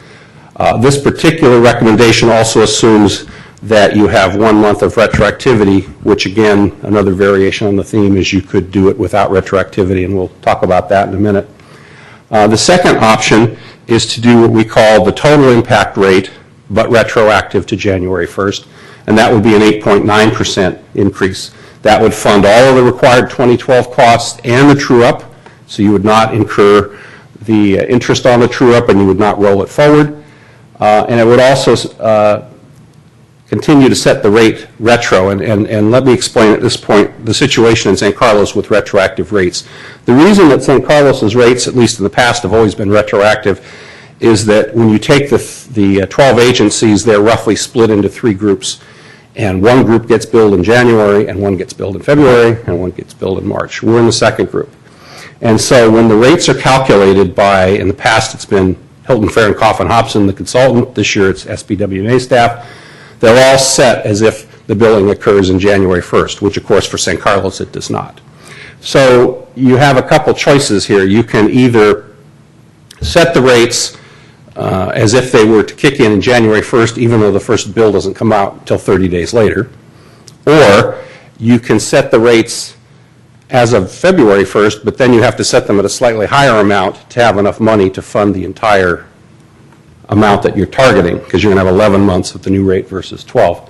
This particular recommendation also assumes that you have 1 month of retroactivity, which again, another variation on the theme is you could do it without retroactivity, and we'll talk about that in a minute. The second option is to do what we call the total impact rate, but retroactive to January 1st, and that would be an 8.9% increase. That would fund all of the required 2012 costs and the true-up, so you would not incur the interest on the true-up and you would not roll it forward. And it would also continue to set the rate retro, and let me explain at this point the situation in San Carlos with retroactive rates. The reason that San Carlos's rates, at least in the past, have always been retroactive is that when you take the 12 agencies, they're roughly split into 3 groups, and one group gets billed in January, and one gets billed in February, and one gets billed in March. We're in the second group. And so when the rates are calculated by, in the past it's been Hilton, Fair & Coffin Hobson, the consultant, this year it's SBWA staff, they're all set as if the billing occurs in January 1st, which of course for San Carlos it does not. So you have a couple choices here. You can either set the rates as if they were to kick in January 1st, even though the first bill doesn't come out until 30 days later, or you can set the rates as of February 1st, but then you have to set them at a slightly higher amount to have enough money to fund the entire amount that you're targeting, because you're going to have 11 months of the new rate versus 12.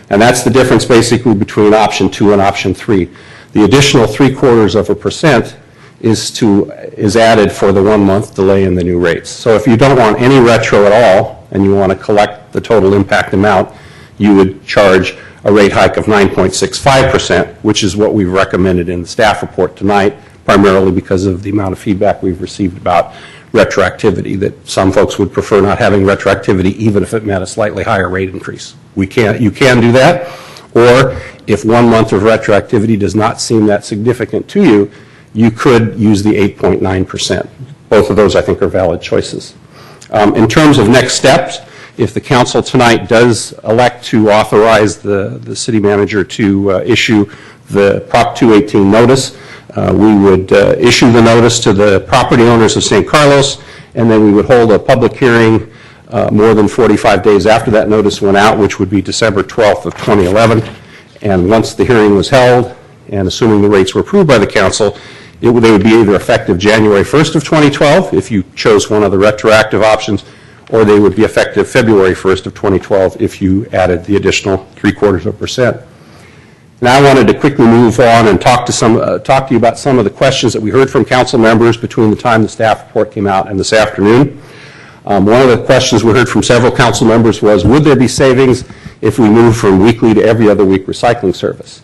And that's the difference basically between option 2 and option 3. The additional 0.75% is added for the 1 month delay in the new rates. So if you don't want any retro at all and you want to collect the total impact amount, you would charge a rate hike of 9.65%, which is what we've recommended in the staff report tonight, primarily because of the amount of feedback we've received about retroactivity, that some folks would prefer not having retroactivity even if it meant a slightly higher rate increase. You can do that, or if 1 month of retroactivity does not seem that significant to you, you could use the 8.9%. Both of those, I think, are valid choices. In terms of next steps, if the council tonight does elect to authorize the city manager to issue the Prop 218 notice, we would issue the notice to the property owners of San Carlos, and then we would hold a public hearing more than 45 days after that notice went out, which would be December 12th of 2011. And once the hearing was held, and assuming the rates were approved by the council, they would be either effective January 1st of 2012 if you chose one of the retroactive options, or they would be effective February 1st of 2012 if you added the additional 0.75%. Now I wanted to quickly move on and talk to you about some of the questions that we heard from council members between the time the staff report came out and this afternoon. One of the questions we heard from several council members was, would there be savings if we move from weekly to every other week recycling service?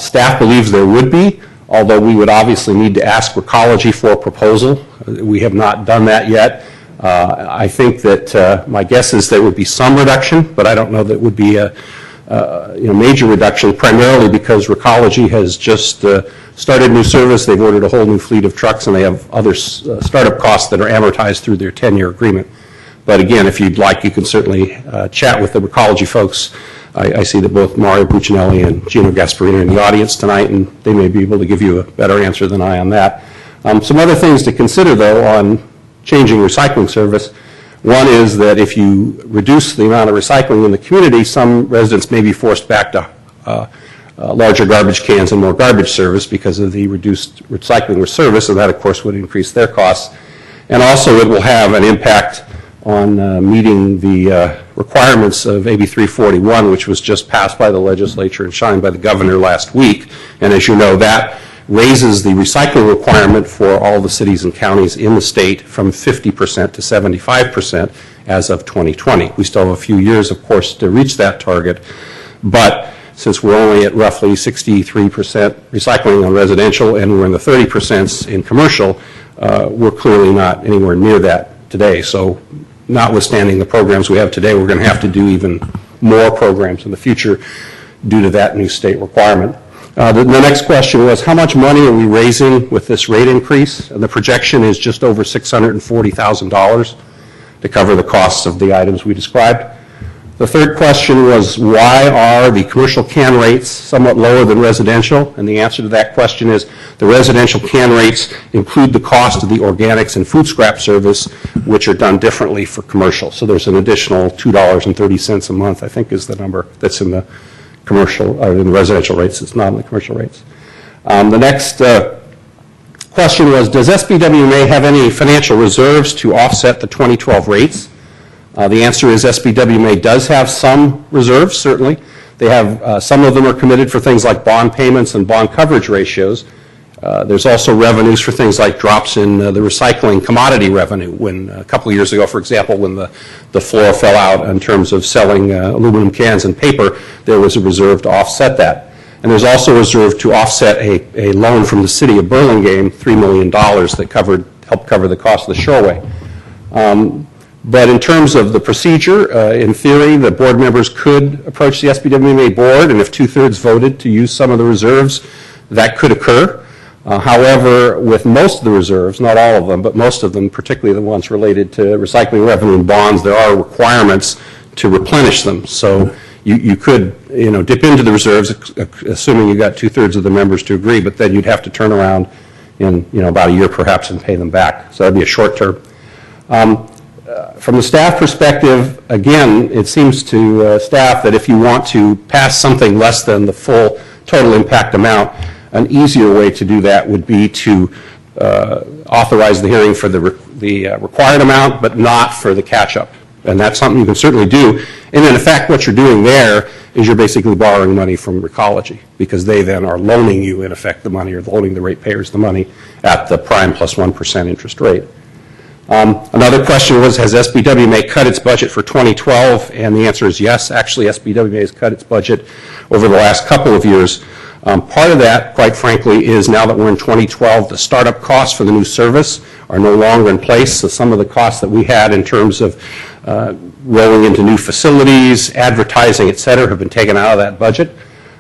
Staff believes there would be, although we would obviously need to ask Recology for a proposal. We have not done that yet. I think that my guess is there would be some reduction, but I don't know that it would be a major reduction, primarily because Recology has just started new service. They've ordered a whole new fleet of trucks, and they have other startup costs that are amortized through their 10-year agreement. But again, if you'd like, you can certainly chat with the Recology folks I see that both Mario Puccinelli and Gino Gasparini are in the audience tonight, and they may be able to give you a better answer than I on that. Some other things to consider, though, on changing recycling service. One is that if you reduce the amount of recycling in the community, some residents may be forced back to larger garbage cans and more garbage service because of the reduced recycling service, and that, of course, would increase their costs. And also, it will have an impact on meeting the requirements of AB 341, which was just passed by the legislature and signed by the governor last week. And as you know, that raises the recycling requirement for all the cities and counties in the state from 50% to 75% as of 2020. We still have a few years, of course, to reach that target, but since we're only at roughly 63% recycling on residential and we're in the 30% in commercial, we're clearly not anywhere near that today. So notwithstanding the programs we have today, we're going to have to do even more programs in the future due to that new state requirement. The next question was, how much money are we raising with this rate increase? And the projection is just over $640,000 to cover the costs of the items we described. The third question was, why are the commercial can rates somewhat lower than residential? And the answer to that question is the residential can rates include the cost of the organics and food scrap service, which are done differently for commercial. So there's an additional $2.30 a month, I think, is the number that's in the commercial or in the residential rates. It's not in the commercial rates. The next question was, does SBWMA have any financial reserves to offset the 2012 rates? The answer is SBWMA does have some reserves, certainly. They have, some of them are committed for things like bond payments and bond coverage ratios. There's also revenues for things like drops in the recycling commodity revenue. When a couple of years ago, for example, when the floor fell out in terms of selling aluminum cans and paper, there was a reserve to offset that. And there's also a reserve to offset a loan from the city of Burlingame, $3 million, that helped cover the cost of the Shoreway. But in terms of the procedure, in theory, the board members could approach the SBWMA board, and if 2/3 voted to use some of the reserves, that could occur. However, with most of the reserves, not all of them, but most of them, particularly the ones related to recycling revenue and bonds, there are requirements to replenish them. So you could, dip into the reserves, assuming you got 2/3 of the members to agree, but then you'd have to turn around in, about a year perhaps and pay them back. So that'd be a short term. From the staff perspective, again, it seems to staff that if you want to pass something less than the full total impact amount, an easier way to do that would be to authorize the hearing for the required amount, but not for the catch-up. And that's something you can certainly do. And in effect, what you're doing there is you're basically borrowing money from Recology, because they then are loaning you, in effect, the money, or loaning the ratepayers the money at the prime plus 1% interest rate. Another question was, has SBWMA cut its budget for 2012? And the answer is yes. Actually, SBWMA has cut its budget over the last couple of years. Part of that, quite frankly, is now that we're in 2012, the startup costs for the new service are no longer in place. So some of the costs that we had in terms of rolling into new facilities, advertising, et cetera, have been taken out of that budget.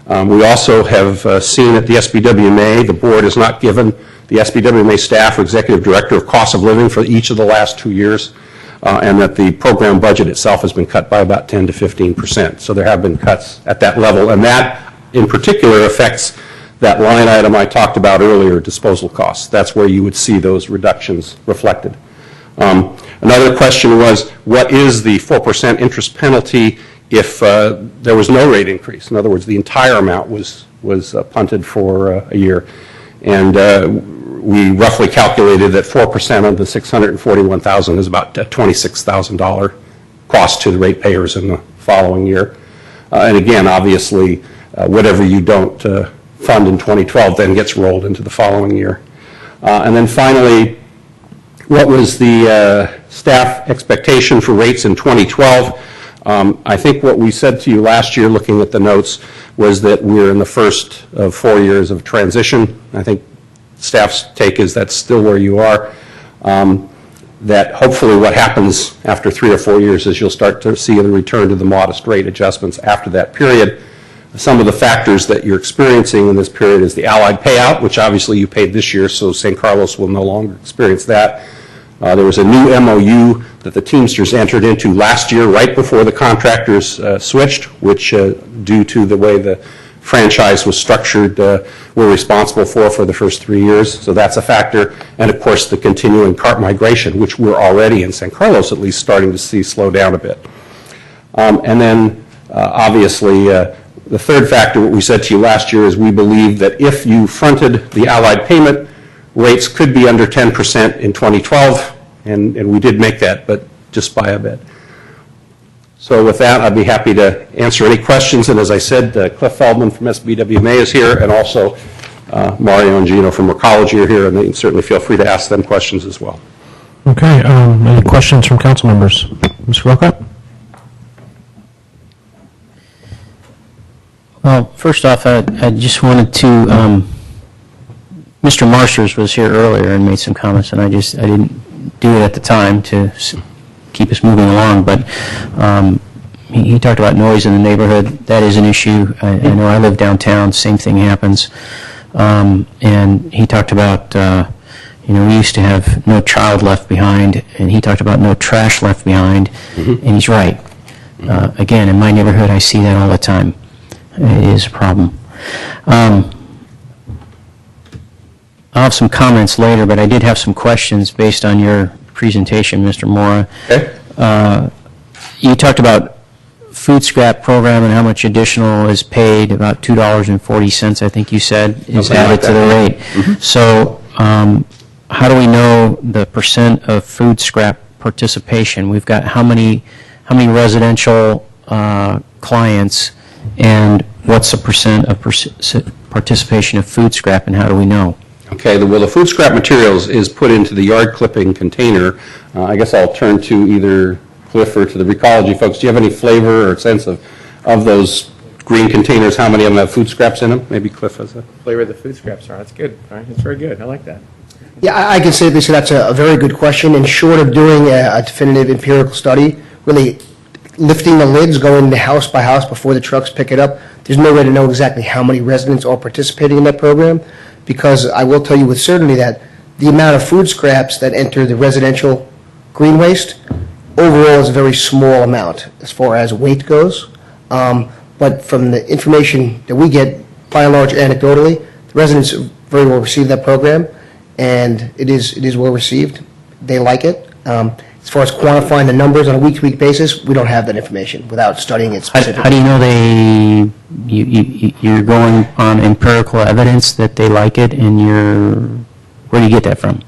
We also have seen at the SBWMA, the board has not given the SBWMA staff or executive director of cost of living for each of the last 2 years, and that the program budget itself has been cut by about 10 to 15%. So there have been cuts at that level, and that in particular affects that line item I talked about earlier, disposal costs. That's where you would see those reductions reflected. Another question was, what is the 4% interest penalty if there was no rate increase? In other words, the entire amount was punted for a year. And we roughly calculated that 4% of the $641,000 is about a $26,000 cost to the ratepayers in the following year. And again, obviously, whatever you don't fund in 2012 then gets rolled into the following year. And then finally, what was the staff expectation for rates in 2012? I think what we said to you last year, looking at the notes, was that we're in the first of 4 years of transition. I think staff's take is that's still where you are. That hopefully what happens after 3 or 4 years is you'll start to see the return to the modest rate adjustments after that period. Some of the factors that you're experiencing in this period is the Allied payout, which obviously you paid this year, so San Carlos will no longer experience that. There was a new MOU that the Teamsters entered into last year, right before the contractors switched, which, due to the way the franchise was structured, we're responsible for the first 3 years. So that's a factor. And of course, the continuing cart migration, which we're already in San Carlos at least starting to see slow down a bit. And then, obviously, the third factor, what we said to you last year, is we believe that if you fronted the Allied payment, rates could be under 10% in 2012, and we did make that, but just by a bit. So with that, I'd be happy to answer any questions, and as I said, Cliff Feldman from SBWMA is here, and also Mario and Gino from Recology are here, and they can certainly feel free to ask them questions as well.
Okay, any questions from council members? Mr. Wilcott?
Well, first off, I just wanted to, Mr. Marshers was here earlier and made some comments, and I didn't do it at the time to keep us moving along, but he talked about noise in the neighborhood. That is an issue. I know I live downtown, same thing happens. And he talked about, we used to have no child left behind, and he talked about no trash left behind, and he's right. Again, in my neighborhood, I see that all the time. It is a problem. I'll have some comments later, but I did have some questions based on your presentation, Mr. Mora.
Okay.
You talked about food scrap program and how much additional is paid, about $2.40, I think you said, is added to the rate. So how do we know the percent of food scrap participation? We've got how many residential clients, and what's the percent of participation of food scrap, and how do we know?
Okay, well, the food scrap materials is put into the yard clipping container. I guess I'll turn to either Cliff or to the Recology folks. Do you have any flavor or sense of those green containers, how many of them have food scraps in them? Maybe Cliff has a
Flavor of the food scraps are. That's good. All right, that's very good. I like that.
Yeah, I can say that's a very good question. And short of doing a definitive empirical study, really lifting the lids, going house by house before the trucks pick it up, there's no way to know exactly how many residents are participating in that program, because I will tell you with certainty that the amount of food scraps that enter the residential green waste overall is a very small amount as far as weight goes. But from the information that we get, by and large, anecdotally, the residents very well receive that program, and it is well received. They like it. As far as quantifying the numbers on a week-to-week basis, we don't have that information without studying it specifically.
How do you know you're going on empirical evidence that they like it, and where do you get that from?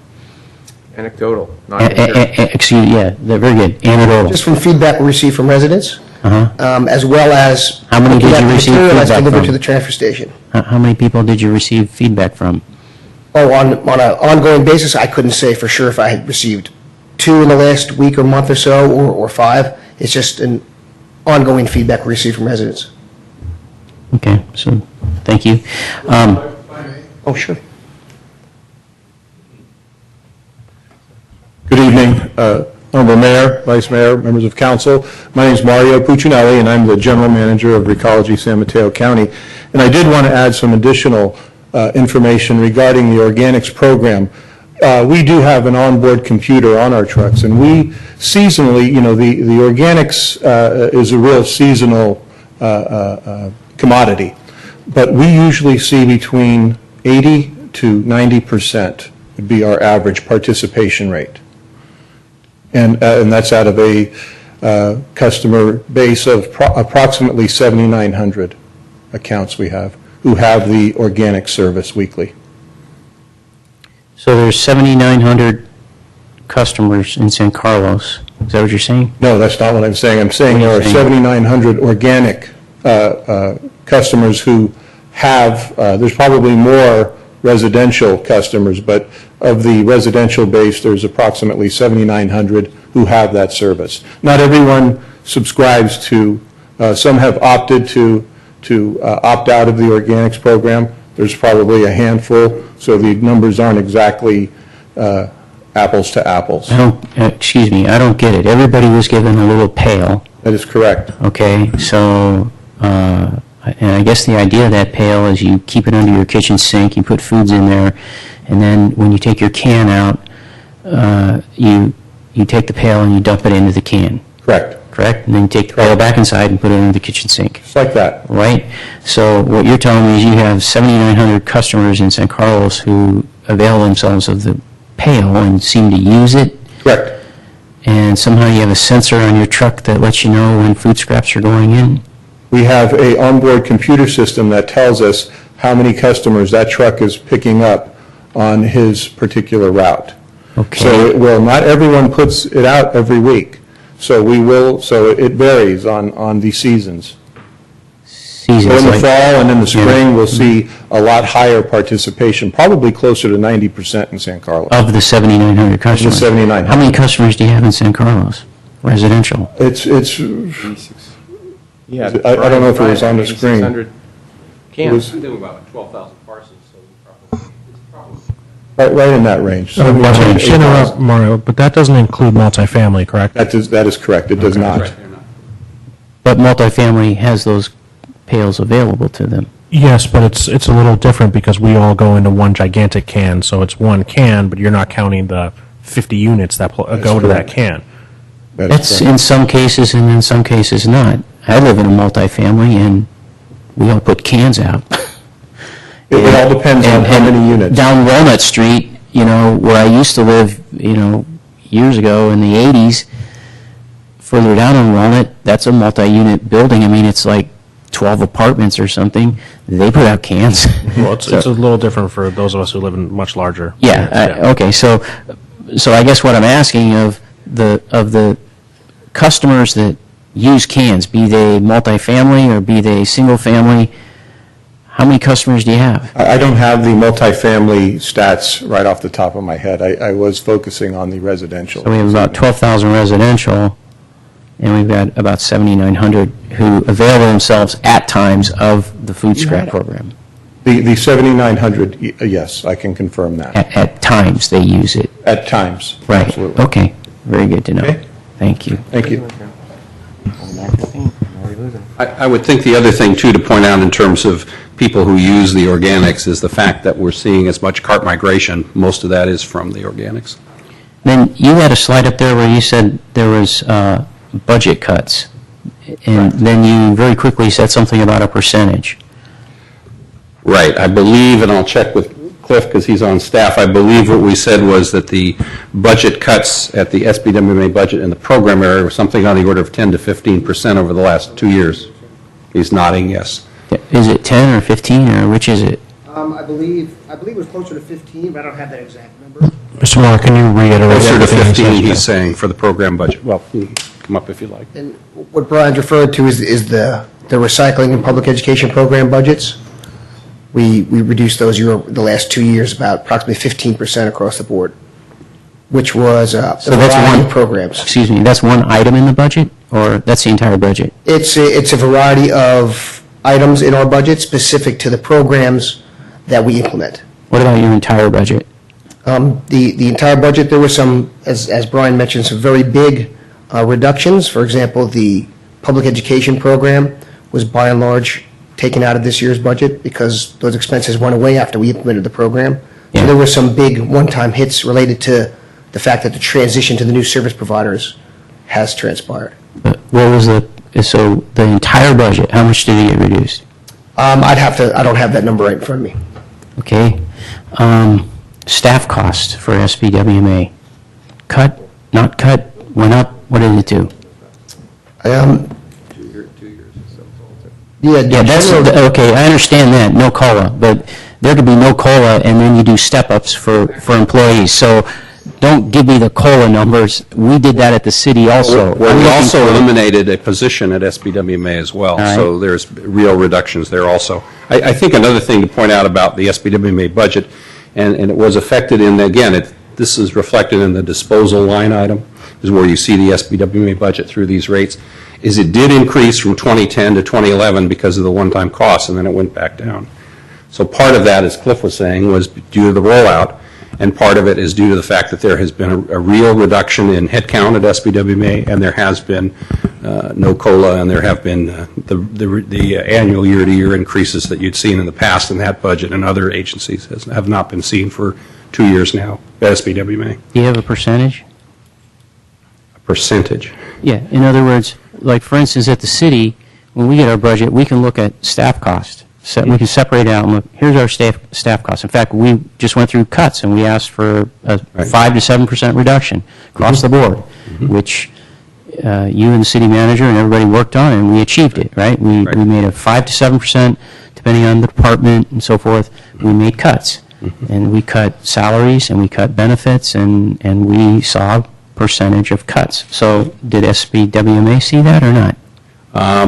Anecdotal.
Excuse me, yeah, they're very good. Anecdotal.
Just from feedback we receive from residents, as well as
how many did you receive feedback
delivered
from?
to the transfer station.
How many people did you receive feedback from?
Oh, on an ongoing basis, I couldn't say for sure if I had received 2 in the last week or month or so, or 5. It's just an ongoing feedback we receive from residents.
Okay, so thank you.
Oh, sure.
Good evening, Honorable Mayor, Vice Mayor, members of council. My name is Mario Puccinelli, and I'm the General Manager of Recology San Mateo County. And I did want to add some additional information regarding the organics program. We do have an onboard computer on our trucks, and we seasonally, the organics is a real seasonal commodity, but we usually see between 80 to 90% would be our average participation rate. And that's out of a customer base of approximately 7,900 accounts we have who have the organic service weekly.
So there's 7,900 customers in San Carlos. Is that what you're saying?
No, that's not what I'm saying. I'm saying there are 7,900 organic customers who have, there's probably more residential customers, but of the residential base, there's approximately 7,900 who have that service. Not everyone subscribes to, some have opted to opt out of the organics program. There's probably a handful, so the numbers aren't exactly apples to apples.
Excuse me, I don't get it. Everybody was given a little pail.
That is correct.
Okay, so, and I guess the idea of that pail is you keep it under your kitchen sink, you put foods in there, and then when you take your can out, you take the pail and you dump it into the can.
Correct.
Correct? And then you take the pail back inside and put it into the kitchen sink.
Just like that.
Right? So what you're telling me is you have 7,900 customers in San Carlos who avail themselves of the pail and seem to use it.
Correct.
And somehow you have a sensor on your truck that lets you know when food scraps are going in.
We have a onboard computer system that tells us how many customers that truck is picking up on his particular route.
Okay.
So it will, not everyone puts it out every week. So it varies on the seasons. So in the fall and in the spring, we'll see a lot higher participation, probably closer to 90% in San Carlos.
Of the 7,900 customers?
The 7,900.
How many customers do you have in San Carlos, residential?
It's
Yeah.
I don't know if it was on the screen.
Cans.
It was
I think about 12,000 parcels, so it's probably...
right in that range.
Sorry to interrupt, Mario, but that doesn't include multifamily, correct?
That is correct. It does not.
But multifamily has those pails available to them.
Yes, but it's a little different because we all go into one gigantic can, so it's one can, but you're not counting the 50 units that go to that can.
That's in some cases and in some cases not. I live in a multifamily and we all put cans out.
It all depends on how many units.
Down Walnut Street, where I used to live, years ago in the 80s, further down on Walnut, that's a multi-unit building. I mean, it's like 12 apartments or something. They put out cans.
Well, it's a little different for those of us who live in much larger.
Okay. So I guess what I'm asking of the customers that use cans, be they multifamily or be they single family, how many customers do you have?
I don't have the multifamily stats right off the top of my head. I was focusing on the residential.
So we have about 12,000 residential, and we've got about 7,900 who avail themselves at times of the food scrap program.
The 7,900, yes, I can confirm that.
At times they use it.
At times,
Right.
absolutely.
Okay. Very good to know.
Okay.
Thank you.
Thank you.
I would think the other thing, too, to point out in terms of people who use the organics is the fact that we're seeing as much cart migration. Most of that is from the organics.
Then you had a slide up there where you said there was budget cuts, and then you very quickly said something about a percentage.
Right. I believe, and I'll check with Cliff because he's on staff, I believe what we said was that the budget cuts at the SBWMA budget in the program area were something on the order of 10 to 15% over the last 2 years. He's nodding yes.
Is it 10 or 15, or which is it?
I believe it was closer to 15, but I don't have that exact number.
Mr. Moore, can you reiterate
Closer to
everything you
15,
said?
he's saying, for the program budget. Well, you can come up if you like.
And what Brian's referred to is the recycling and public education program budgets. We reduced those the last 2 years about approximately 15% across the board, which was a variety of programs.
Excuse me, that's one item in the budget, or that's the entire budget?
It's a variety of items in our budget specific to the programs that we implement.
What about your entire budget?
The entire budget, there were some, as Brian mentioned, some very big reductions. For example, the public education program was by and large taken out of this year's budget because those expenses went away after we implemented the program. So there were some big one-time hits related to the fact that the transition to the new service providers has transpired.
What was so the entire budget, how much did it get reduced?
I don't have that number right in front of me.
Okay. Staff cost for SBWMA. Cut, not cut, went up, what did it do? Okay, I understand that, no COLA, but there could be no COLA and then you do step-ups for employees. So don't give me the COLA numbers. We did that at the city also.
We also eliminated a position at SBWMA as well, so there's real reductions there also. I think another thing to point out about the SBWMA budget, and it was affected in, again, this is reflected in the disposal line item, is where you see the SBWMA budget through these rates, is it did increase from 2010 to 2011 because of the one-time costs, and then it went back down. So part of that, as Cliff was saying, was due to the rollout, and part of it is due to the fact that there has been a real reduction in headcount at SBWMA, and there has been no COLA, and there have been the annual year-to-year increases that you'd seen in the past in that budget, and other agencies have not been seen for 2 years now, SBWMA.
Do you have a percentage?
A percentage?
Yeah, in other words, like for instance, at the city, when we get our budget, we can look at staff cost. So we can separate out and look, here's our staff costs. In fact, we just went through cuts and we asked for a 5 to 7% reduction across the board, which you and the city manager and everybody worked on, and we achieved it, right? We made a 5 to 7%, depending on the department and so forth, we made cuts. And we cut salaries and we cut benefits, and we saw a percentage of cuts. So did SBWMA see that or not?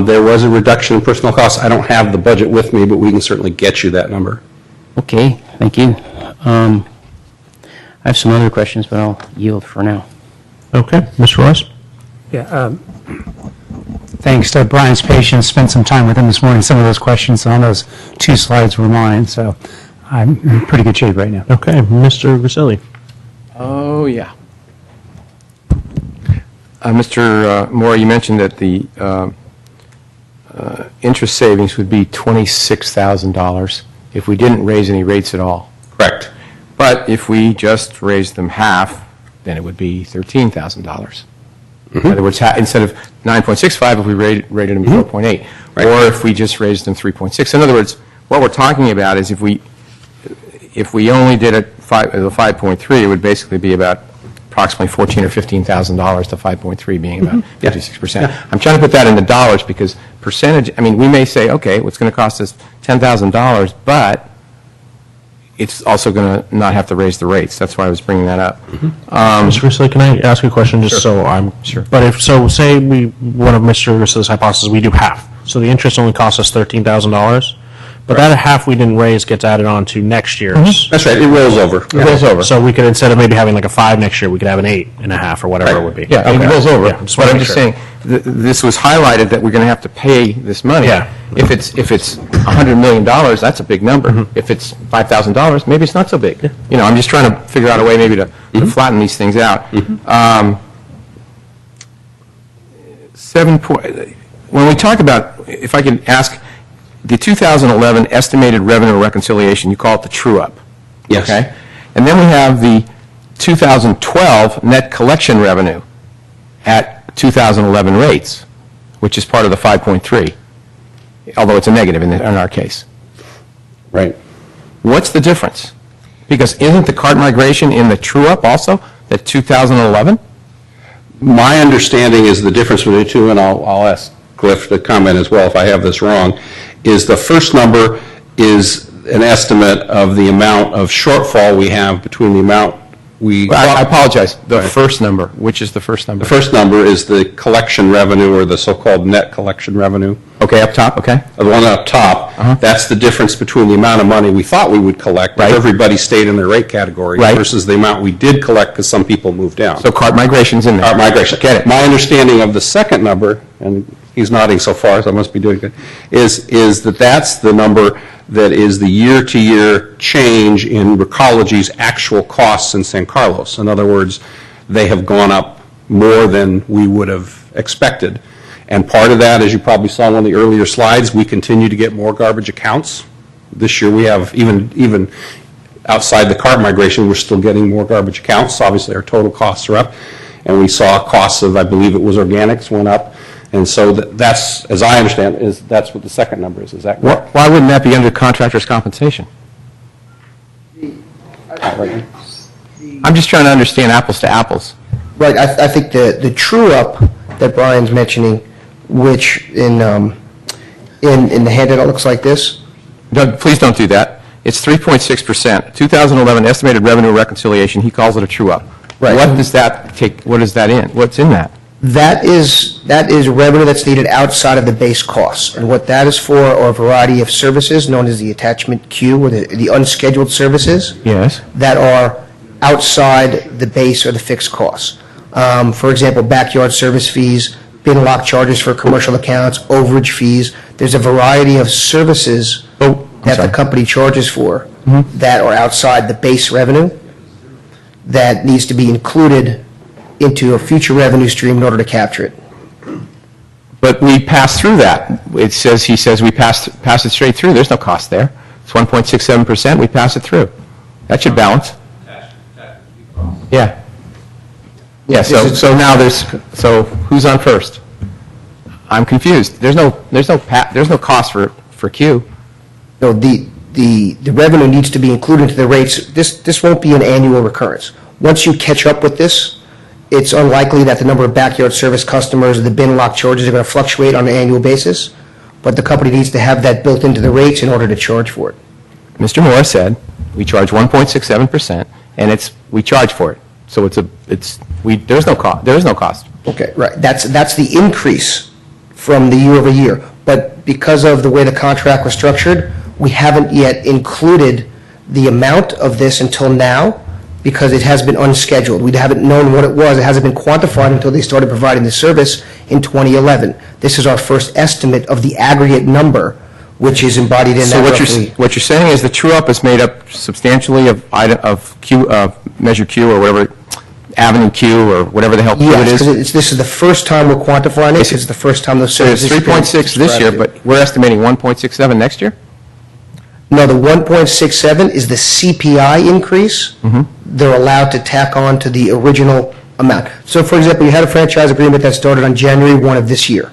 There was a reduction in personnel costs. I don't have the budget with me, but we can certainly get you that number.
Okay, thank you. I have some other questions, but I'll yield for now.
Okay, Mr. Royce?
Yeah, thanks to Brian's patience, spent some time with him this morning. Some of those questions on those 2 slides were mine, so I'm in pretty good shape right now.
Okay, Mr. Grisilli?
Oh, yeah. Mr. Moore, you mentioned that the interest savings would be $26,000 if we didn't raise any rates at all.
Correct.
But if we just raised them half, then it would be $13,000. In other words, instead of 9.65, if we rated them 4.8, or if we just raised them 3.6. In other words, what we're talking about is if we only did the 5.3, it would basically be about approximately $14,000 or $15,000 to 5.3 being about 56%. I'm trying to put that into dollars because percentage, I mean, we may say, okay, what's going to cost us $10,000, but it's also going to not have to raise the rates. That's why I was bringing that up.
Mr. Grisilli, can I ask a question just so I'm...
Sure.
But if, so say one of Mr. Grisilli's hypotheses, we do half. So the interest only costs us $13,000, but that half we didn't raise gets added on to next year's.
That's right, it rolls over.
It rolls over. So we could, instead of maybe having like a 5 next year, we could have an 8.5 or whatever it would be.
Yeah, it rolls over.
Yeah,
But I'm just saying, this was highlighted that we're going to have to pay this money.
Yeah.
If it's $100 million, that's a big number. If it's $5,000, maybe it's not so big. You know, I'm just trying to figure out a way maybe to flatten these things out. When we talk about, if I can ask, the 2011 estimated revenue reconciliation, you call it the true-up.
Yes.
Okay? And then we have the 2012 net collection revenue at 2011 rates, which is part of the 5.3, although it's a negative in our case.
Right.
What's the difference? Because isn't the cart migration in the true-up also, the 2011?
My understanding is the difference between the two, and I'll ask Cliff to comment as well if I have this wrong, is the first number is an estimate of the amount of shortfall we have between the amount we...
I apologize. The first number. Which is the first number?
The first number is the collection revenue, or the so-called net collection revenue.
Okay, up top, okay.
The one up top, that's the difference between the amount of money we thought we would collect, but everybody stayed in their rate category, versus the amount we did collect because some people moved down.
So cart migration's in there.
Cart migration.
Get it.
My understanding of the second number, and he's nodding so far, so I must be doing good, is that that's the number that is the year-to-year change in Recology's actual costs in San Carlos. In other words, they have gone up more than we would have expected. And part of that, as you probably saw in one of the earlier slides, we continue to get more garbage accounts. This year we have, even outside the cart migration, we're still getting more garbage accounts. Obviously our total costs are up. And we saw costs of, I believe it was organics, went up. And so that's, as I understand, that's what the second number is. Is that correct?
Why wouldn't that be under contractor's compensation? I'm just trying to understand apples to apples.
Right, I think the true-up that Brian's mentioning, which in the handout looks like this.
Doug, please don't do that. It's 3.6%. 2011 estimated revenue reconciliation, he calls it a true-up.
Right.
What does that take, what is that in? What's in that?
That is revenue that's needed outside of the base costs. And what that is for are a variety of services known as the attachment Q, or the unscheduled services.
Yes.
That are outside the base or the fixed costs. For example, backyard service fees, bin lock charges for commercial accounts, overage fees. There's a variety of services that the company charges for that are outside the base revenue that needs to be included into a future revenue stream in order to capture it.
But we pass through that. He says we pass it straight through. There's no cost there. It's 1.67%. We pass it through. That should balance. Yeah. Yeah. So now so who's on first? I'm confused. There's no cost for Q.
No, the revenue needs to be included into the rates. This won't be an annual recurrence. Once you catch up with this, it's unlikely that the number of backyard service customers or the bin lock charges are going to fluctuate on an annual basis, but the company needs to have that built into the rates in order to charge for it.
Mr. Moore said we charge 1.67%, and we charge for it. So there's no cost. There is no cost.
Okay, right. That's the increase from the year over year. But because of the way the contract was structured, we haven't yet included the amount of this until now, because it has been unscheduled. We haven't known what it was. It hasn't been quantified until they started providing the service in 2011. This is our first estimate of the aggregate number, which is embodied in that roughly.
So what you're saying is the true-up is made up substantially of Measure Q or whatever, Avenue Q or whatever the hell Q it is?
Yes, because this is the first time we're quantifying it. It's the first time those services.
So it's 3.6 this year, but we're estimating 1.67 next year?
No, the 1.67 is the CPI increase. They're allowed to tack on to the original amount. So, for example, you had a franchise agreement that started on January 1 of this year.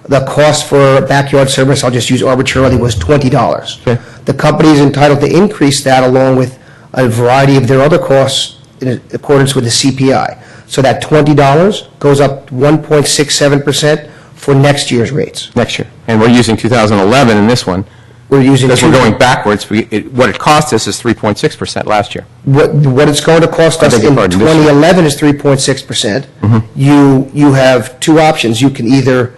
The cost for backyard service, I'll just use arbitrarily, was $20.
Okay.
The company is entitled to increase that along with a variety of their other costs in accordance with the CPI. So that $20 goes up 1.67% for next year's rates.
Next year. And we're using 2011 in this one.
We're using
because we're going backwards. What it cost us is 3.6% last year.
What it's going to cost us in 2011 is 3.6%. You have two options. You can either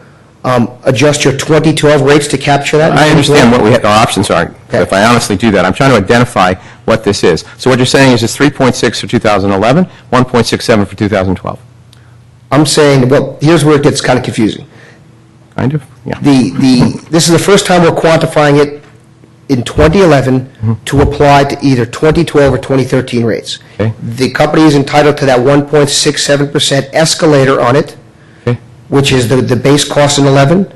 adjust your 2012 rates to capture that.
I understand what our options are. Okay. If I honestly do that, I'm trying to identify what this is. So what you're saying is it's 3.6 for 2011, 1.67 for 2012.
I'm saying, well, here's where it gets kind of confusing.
Kind of, yeah.
This is the first time we're quantifying it in 2011 to apply to either 2012 or 2013 rates.
Okay.
The company is entitled to that 1.67% escalator on it, which is the base cost in 11,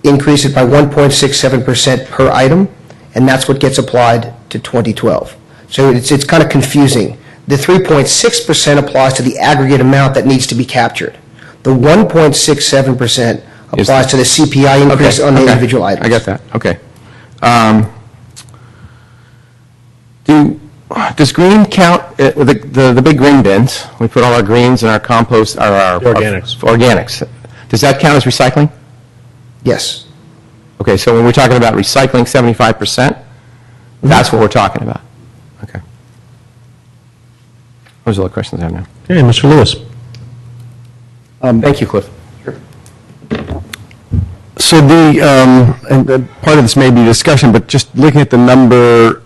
increase it by 1.67% per item, and that's what gets applied to 2012. So it's kind of confusing. The 3.6% applies to the aggregate amount that needs to be captured. The 1.67% applies to the CPI increase on the individual items.
I get that. Okay. Does green count, the big green bins, we put all our greens and our compost, our organics. Does that count as recycling?
Yes.
Okay, so when we're talking about recycling 75%, that's what we're talking about. Okay. Those are all the questions I have now.
Okay, Mr. Lewis.
Thank you, Cliff.
So and part of this may be discussion, but just looking at the number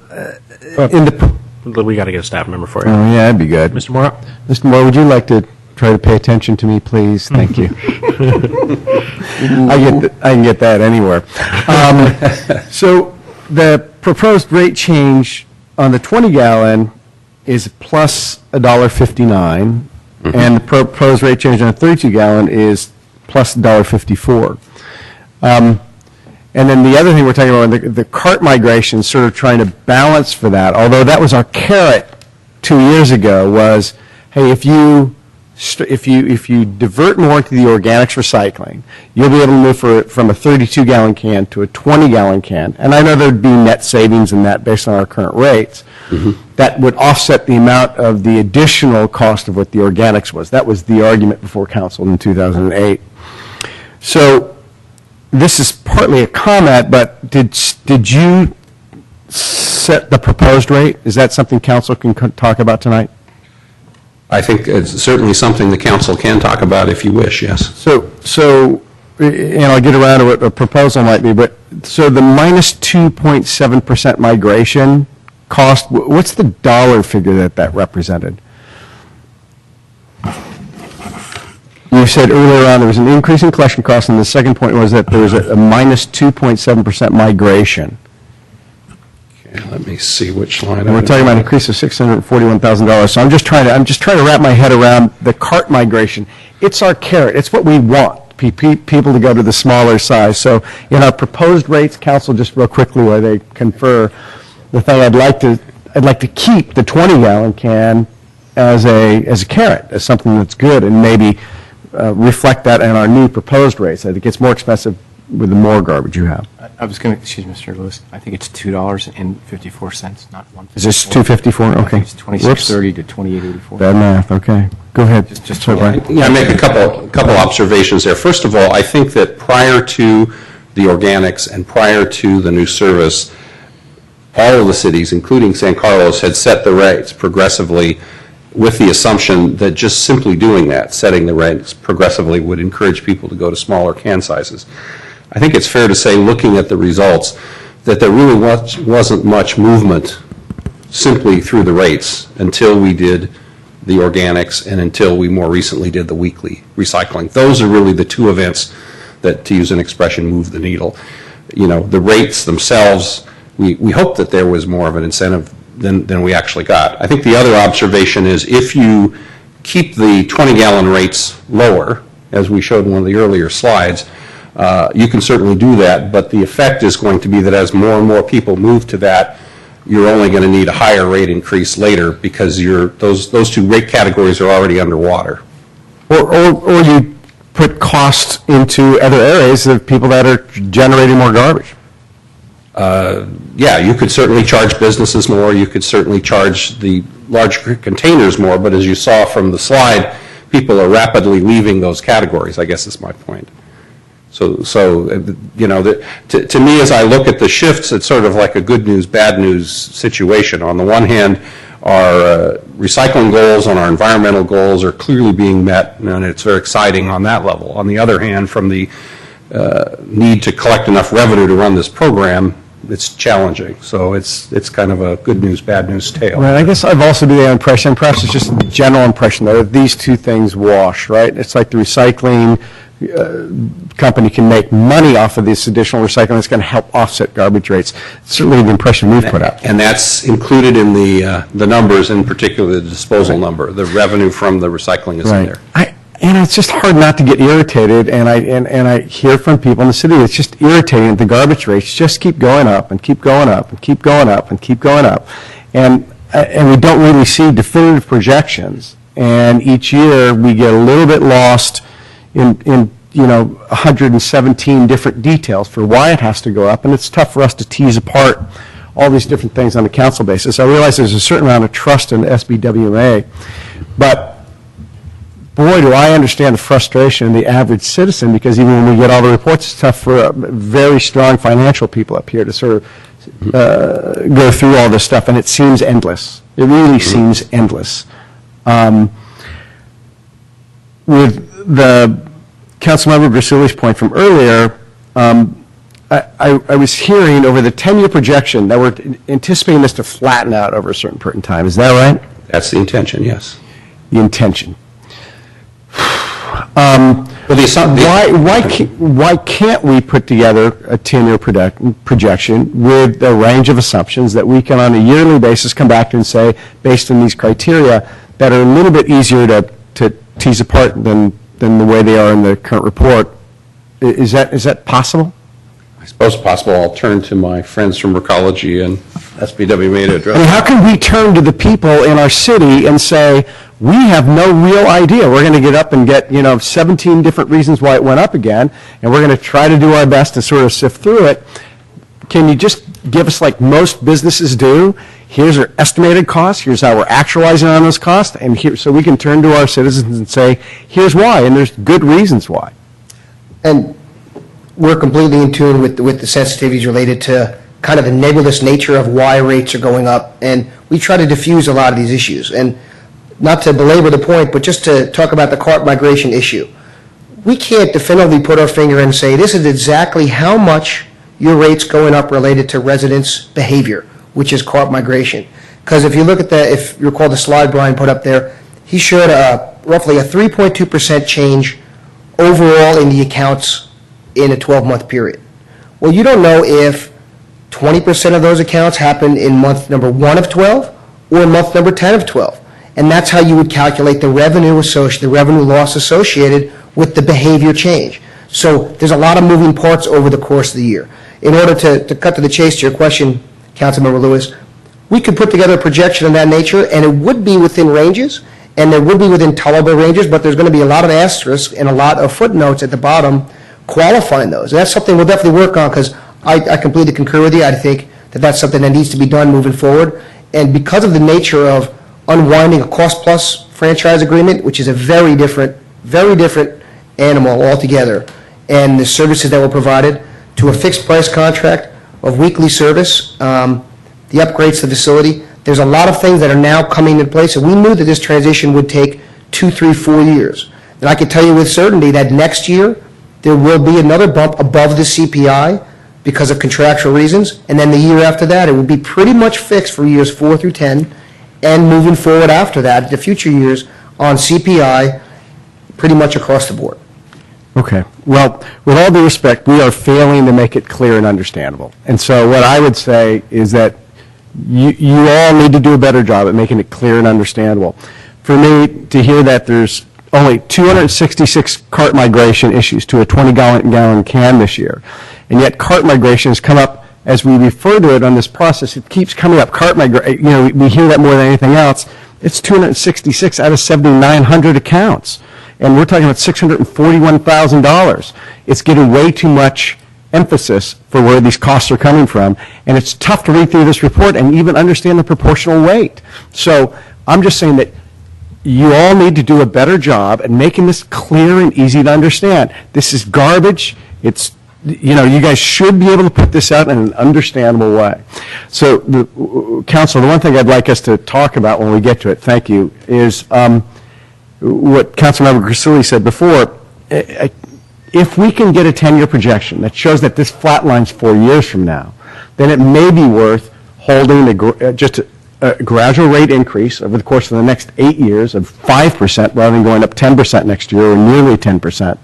in the.
We got to get a staff member for you.
Oh, yeah, that'd be good.
Mr. Moore?
Mr. Moore, would you like to try to pay attention to me, please? Thank you. I can get that anywhere. So the proposed rate change on the 20-gallon is plus $1.59, and the proposed rate change on a 32-gallon is plus $1.54. And then the other thing we're talking about, the cart migration, sort of trying to balance for that, although that was our carrot 2 years ago, was, hey, if you divert more to the organics recycling, you'll be able to move from a 32-gallon can to a 20-gallon can. And I know there'd be net savings in that based on our current rates. That would offset the amount of the additional cost of what the organics was. That was the argument before council in 2008. So this is partly a comment, but did you set the proposed rate? Is that something council can talk about tonight?
I think it's certainly something the council can talk about if you wish, yes.
So, and I'll get around to what a proposal might be, but so the minus 2.7% migration cost, what's the dollar figure that represented? You said earlier on there was an increase in collection costs, and the second point was that there was a minus 2.7% migration.
Okay, let me see which line.
And we're talking about an increase of $641,000. So I'm just trying to wrap my head around the cart migration. It's our carrot. It's what we want. people to go to the smaller size. So in our proposed rates, council, just real quickly while they confer, the thing I'd like to keep the 20-gallon can as a carrot, as something that's good, and maybe reflect that in our new proposed rates. I think it's more expensive with the more garbage you have.
I was going to, excuse me, Mr. Lewis, I think it's $2.54, not $1.54.
Is this $2.54? Okay.
It's $26.30 to $28.84.
Bad math, okay. Go ahead.
Just
Yeah, I make a couple observations there. First of all, I think that prior to the organics and prior to the new service, all of the cities, including San Carlos, had set the rates progressively with the assumption that just simply doing that, setting the rates progressively, would encourage people to go to smaller can sizes. I think it's fair to say, looking at the results, that there really wasn't much movement simply through the rates until we did the organics and until we more recently did the weekly recycling. Those are really the two events that, to use an expression, move the needle. You know, the rates themselves, we hope that there was more of an incentive than we actually got. I think the other observation is, if you keep the 20-gallon rates lower, as we showed in one of the earlier slides, you can certainly do that, but the effect is going to be that as more and more people move to that, you're only going to need a higher rate increase later, because those two rate categories are already underwater.
Or you put costs into other areas of people that are generating more garbage.
Yeah, you could certainly charge businesses more, you could certainly charge the large containers more, but as you saw from the slide, people are rapidly leaving those categories, I guess is my point. So you know, to me, as I look at the shifts, it's sort of like a good news, bad news situation. On the one hand, our recycling goals and our environmental goals are clearly being met, and it's very exciting on that level. On the other hand, from the need to collect enough revenue to run this program, it's challenging. So it's kind of a good news, bad news tale.
Right, I guess I've also been the impression, perhaps it's just a general impression, that these two things wash, right? It's like the recycling company can make money off of this additional recycling. It's going to help offset garbage rates. It's certainly the impression we've put out.
And that's included in the numbers, in particular the disposal number. The revenue from the recycling is in there.
And it's just hard not to get irritated, and I hear from people in the city, it's just irritating that the garbage rates just keep going up and keep going up and keep going up and keep going up. And we don't really see definitive projections. And each year we get a little bit lost in 117 different details for why it has to go up, and it's tough for us to tease apart all these different things on a council basis. I realize there's a certain amount of trust in the SBWMA, but boy, do I understand the frustration of the average citizen, because even when we get all the reports, it's tough for very strong financial people up here to sort of go through all this stuff, and it seems endless. It really seems endless. With the Councilmember Brasili's point from earlier, I was hearing over the 10-year projection that we're anticipating this to flatten out over a certain point in time. Is that right?
That's the intention, yes.
The intention. Why can't we put together a 10-year projection with a range of assumptions that we can on a yearly basis come back to and say, based on these criteria, that are a little bit easier to tease apart than the way they are in the current report? Is that possible?
I suppose possible. I'll turn to my friends from Recology and SBWMA to address.
I mean, how can we turn to the people in our city and say, we have no real idea. We're going to get up and get 17 different reasons why it went up again, and we're going to try to do our best to sort of sift through it. Can you just give us, like most businesses do, here's our estimated costs, here's how we're actualizing on those costs, and here, so we can turn to our citizens and say, here's why, and there's good reasons why.
And we're completely in tune with the sensitivities related to kind of the nebulous nature of why rates are going up, and we try to diffuse a lot of these issues. And not to belabor the point, but just to talk about the cart migration issue. We can't definitively put our finger and say, this is exactly how much your rate's going up related to residents' behavior, which is cart migration. Because if you look at if you recall the slide Brian put up there, he showed roughly a 3.2% change overall in the accounts in a 12-month period. Well, you don't know if 20% of those accounts happened in month number 1 of 12 or month number 10 of 12. And that's how you would calculate the revenue loss associated with the behavior change. So there's a lot of moving parts over the course of the year. In order to cut to the chase to your question, Councilmember Lewis, we could put together a projection of that nature, and it would be within ranges, and it would be within tolerable ranges, but there's going to be a lot of asterisks and a lot of footnotes at the bottom qualifying those. And that's something we'll definitely work on, because I completely concur with you. I think that that's something that needs to be done moving forward. And because of the nature of unwinding a cost-plus franchise agreement, which is a very different animal altogether, and the services that were provided, to a fixed-price contract of weekly service, the upgrades to the facility, there's a lot of things that are now coming into place, and we knew that this transition would take 2, 3, 4 years. And I can tell you with certainty that next year, there will be another bump above the CPI because of contractual reasons, and then the year after that, it will be pretty much fixed for years 4 through 10, and moving forward after that, the future years, on CPI, pretty much across the board.
Okay. Well, with all due respect, we are failing to make it clear and understandable. And so what I would say is that you all need to do a better job at making it clear and understandable. For me, to hear that there's only 266 cart migration issues to a 20-gallon can this year, and yet cart migration has come up, as we refer to it on this process, it keeps coming up. Cart migration, we hear that more than anything else. It's 266 out of 7,900 accounts. And we're talking about $641,000. It's getting way too much emphasis for where these costs are coming from, and it's tough to read through this report and even understand the proportional weight. So I'm just saying that you all need to do a better job at making this clear and easy to understand. This is garbage. It's, you guys should be able to put this out in an understandable way. So, Council, the one thing I'd like us to talk about when we get to it, thank you, is what Councilmember Grisilli said before. If we can get a 10-year projection that shows that this flatlines 4 years from now, then it may be worth holding just a gradual rate increase over the course of the next 8 years of 5% rather than going up 10% next year or nearly 10%,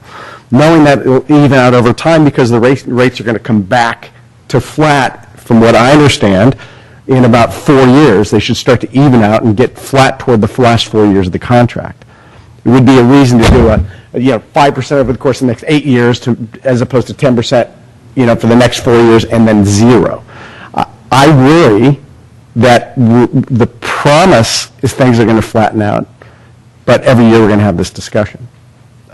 knowing that it will even out over time because the rates are going to come back to flat, from what I understand, in about 4 years. They should start to even out and get flat toward the last 4 years of the contract. It would be a reason to do 5% over the course of the next 8 years as opposed to 10%, for the next 4 years and then 0. I worry that the promise is things are going to flatten out, but every year we're going to have this discussion.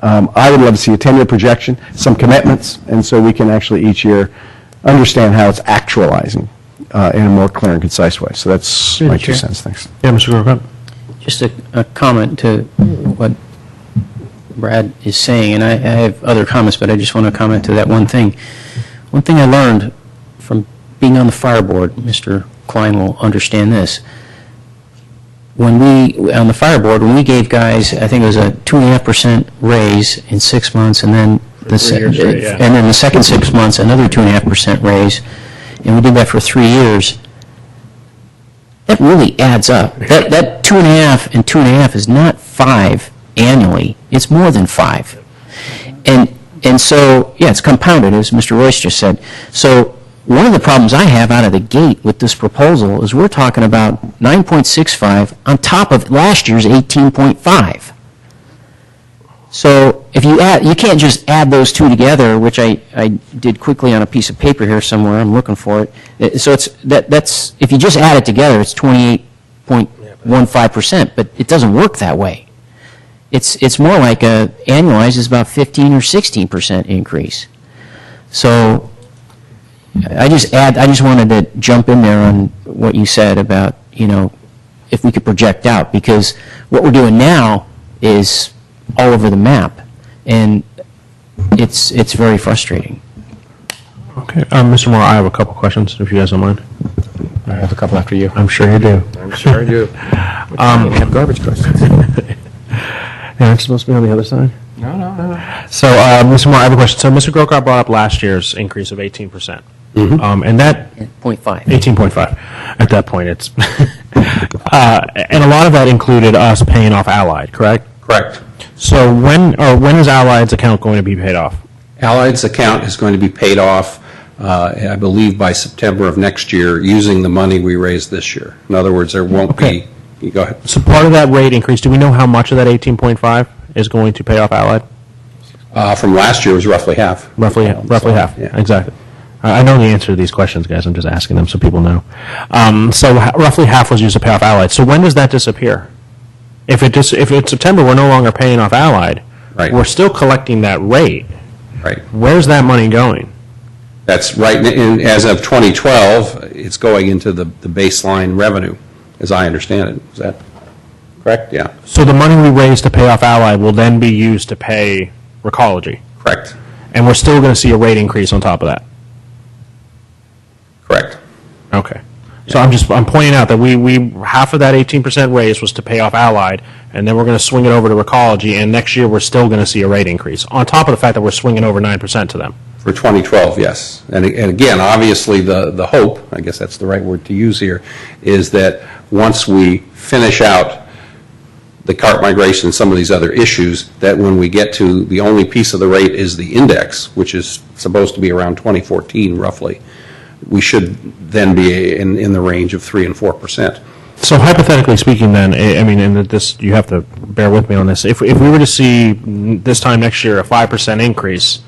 I would love to see a 10-year projection, some commitments, and so we can actually each year understand how it's actualizing in a more clear and concise way. So that's my 2 cents. Thanks.
Yeah, Mr. Grocott.
Just a comment to what Brad is saying, and I have other comments, but I just want to comment to that one thing. One thing I learned from being on the fire board, Mr. Klein will understand this. On the fire board, when we gave guys, I think it was a 2.5% raise in 6 months, and then the second 6 months, another 2.5% raise, and we did that for 3 years. That really adds up. That 2.5 and 2.5 is not 5 annually. It's more than 5. And so, yeah, it's compounded, as Mr. Royce just said. So one of the problems I have out of the gate with this proposal is we're talking about 9.65 on top of last year's 18.5. So if you can't just add those two together, which I did quickly on a piece of paper here somewhere. I'm looking for it. So that's if you just add it together, it's 28.15%, but it doesn't work that way. It's more like annualized is about 15 or 16% increase. So I just wanted to jump in there on what you said about, if we could project out, because what we're doing now is all over the map, and it's very frustrating.
Okay, Mr. Moore, I have a couple questions, if you guys don't mind.
I have a couple after you.
I'm sure you do.
I'm sure I do. We have garbage questions.
Yeah, aren't you supposed to be on the other side?
No.
So, Mr. Moore, I have a question. So, Mr. Grocott brought up last year's increase of 18%.
Mm-hmm.
And that...
0.5.
18.5. At that point, it's... and a lot of that included us paying off Allied, correct?
Correct.
So when is Allied's account going to be paid off?
Allied's account is going to be paid off, I believe, by September of next year using the money we raised this year. In other words, there won't be... Go ahead.
So part of that rate increase, do we know how much of that 18.5 is going to pay off Allied?
From last year, it was roughly half.
Roughly half,
yeah.
exactly. I know the answer to these questions, guys. I'm just asking them so people know. So roughly half was used to pay off Allied. So when does that disappear? If it's September, we're no longer paying off Allied.
Right.
We're still collecting that rate.
Right.
Where's that money going?
That's right. As of 2012, it's going into the baseline revenue, as I understand it. Is that correct? Yeah.
So the money we raise to pay off Allied will then be used to pay Recology.
Correct.
And we're still going to see a rate increase on top of that.
Correct.
Okay. So I'm pointing out that we half of that 18% raise was to pay off Allied, and then we're going to swing it over to Recology, and next year we're still going to see a rate increase on top of the fact that we're swinging over 9% to them.
For 2012, yes. And again, obviously, the hope, I guess that's the right word to use here, is that once we finish out the cart migration and some of these other issues, that when we get to the only piece of the rate is the index, which is supposed to be around 2014 roughly, we should then be in the range of 3 and 4%.
So hypothetically speaking then, I mean, and this, you have to bear with me on this, if we were to see this time next year a 5% increase,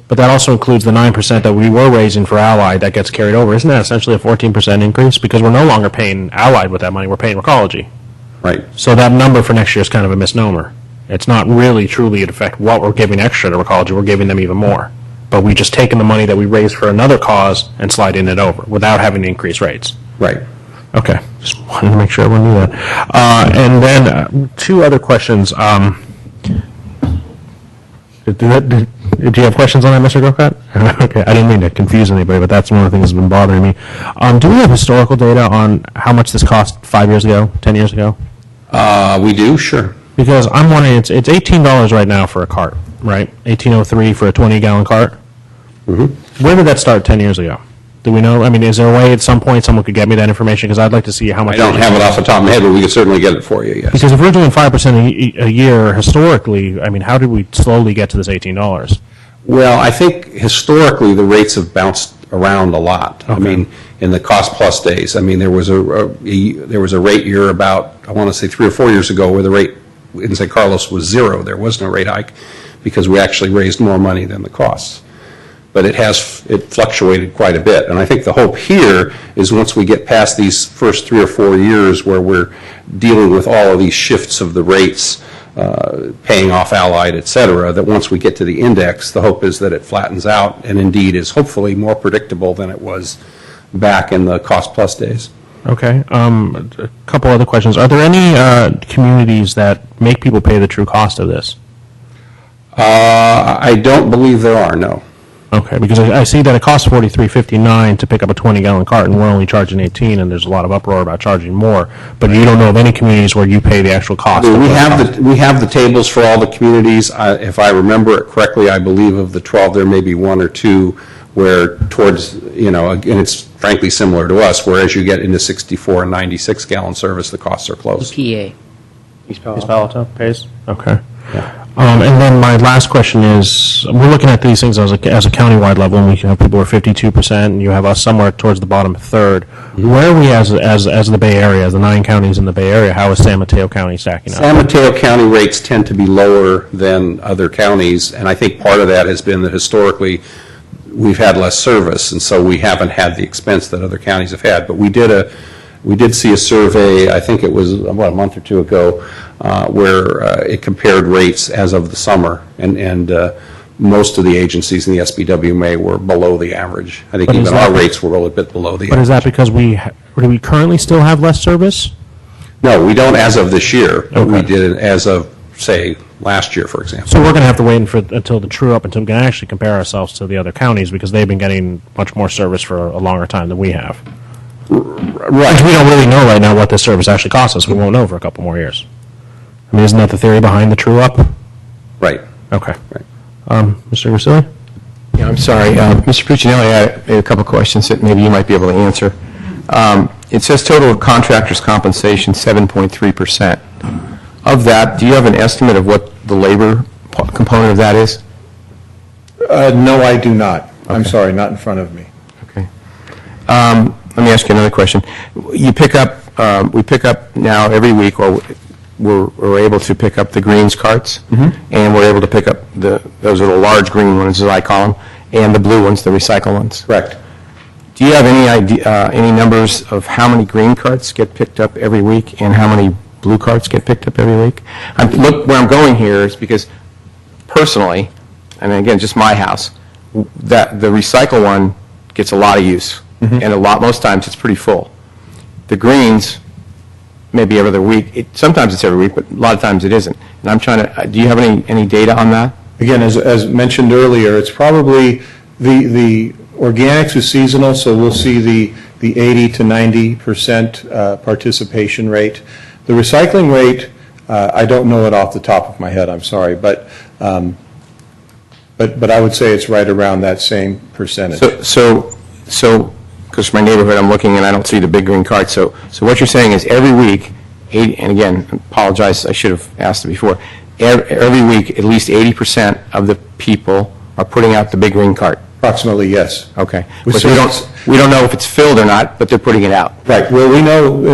but that also includes the 9% that we were raising for Allied that gets carried over, isn't that essentially a 14% increase? Because we're no longer paying Allied with that money, we're paying Recology.
Right.
So that number for next year is kind of a misnomer. It's not really truly in effect what we're giving extra to Recology, we're giving them even more. But we just taken the money that we raised for another cause and sliding it over without having to increase rates.
Right.
Okay, just wanted to make sure everyone knew that. And then two other questions. Do you have questions on that, Mr. Grocott? Okay, I didn't mean to confuse anybody, but that's one of the things that's been bothering me. Do we have historical data on how much this cost 5 years ago, 10 years ago?
We do, sure.
Because I'm wondering, it's $18 right now for a cart, right? $18.03 for a 20-gallon cart.
Mm-hmm.
Where did that start 10 years ago? Do we know? I mean, is there a way at some point someone could get me that information? Because I'd like to see how much.
I don't have it off the top of my head, but we could certainly get it for you, yes.
Because if we're doing 5% a year historically, I mean, how did we slowly get to this $18?
Well, I think historically the rates have bounced around a lot. Okay. I mean, in the cost plus days, I mean, there was a rate year about, I want to say 3 or 4 years ago where the rate in San Carlos was 0. There was no rate hike because we actually raised more money than the costs. But it fluctuated quite a bit. And I think the hope here is once we get past these first 3 or 4 years where we're dealing with all of these shifts of the rates, paying off Allied, et cetera, that once we get to the index, the hope is that it flattens out and indeed is hopefully more predictable than it was back in the cost plus days.
Okay. A couple other questions. Are there any communities that make people pay the true cost of this?
I don't believe there are, no.
Okay, because I see that it costs $43.59 to pick up a 20-gallon cart, and we're only charging $18, and there's a lot of uproar about charging more. But you don't know of any communities where you pay the actual cost.
We have the tables for all the communities. If I remember it correctly, I believe of the 12, there may be 1 or 2 where towards, and it's frankly similar to us, whereas you get into 64 and 96-gallon service, the costs are close.
EPA.
East Palo Alto pays? Okay.
Yeah.
And then my last question is, we're looking at these things as a countywide level, and we have people who are 52%, and you have us somewhere towards the bottom third. Mm-hmm. Where are we as the Bay Area, as the 9 counties in the Bay Area? How is San Mateo County stacking up?
San Mateo County rates tend to be lower than other counties, and I think part of that has been that historically we've had less service, and so we haven't had the expense that other counties have had. But we did see a survey, I think it was about a month or 2 ago, where it compared rates as of the summer, and most of the agencies in the SBWMA were below the average. I think even our rates were a little bit below the average.
But is that because do we currently still have less service?
No, we don't as of this year, but we did as of, say, last year, for example.
So we're going to have to wait until the true up until we can actually compare ourselves to the other counties because they've been getting much more service for a longer time than we have. Right. We don't really know right now what this service actually costs us. We won't know for a couple more years. I mean, isn't that the theory behind the true up?
Right.
Okay. Right. Mr. Grisilli?
Yeah, I'm sorry. Mr. Puccinelli, I had a couple questions that maybe you might be able to answer. It says total contractors' compensation 7.3%. Of that, do you have an estimate of what the labor component of that is?
No, I do not.
Okay.
I'm sorry, not in front of me.
Okay. Let me ask you another question. We pick up now every week, or were able to pick up the greens carts, and we're able to pick up those little large green ones, as I call them, and the blue ones, the recycle ones.
Correct.
Do you have any idea, any numbers of how many green carts get picked up every week and how many blue carts get picked up every week? Look, where I'm going here is because personally, and again, just my house, that the recycle one gets a lot of use, and most times it's pretty full. The greens, maybe every other week. Sometimes it's every week, but a lot of times it isn't. And I'm trying to. Do you have any data on that?
Again, as mentioned earlier, it's probably the organics is seasonal, so we'll see the 80 to 90% participation rate. The recycling rate, I don't know it off the top of my head. I'm sorry, but I would say it's right around that same percentage.
So, because my neighborhood, I'm looking and I don't see the big green carts. So what you're saying is every week, and again, apologize, I should have asked it before. Every week, at least 80% of the people are putting out the big green cart.
Approximately, yes.
Okay. We don't know if it's filled or not, but they're putting it out.
Right. Well, we know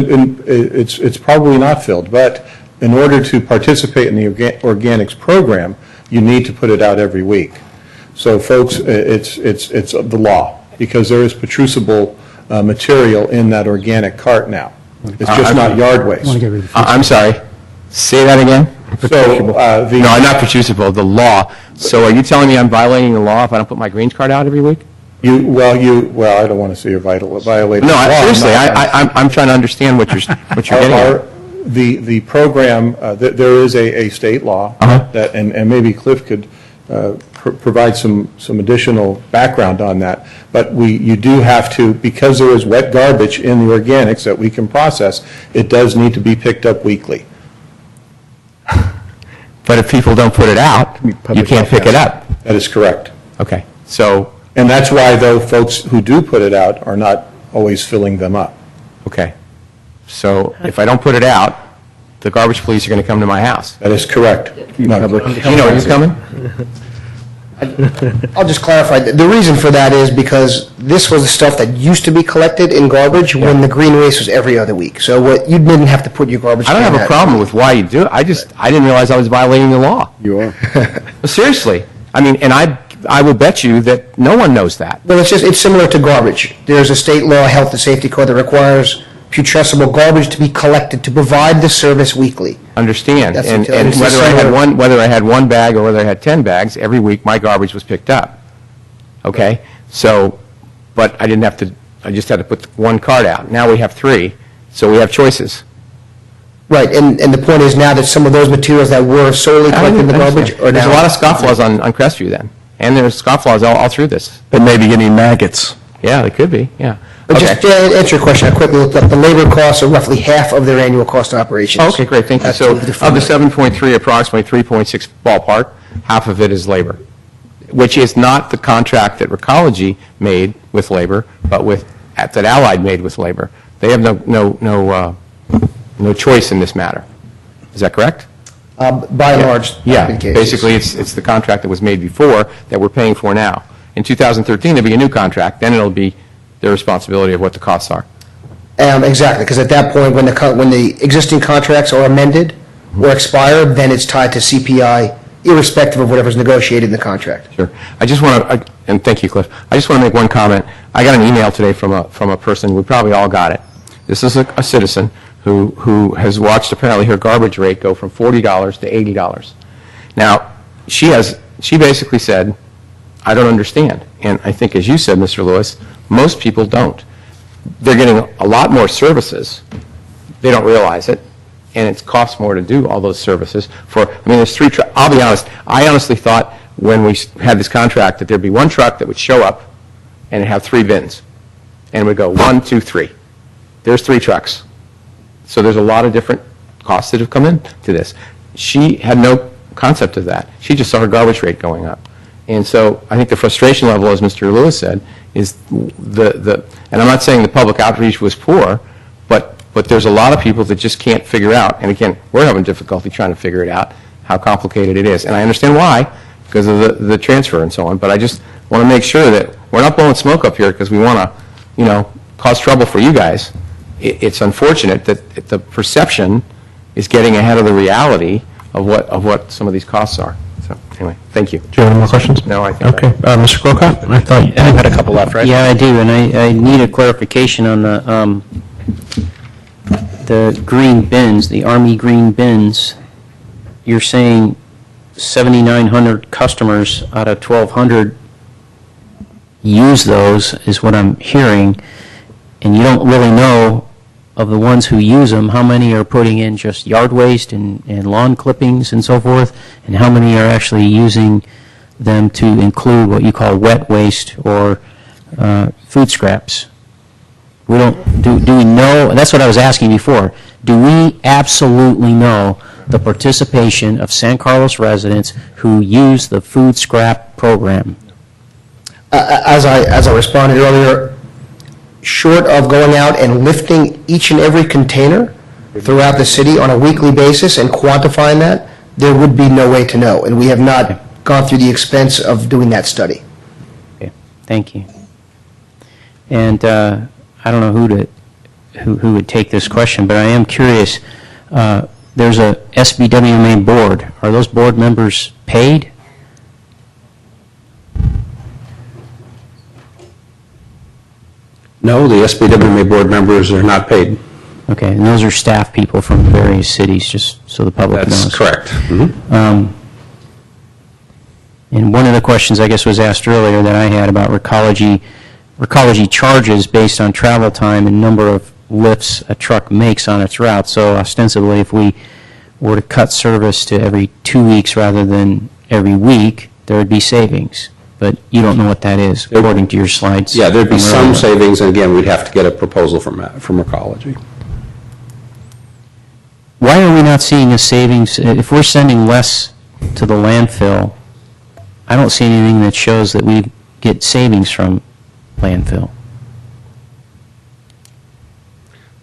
it's probably not filled, but in order to participate in the organics program, you need to put it out every week. So, folks, it's the law because there is putrescible material in that organic cart now. It's just not yard waste.
I'm sorry. Say that again.
So,
no, not putrescible. The law. So, are you telling me I'm violating the law if I don't put my greens cart out every week?
Well, I don't want to say you're violating the law.
No, seriously, I'm trying to understand what you're getting at.
The program, there is a state law that, and maybe Cliff could provide some additional background on that. But you do have to, because there is wet garbage in the organics that we can process, it does need to be picked up weekly.
But if people don't put it out, you can't pick it up.
That is correct.
Okay. So.
And that's why, though, folks who do put it out are not always filling them up.
Okay. So if I don't put it out, the garbage police are going to come to my house.
That is correct.
You know who's coming?
I'll just clarify. The reason for that is because this was the stuff that used to be collected in garbage when the green waste was every other week. So you didn't have to put your garbage.
I don't have a problem with why you do it. I didn't realize I was violating the law.
You are.
Seriously. I mean, and I will bet you that no one knows that.
Well, it's similar to garbage. There's a state law, health and safety code that requires putrescible garbage to be collected to provide the service weekly.
Understand. And whether I had one bag or whether I had 10 bags, every week my garbage was picked up. Okay? So, but I just had to put one cart out. Now we have 3, so we have choices.
Right, and the point is now that some of those materials that were solely collected in the garbage are now...
There's a lot of scofflaws on Crestview then. And there's scofflaws all through this.
But maybe getting maggots.
Yeah, they could be, yeah.
But just to answer your question, I quickly looked up. The labor costs are roughly half of their annual cost of operations.
Okay, great, thank you. So of the 7.3, approximately 3.6 ballpark, half of it is labor, which is not the contract that Recology made with labor, but that Allied made with labor. They have no choice in this matter. Is that correct?
By and large,
yeah. Basically, it's the contract that was made before that we're paying for now. In 2013, there'll be a new contract. Then it'll be their responsibility of what the costs are.
Exactly, because at that point, when the existing contracts are amended or expired, then it's tied to CPI, irrespective of whatever's negotiated in the contract.
Sure. I just want to, and thank you, Cliff. I just want to make one comment. I got an email today from a person. We probably all got it. This is a citizen who has watched apparently her garbage rate go from $40 to $80. Now, she basically said, I don't understand. And I think, as you said, Mr. Lewis, most people don't. They're getting a lot more services. They don't realize it. And it costs more to do all those services. There's 3 trucks. I'll be honest. I honestly thought when we had this contract that there'd be one truck that would show up and it'd have 3 bins. And it would go 1, 2, 3. There's 3 trucks. So there's a lot of different costs that have come into this. She had no concept of that. She just saw her garbage rate going up. And so I think the frustration level, as Mr. Lewis said, is and I'm not saying the public outreach was poor, but there's a lot of people that just can't figure out, and again, we're having difficulty trying to figure it out, how complicated it is. And I understand why, because of the transfer and so on, but I just want to make sure that we're not blowing smoke up here because we want to, cause trouble for you guys. It's unfortunate that the perception is getting ahead of the reality of what some of these costs are. So anyway, thank you.
Do you have any more questions?
No, I think.
Okay, Mr. Grocott? I thought you had a couple left, right?
Yeah, I do, and I need a clarification on the green bins, the Army green bins. You're saying 7,900 customers out of 1,200 use those, is what I'm hearing, and you don't really know of the ones who use them, how many are putting in just yard waste and lawn clippings and so forth, and how many are actually using them to include what you call wet waste or food scraps. We don't, do we know, that's what I was asking before, do we absolutely know the participation of San Carlos residents who use the food scrap program?
As I responded earlier, short of going out and lifting each and every container throughout the city on a weekly basis and quantifying that, there would be no way to know. And we have not gone through the expense of doing that study.
Okay, thank you. And I don't know who would take this question, but I am curious. There's a SBWMA board. Are those board members paid?
No, the SBWMA board members are not paid.
Okay, and those are staff people from various cities, just so the public knows.
That's correct.
And one of the questions, I guess, was asked earlier that I had about Recology charges based on travel time and number of lifts a truck makes on its route. So ostensibly, if we were to cut service to every 2 weeks rather than every week, there would be savings. But you don't know what that is, according to your slides.
Yeah, there'd be some savings, and again, we'd have to get a proposal from Recology.
Why are we not seeing a savings? If we're sending less to the landfill, I don't see anything that shows that we get savings from landfill.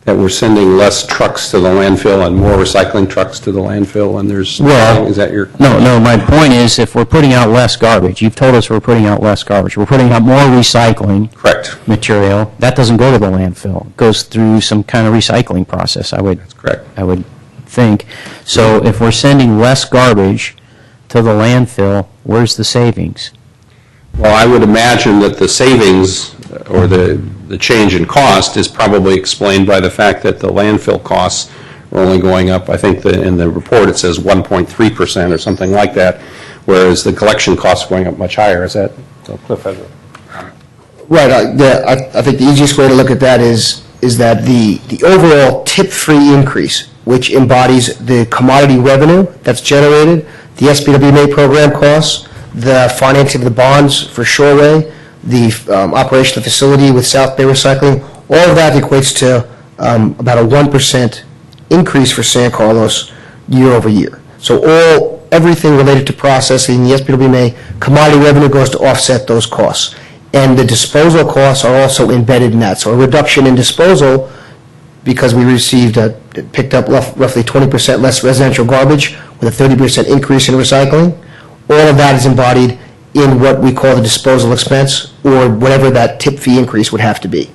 That we're sending less trucks to the landfill and more recycling trucks to the landfill, and there's, is that your?
No, my point is, if we're putting out less garbage, you've told us we're putting out less garbage, we're putting out more recycling material, that doesn't go to the landfill. It goes through some kind of recycling process, That's
correct.
I would think. So if we're sending less garbage to the landfill, where's the savings?
Well, I would imagine that the savings or the change in cost is probably explained by the fact that the landfill costs are only going up, I think in the report it says 1.3% or something like that, whereas the collection costs are going up much higher. Is that, Cliff has a comment.
Right. I think the easiest way to look at that is that the overall tip-free increase, which embodies the commodity revenue that's generated, the SBWMA program costs, the financing of the bonds for Shoreway, the operation of the facility with South Bay Recycling, all of that equates to about a 1% increase for San Carlos year over year. So everything related to processing, the SBWMA commodity revenue goes to offset those costs. And the disposal costs are also embedded in that. So a reduction in disposal, because we picked up roughly 20% less residential garbage with a 30% increase in recycling, all of that is embodied in what we call the disposal expense, or whatever that tip fee increase would have to be.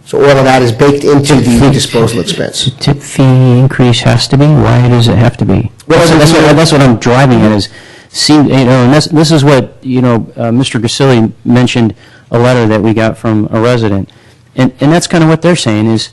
So all of that is baked into the disposal expense.
Tip fee increase has to be? Why does it have to be? Well, that's what I'm driving at is, and this is what, Mr. Grisilli mentioned a letter that we got from a resident. And that's kind of what they're saying is,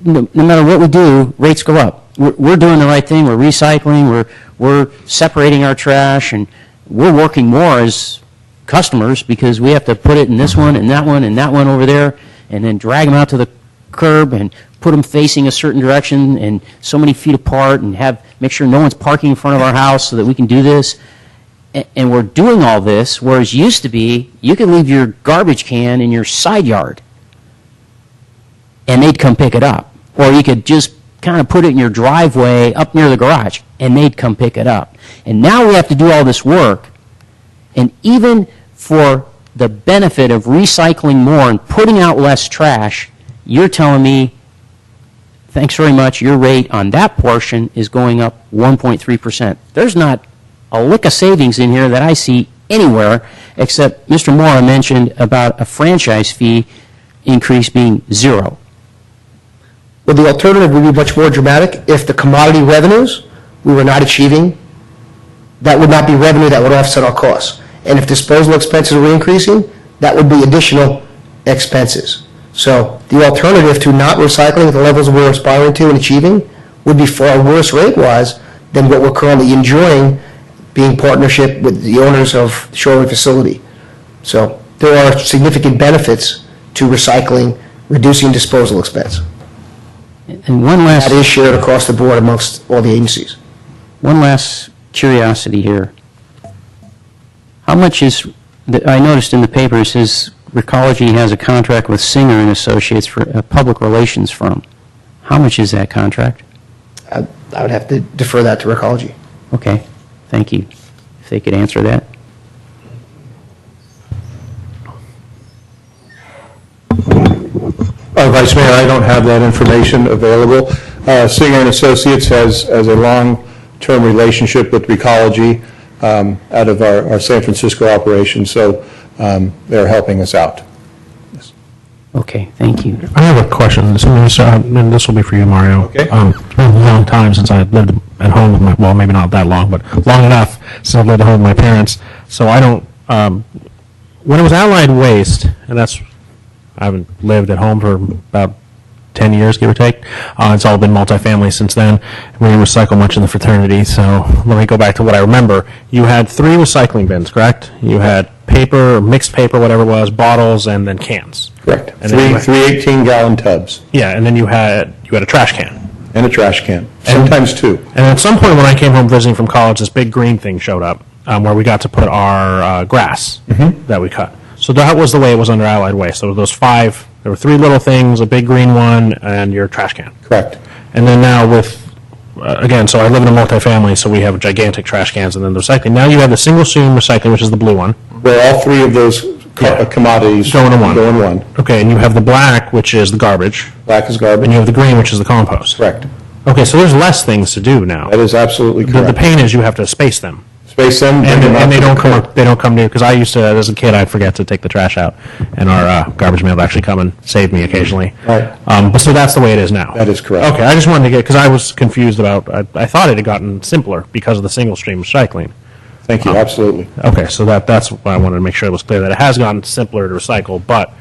no matter what we do, rates go up. We're doing the right thing. We're recycling. We're separating our trash, and we're working more as customers because we have to put it in this one and that one and that one over there, and then drag them out to the curb and put them facing a certain direction and so many feet apart, and make sure no one's parking in front of our house so that we can do this. And we're doing all this, whereas used to be, you could leave your garbage can in your side yard and they'd come pick it up. Or you could just kind of put it in your driveway up near the garage and they'd come pick it up. And now we have to do all this work, and even for the benefit of recycling more and putting out less trash, you're telling me, thanks very much, your rate on that portion is going up 1.3%. There's not a lick of savings in here that I see anywhere, except Mr. Mora mentioned about a franchise fee increase being zero.
Well, the alternative would be much more dramatic. If the commodity revenues we were not achieving, that would not be revenue that would offset our costs. And if disposal expenses were increasing, that would be additional expenses. So the alternative to not recycling at the levels we're aspiring to and achieving would be far worse rate-wise than what we're currently enjoying, being partnership with the owners of the Shoreline facility. So there are significant benefits to recycling, reducing disposal expense.
And one last...
That is shared across the board amongst all the agencies.
One last curiosity here. How much is, I noticed in the paper it says Recology has a contract with Singer and Associates for a public relations firm. How much is that contract?
I would have to defer that to Recology.
Okay, thank you. If they could answer that.
Vice Mayor, I don't have that information available. Singer and Associates has a long-term relationship with Recology out of our San Francisco operation, so they're helping us out.
Okay, thank you.
I have a question. And this will be for you, Mario.
Okay.
It's been a long time since I lived at home with my, well, maybe not that long, but long enough since I've lived at home with my parents. So I don't, when it was Allied Waste, and I haven't lived at home for about 10 years, give or take. It's all been multifamily since then. We didn't recycle much in the fraternity, so let me go back to what I remember. You had 3 recycling bins, correct? You had paper, mixed paper, whatever it was, bottles, and then cans.
Correct.
And
Three 18-gallon tubs.
Yeah, and then you had a trash can.
And a trash can, sometimes 2.
And at some point when I came home visiting from college, this big green thing showed up where we got to put our grass that we cut. So that was the way it was under Allied Waste. So those 5, there were 3 little things, a big green one, and your trash can.
Correct.
And then now with, again, so I live in a multifamily, so we have gigantic trash cans and then the recycling. Now you have the single-stream recycling, which is the blue one.
Where all 3 of those commodities
go in one.
Go in one.
Okay, and you have the black, which is the garbage.
Black is garbage.
And you have the green, which is the compost.
Correct.
Okay, so there's less things to do now.
That is absolutely correct.
The pain is you have to space them.
Space them,
and they don't come up. They don't come near, because I used to, as a kid, I'd forget to take the trash out, and our garbage man would actually come and save me occasionally.
Right.
But so that's the way it is now.
That is correct.
Okay, I just wanted to get, because I was confused about. I thought it had gotten simpler because of the single stream recycling.
Thank you. Absolutely.
Okay, so that's why I wanted to make sure it was clear that it has gotten simpler to recycle, but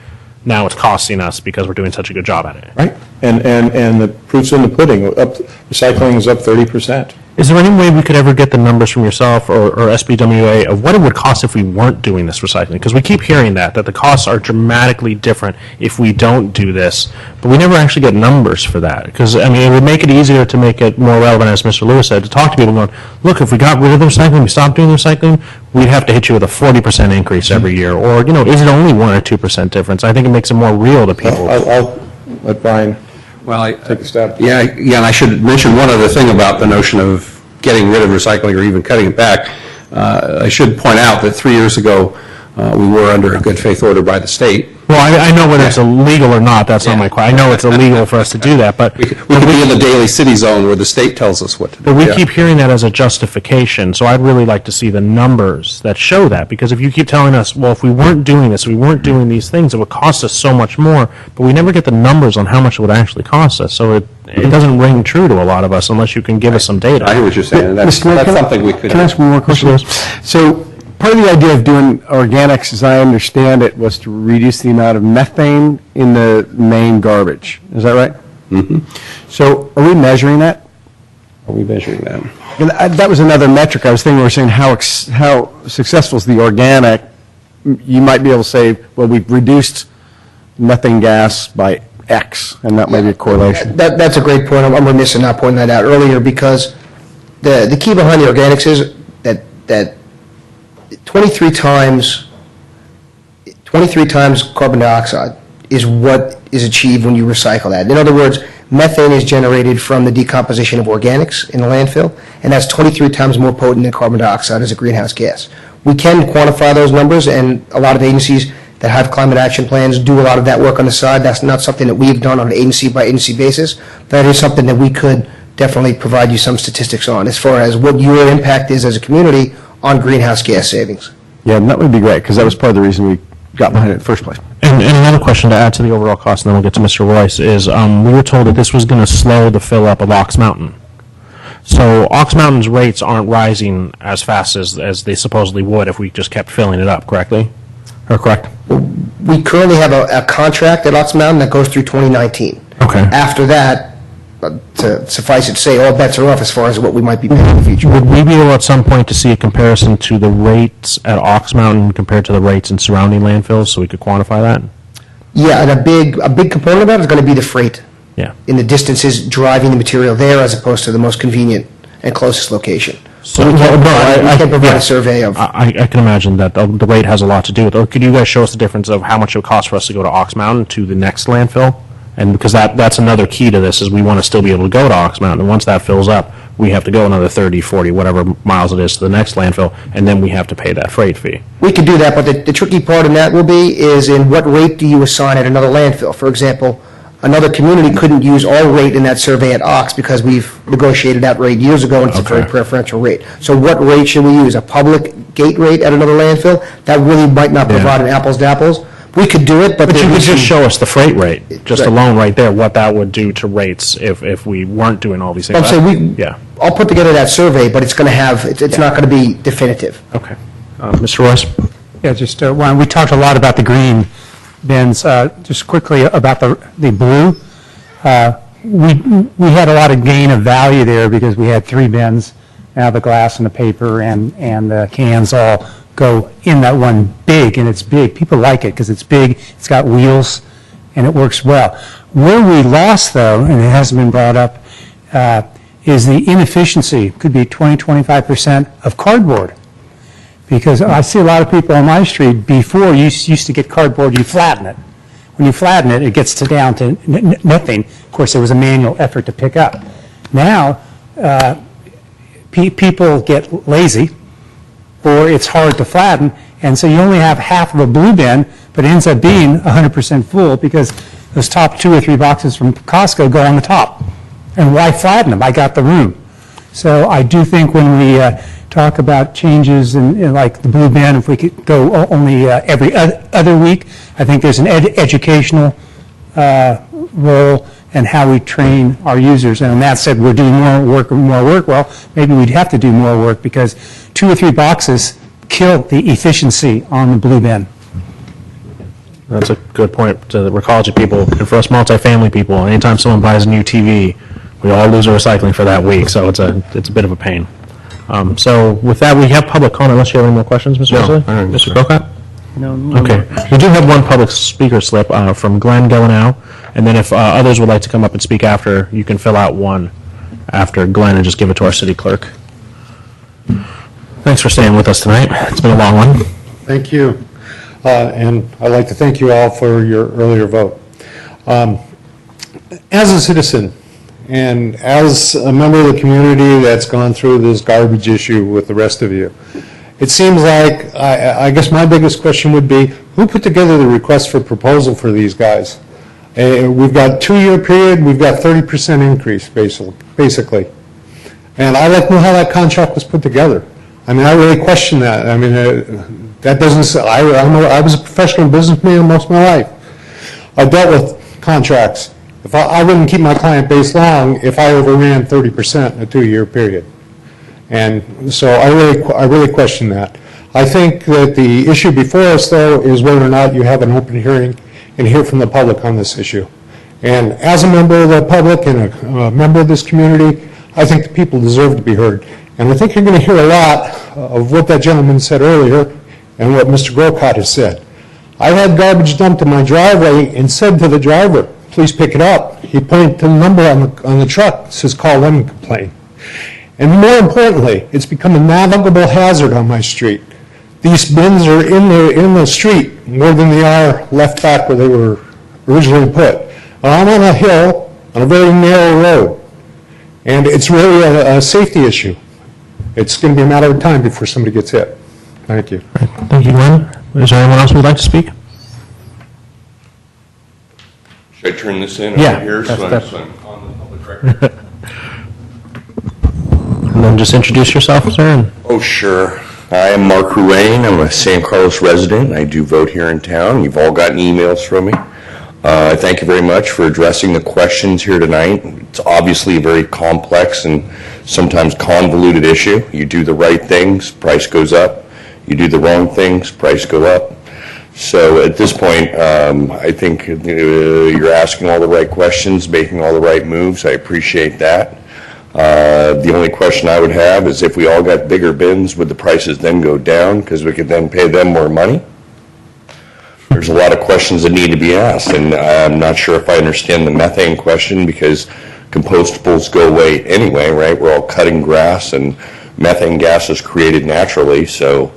now it's costing us because we're doing such a good job at it.
Right. And the proof's in the pudding. Recycling is up 30%.
Is there any way we could ever get the numbers from yourself or SBWA of what it would cost if we weren't doing this recycling? Because we keep hearing that the costs are dramatically different if we don't do this, but we never actually get numbers for that. Because, I mean, it would make it easier to make it more relevant, as Mr. Lewis said, to talk to people going, look, if we got rid of the recycling, we stopped doing the recycling, we'd have to hit you with a 40% increase every year. Or, is it only 1 or 2% difference? I think it makes it more real to people.
I'll let Brian take a stab.
Yeah, and I should mention one other thing about the notion of getting rid of recycling or even cutting it back. I should point out that 3 years ago, we were under a good faith order by the state.
Well, I know whether it's illegal or not. That's not my question. I know it's illegal for us to do that, but
we could be in the Daly City zone where the state tells us what to do.
But we keep hearing that as a justification, so I'd really like to see the numbers that show that, because if you keep telling us, well, if we weren't doing this, we weren't doing these things, it would cost us so much more, but we never get the numbers on how much it would actually cost us, so it doesn't ring true to a lot of us unless you can give us some data.
I hear what you're saying. That's something we could...
Can I ask one more question? So part of the idea of doing organics, as I understand it, was to reduce the amount of methane in the main garbage. Is that right?
Mm-hmm.
So are we measuring that?
Are we measuring that?
And that was another metric I was thinking. We were saying how successful is the organic. You might be able to say, well, we've reduced methane gas by X, and that might be a correlation.
That's a great point. I'm remiss in not pointing that out earlier, because the key behind the organics is that 23 times carbon dioxide is what is achieved when you recycle that. In other words, methane is generated from the decomposition of organics in the landfill, and that's 23 times more potent than carbon dioxide as a greenhouse gas. We can quantify those numbers, and a lot of agencies that have climate action plans do a lot of that work on the side. That's not something that we've done on an agency-by-agency basis. That is something that we could definitely provide you some statistics on, as far as what your impact is as a community on greenhouse gas savings.
Yeah, and that would be great, because that was part of the reason we got behind it in the first place.
And another question to add to the overall cost, and then we'll get to Mr. Royce, is we were told that this was going to slow the fill up of Ox Mountain. So Ox Mountain's rates aren't rising as fast as they supposedly would if we just kept filling it up, correctly? Or correct?
We currently have a contract at Ox Mountain that goes through 2019.
Okay.
After that, to suffice it to say, all bets are off as far as what we might be paying in the future.
Would we be able at some point to see a comparison to the rates at Ox Mountain compared to the rates in surrounding landfills so we could quantify that?
Yeah, and a big component of that is going to be the freight.
Yeah.
In the distances driving the material there as opposed to the most convenient and closest location. So we can provide a survey of.
I can imagine that the rate has a lot to do with it. Or could you guys show us the difference of how much it would cost for us to go to Ox Mountain to the next landfill? And because that's another key to this is we want to still be able to go to Ox Mountain. And once that fills up, we have to go another 30, 40, whatever miles it is to the next landfill, and then we have to pay that freight fee.
We could do that, but the tricky part in that will be is in what rate do you assign at another landfill? For example, another community couldn't use our rate in that survey at Ox because we've negotiated that rate years ago, and it's a very preferential rate. So what rate should we use? A public gate rate at another landfill? That really might not provide an apples to apples. We could do it, but
you could just show us the freight rate, just alone right there, what that would do to rates if we weren't doing all these things.
I'm saying I'll put together that survey, but it's going to have, it's not going to be definitive.
Okay. Mr. Royce?
Yeah, just one. We talked a lot about the green bins. Just quickly about the blue. We had a lot of gain of value there because we had 3 bins. Now the glass and the paper and the cans all go in that one big, and it's big. People like it because it's big, it's got wheels, and it works well. Where we lost, though, and it hasn't been brought up, is the inefficiency. Could be 20-25% of cardboard. Because I see a lot of people on my street, before you used to get cardboard, you flatten it. When you flatten it, it gets down to nothing. Of course, there was a manual effort to pick up. Now, people get lazy, or it's hard to flatten, and so you only have half of a blue bin, but it ends up being 100% full because those top 2 or 3 boxes from Costco go on the top. And why flatten them? I got the room. So I do think when we talk about changes in like the blue bin, if we could go only every other week, I think there's an educational role and how we train our users. And Matt said we're doing more work. Well, maybe we'd have to do more work because 2 or 3 boxes kill the efficiency on the blue bin.
That's a good point. To the recology people, and for us multifamily people, anytime someone buys a new TV, we all lose our recycling for that week, so it's a bit of a pain. So with that, we have public comment, unless you have any more questions, Mr. President? Mr. Crocott?
No.
Okay. We do have one public speaker slip from Glenn Gillenow, and then if others would like to come up and speak after, you can fill out one after Glenn and just give it to our city clerk. Thanks for staying with us tonight. It's been a long one.
Thank you. And I'd like to thank you all for your earlier vote. As a citizen and as a member of the community that's gone through this garbage issue with the rest of you, it seems like, I guess my biggest question would be, who put together the request for proposal for these guys? We've got 2-year period, we've got 30% increase, basically. And I'd like to know how that contract was put together. I mean, I really question that. I mean, that doesn't, I was a professional businessman most of my life. I dealt with contracts. If I wouldn't keep my client base long if I overran 30% in a 2-year period. And so I really question that. I think that the issue before us, though, is whether or not you have an open hearing and hear from the public on this issue. And as a member of the public and a member of this community, I think the people deserve to be heard. And I think you're going to hear a lot of what that gentleman said earlier and what Mr. Grocott has said. I had garbage dumped in my driveway and said to the driver, please pick it up. He pointed to the number on the truck, says call them and complain. And more importantly, it's become a navigable hazard on my street. These bins are in the street more than they are left back where they were originally put. I'm on a hill on a very narrow road, and it's really a safety issue. It's going to be a matter of time before somebody gets hit. Thank you.
Thank you, Glenn. Is there anyone else who would like to speak?
Should I turn this in
Yeah,
over here so I'm on the public record?
And then just introduce yourself, sir.
Oh, sure. I am Mark Ruane. I'm a San Carlos resident. I do vote here in town. You've all gotten emails from me. Thank you very much for addressing the questions here tonight. It's obviously a very complex and sometimes convoluted issue. You do the right things, price goes up. You do the wrong things, price go up. So at this point, I think you're asking all the right questions, making all the right moves. I appreciate that. The only question I would have is if we all got bigger bins, would the prices then go down because we could then pay them more money? There's a lot of questions that need to be asked, and I'm not sure if I understand the methane question because compostables go away anyway, right? We're all cutting grass, and methane gas is created naturally, so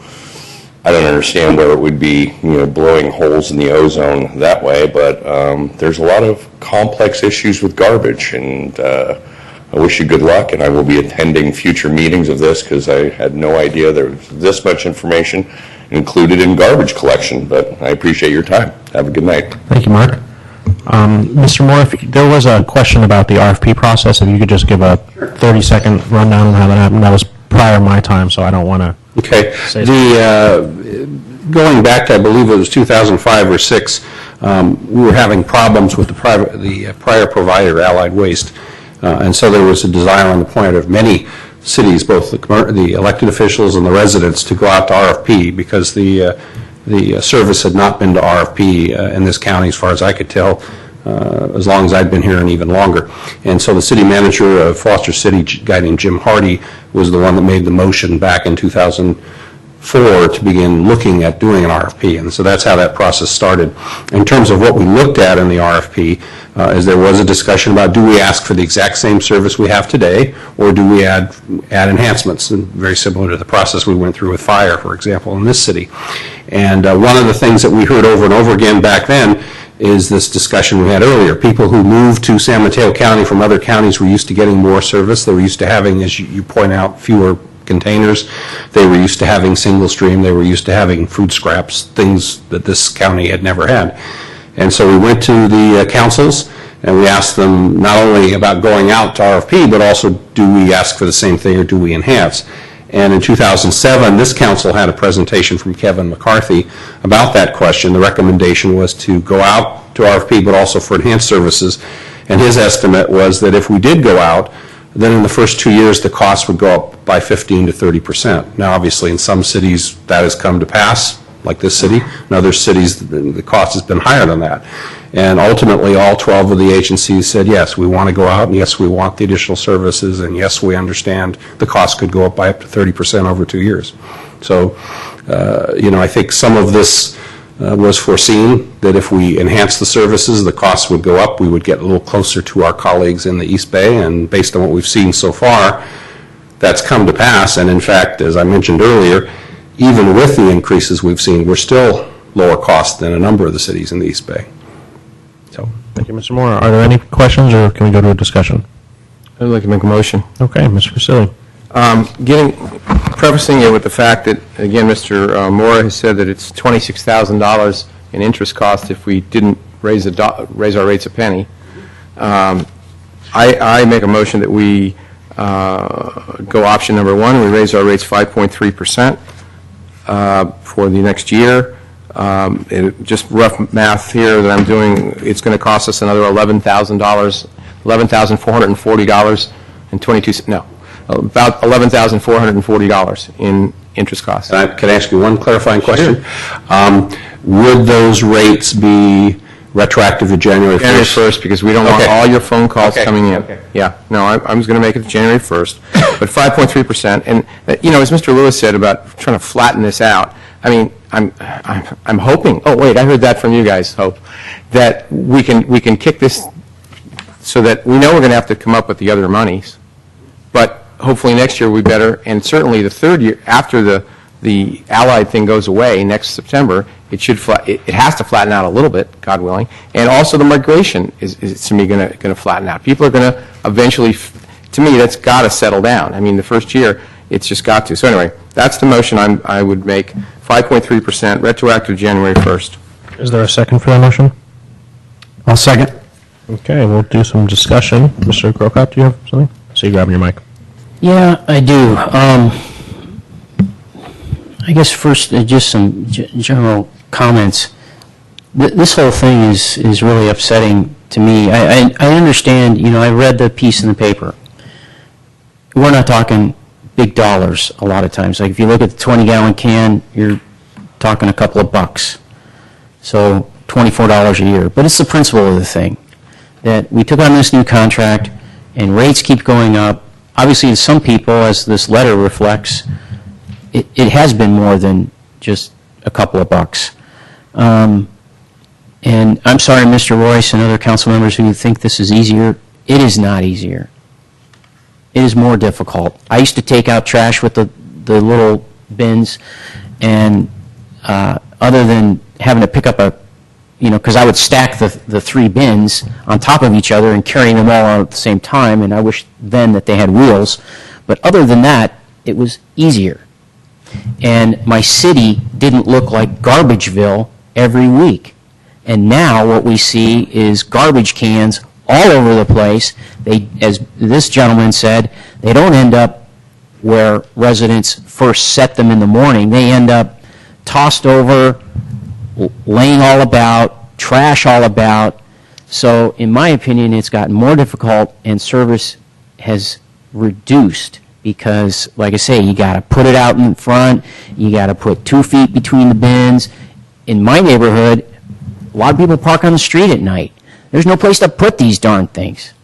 I don't understand whether it would be, blowing holes in the ozone that way, but there's a lot of complex issues with garbage, and I wish you good luck, and I will be attending future meetings of this because I had no idea there was this much information included in garbage collection, but I appreciate your time. Have a good night.
Thank you, Mark. Mr. Moore, there was a question about the RFP process. If you could just give a 30-second rundown on how that happened. That was prior to my time, so I don't want to.
Okay. Going back to, I believe it was 2005 or 6, we were having problems with the prior provider, Allied Waste, and so there was a desire on the part of many cities, both the elected officials and the residents, to go out to RFP because the service had not been to RFP in this county, as far as I could tell, as long as I'd been here and even longer. And so the city manager of Foster City, a guy named Jim Hardy, was the one that made the motion back in 2004 to begin looking at doing an RFP. And so that's how that process started. In terms of what we looked at in the RFP, is there was a discussion about do we ask for the exact same service we have today, or do we add enhancements, and very similar to the process we went through with fire, for example, in this city. And one of the things that we heard over and over again back then is this discussion we had earlier. People who moved to San Mateo County from other counties were used to getting more service. They were used to having, as you point out, fewer containers. They were used to having single stream. They were used to having food scraps, things that this county had never had. And so we went to the councils and we asked them not only about going out to RFP, but also do we ask for the same thing or do we enhance? And in 2007, this council had a presentation from Kevin McCarthy about that question. The recommendation was to go out to RFP, but also for enhanced services. And his estimate was that if we did go out, then in the first 2 years, the cost would go up by 15 to 30%. Now, obviously, in some cities, that has come to pass, like this city. In other cities, the cost has been higher than that. And ultimately, all 12 of the agencies said, yes, we want to go out, and yes, we want the additional services, and yes, we understand the cost could go up by up to 30% over 2 years. So, I think some of this was foreseen, that if we enhance the services, the costs would go up. We would get a little closer to our colleagues in the East Bay, and based on what we've seen so far, that's come to pass. And in fact, as I mentioned earlier, even with the increases we've seen, we're still lower cost than a number of the cities in the East Bay.
So, thank you, Mr. Moore. Are there any questions, or can we go to a discussion?
I'd like to make a motion.
Okay, Mr. Vasili.
Prefacing it with the fact that, again, Mr. Moore has said that it's $26,000 in interest cost if we didn't raise our rates a penny. I make a motion that we go option number one. We raise our rates 5.3% for the next year. Just rough math here that I'm doing, it's going to cost us another $11,440 about $11,440 in interest costs.
Can I ask you one clarifying question? Sure. Would those rates be retroactive to January 1st?
January 1st, because we don't want all your phone calls coming in. Okay. Yeah. No, I'm just going to make it January 1st. But 5.3%. And, as Mr. Lewis said about trying to flatten this out, I mean, I'm hoping, oh, wait, I heard that from you guys, Hope, that we can kick this so that we know we're going to have to come up with the other monies. But hopefully next year we better, and certainly the third year, after the Allied thing goes away next September, it has to flatten out a little bit, God willing. And also the migration is to me, going to flatten out. People are going to eventually, to me, that's got to settle down. I mean, the first year, it's just got to. So anyway, that's the motion I would make, 5.3%, retroactive January 1st.
Is there a second for that motion?
I'll second.
Okay, we'll do some discussion. Mr. Grocott, do you have something? So you're grabbing your mic.
Yeah, I do. I guess first, just some general comments. This whole thing is really upsetting to me. I understand, I read the piece in the paper. We're not talking big dollars a lot of times. Like if you look at the 20-gallon can, you're talking a couple of bucks. So $24 a year. But it's the principle of the thing, that we took on this new contract and rates keep going up. Obviously, in some people, as this letter reflects, it has been more than just a couple of bucks. And I'm sorry, Mr. Royce and other council members who think this is easier. It is not easier. It is more difficult. I used to take out trash with the little bins, and other than having to pick up because I would stack the 3 bins on top of each other and carry them all out at the same time, and I wish then that they had wheels. But other than that, it was easier. And my city didn't look like Garbageville every week. And now what we see is garbage cans all over the place. They, as this gentleman said, they don't end up where residents first set them in the morning. They end up tossed over, laying all about, trash all about. So in my opinion, it's gotten more difficult and service has reduced because, like I say, you got to put it out in front, you got to put 2 feet between the bins. In my neighborhood, a lot of people park on the street at night. There's no place to put these darn things.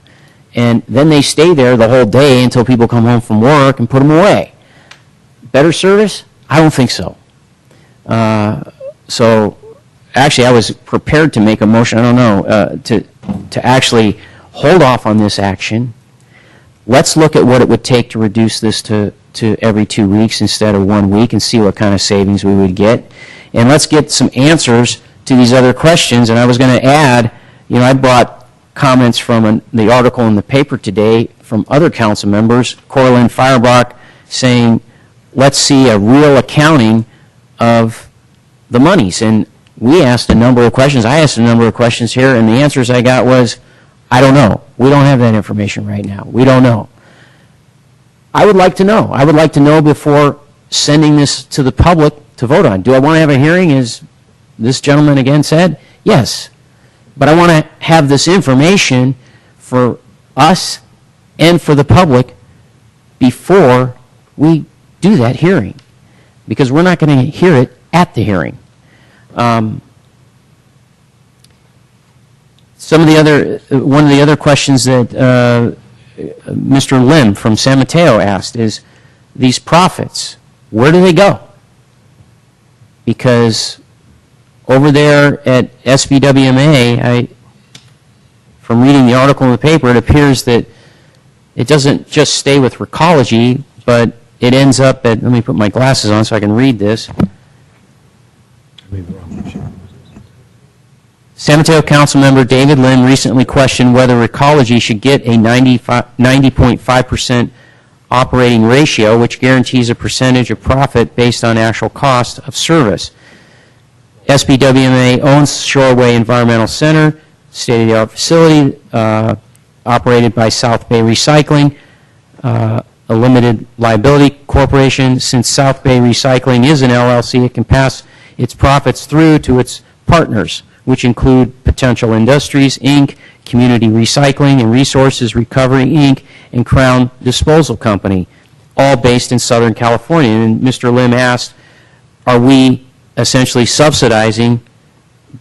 And then they stay there the whole day until people come home from work and put them away. Better service? I don't think so. So actually, I was prepared to make a motion, I don't know, to actually hold off on this action. Let's look at what it would take to reduce this to every 2 weeks instead of 1 week and see what kind of savings we would get. And let's get some answers to these other questions. And I was going to add, I brought comments from the article in the paper today from other council members, Corlin Feuerbach, saying, let's see a real accounting of the monies. And we asked a number of questions. I asked a number of questions here, and the answers I got was, I don't know. We don't have that information right now. We don't know. I would like to know. I would like to know before sending this to the public to vote on. Do I want to have a hearing, as this gentleman again said? Yes. But I want to have this information for us and for the public before we do that hearing, because we're not going to hear it at the hearing. One of the other questions that Mr. Lim from San Mateo asked is, these profits, where do they go? Because over there at SBWMA, from reading the article in the paper, it appears that it doesn't just stay with Recology, but it ends up at, let me put my glasses on so I can read this. San Mateo Councilmember David Lim recently questioned whether Recology should get a 90.5% operating ratio, which guarantees a percentage of profit based on actual cost of service. SBWMA owns Shoreway Environmental Center, state-of-the-art facility operated by South Bay Recycling, a limited liability corporation. Since South Bay Recycling is an LLC, it can pass its profits through to its partners, which include Potential Industries, Inc., Community Recycling and Resources Recovery, Inc., and Crown Disposal Company, all based in Southern California. And Mr. Lim asked, are we essentially subsidizing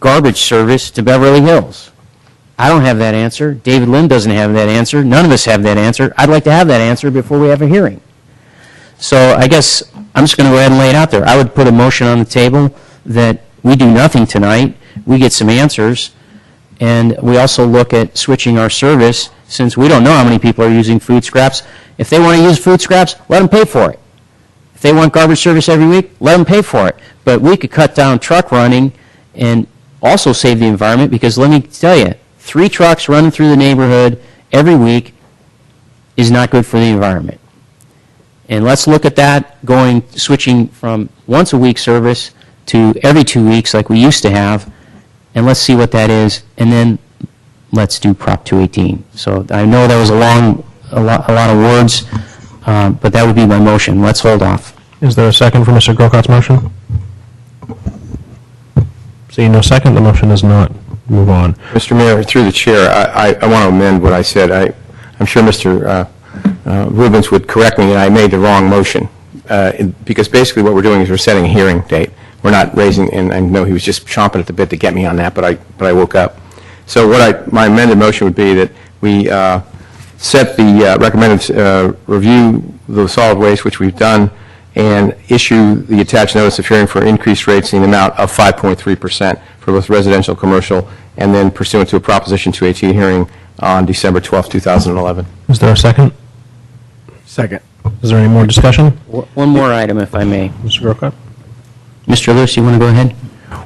garbage service to Beverly Hills? I don't have that answer. David Lim doesn't have that answer. None of us have that answer. I'd like to have that answer before we have a hearing. So I guess I'm just going to go ahead and lay it out there. I would put a motion on the table that we do nothing tonight. We get some answers, and we also look at switching our service, since we don't know how many people are using food scraps. If they want to use food scraps, let them pay for it. If they want garbage service every week, let them pay for it. But we could cut down truck running and also save the environment, because let me tell you, 3 trucks running through the neighborhood every week is not good for the environment. And let's look at that, switching from once a week service to every 2 weeks like we used to have, and let's see what that is, and then let's do Prop 218. So I know that was a lot of words, but that would be my motion. Let's hold off.
Is there a second for Mr. Grocot's motion? Seeing no second, the motion is not. Move on.
Mr. Mayor, through the chair, I want to amend what I said. I'm sure Mr. Rubens would correct me that I made the wrong motion, because basically what we're doing is we're setting a hearing date. We're not raising, and I know he was just chomping at the bit to get me on that, but I woke up. So my amended motion would be that we set the recommended review of the solid waste, which we've done, and issue the attached notice of hearing for increased rates in the amount of 5.3% for both residential and commercial, and then pursuant to a Proposition 218 hearing on December 12, 2011.
Is there a second?
Second.
Is there any more discussion?
One more item, if I may.
Mr. Grocott?
Mr. Lewis, you want to go ahead?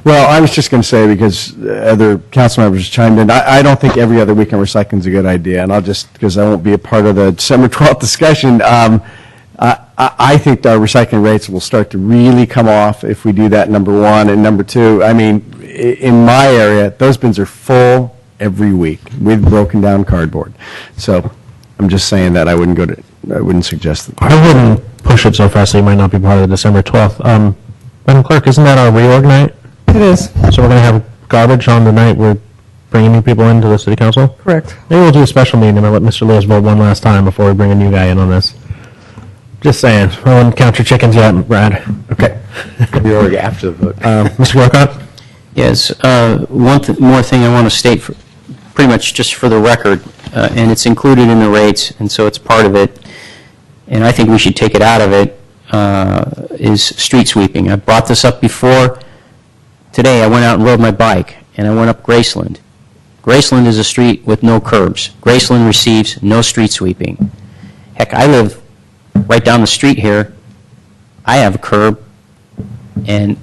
Well, I was just going to say, because other council members chimed in, I don't think every other weekend recycling is a good idea, and I'll just, because I won't be a part of the December 12th discussion, I think our recycling rates will start to really come off if we do that, number one. And number two, I mean, in my area, those bins are full every week with broken down cardboard. So I'm just saying that I wouldn't suggest that.
I wouldn't push it so fast that you might not be part of the December 12th. Madam Clerk, isn't that our reorg night?
It is.
So we're going to have garbage on the night we're bringing new people into the city council?
Correct.
Maybe we'll do a special meeting and I'll let Mr. Lewis vote one last time before we bring a new guy in on this. Just saying. I wouldn't count your chickens yet, Brad.
Okay.
Reorg after the vote.
Mr. Grocott?
Yes, one more thing I want to state, pretty much just for the record, and it's included in the rates, and so it's part of it, and I think we should take it out of it, is street sweeping. I brought this up before. Today I went out and rode my bike, and I went up Graceland. Graceland is a street with no curbs. Graceland receives no street sweeping. Heck, I live right down the street here. I have a curb, and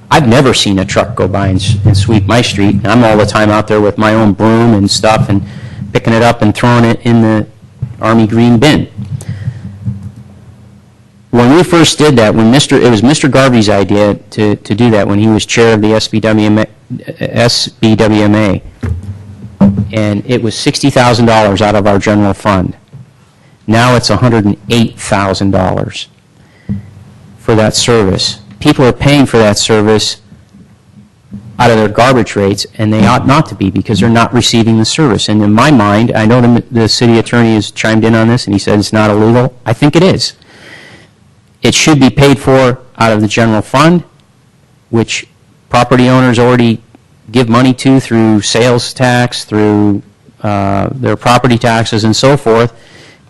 I've never seen a truck go by and sweep my street. And I'm all the time out there with my own broom and stuff and picking it up and throwing it in the Army green bin. When we first did that, it was Mr. Garvey's idea to do that when he was chair of the SBWMA, and it was $60,000 out of our general fund. Now it's $108,000 for that service. People are paying for that service out of their garbage rates, and they ought not to be because they're not receiving the service. And in my mind, I know the city attorney has chimed in on this, and he said it's not illegal. I think it is. It should be paid for out of the general fund, which property owners already give money to through sales tax, through their property taxes, and so forth,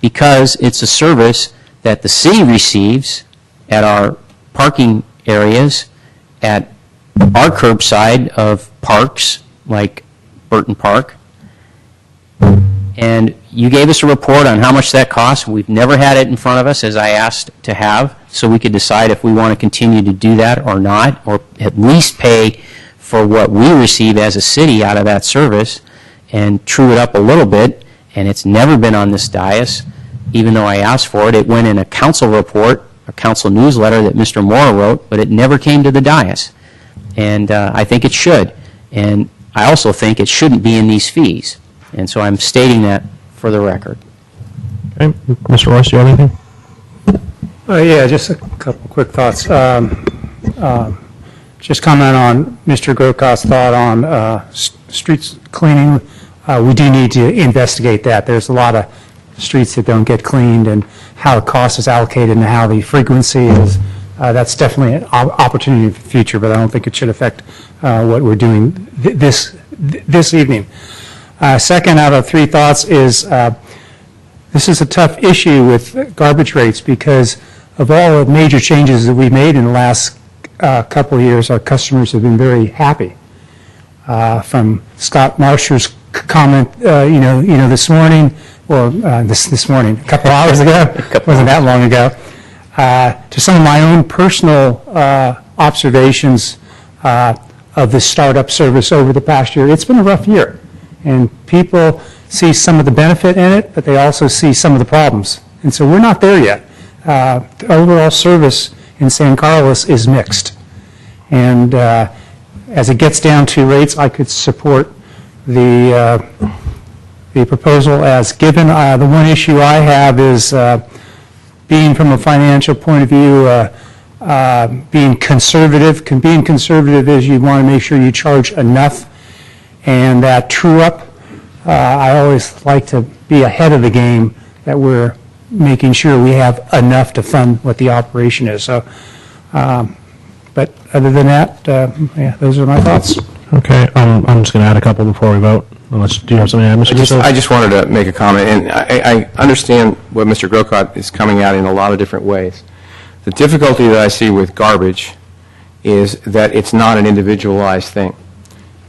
because it's a service that the city receives at our parking areas, at our curbside of parks like Burton Park. And you gave us a report on how much that costs. We've never had it in front of us, as I asked to have, so we could decide if we want to continue to do that or not, or at least pay for what we receive as a city out of that service and true it up a little bit. And it's never been on this dais, even though I asked for it. It went in a council report, a council newsletter that Mr. Moore wrote, but it never came to the dais. And I think it should. And I also think it shouldn't be in these fees. And so I'm stating that for the record.
Okay. Mr. Royce, do you have anything?
Yeah, just a couple quick thoughts. Just comment on Mr. Grocot's thought on streets cleaning. We do need to investigate that. There's a lot of streets that don't get cleaned, and how the cost is allocated and how the frequency is. That's definitely an opportunity in the future, but I don't think it should affect what we're doing this evening. Second out of three thoughts is this is a tough issue with garbage rates because of all the major changes that we made in the last couple of years. Our customers have been very happy. From Scott Marsher's comment, this morning, or this morning, a couple hours ago, wasn't that long ago, to some of my own personal observations of the startup service over the past year. It's been a rough year, and people see some of the benefit in it, but they also see some of the problems. And so we're not there yet. The overall service in San Carlos is mixed. And as it gets down to rates, I could support the proposal as given. The one issue I have is being from a financial point of view, being conservative. Being conservative is you want to make sure you charge enough, and that true up, I always like to be ahead of the game, that we're making sure we have enough to fund what the operation is. So, but other than that, yeah, those are my thoughts.
Okay, I'm just going to add a couple before we vote, unless, do you have something to add, Mr. Castillo?
I just wanted to make a comment, and I understand what Mr. Grocott is coming at in a lot of different ways. The difficulty that I see with garbage is that it's not an individualized thing.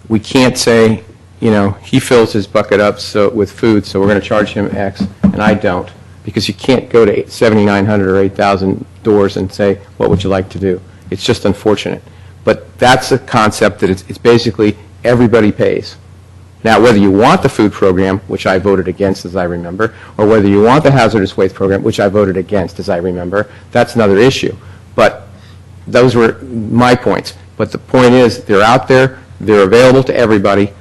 We can't say, you know, he fills his bucket up with food, so we're going to charge him X, and I don't, because you can't go to 7,900 or 8,000 doors and say, what would you like to do? It's just unfortunate. But that's a concept that it's basically everybody pays. Now, whether you want the food program, which I voted against, as I remember, or whether you want the hazardous waste program, which I voted against, as I remember, that's another issue. But those were my points. But the point is, they're out there, they're available to everybody.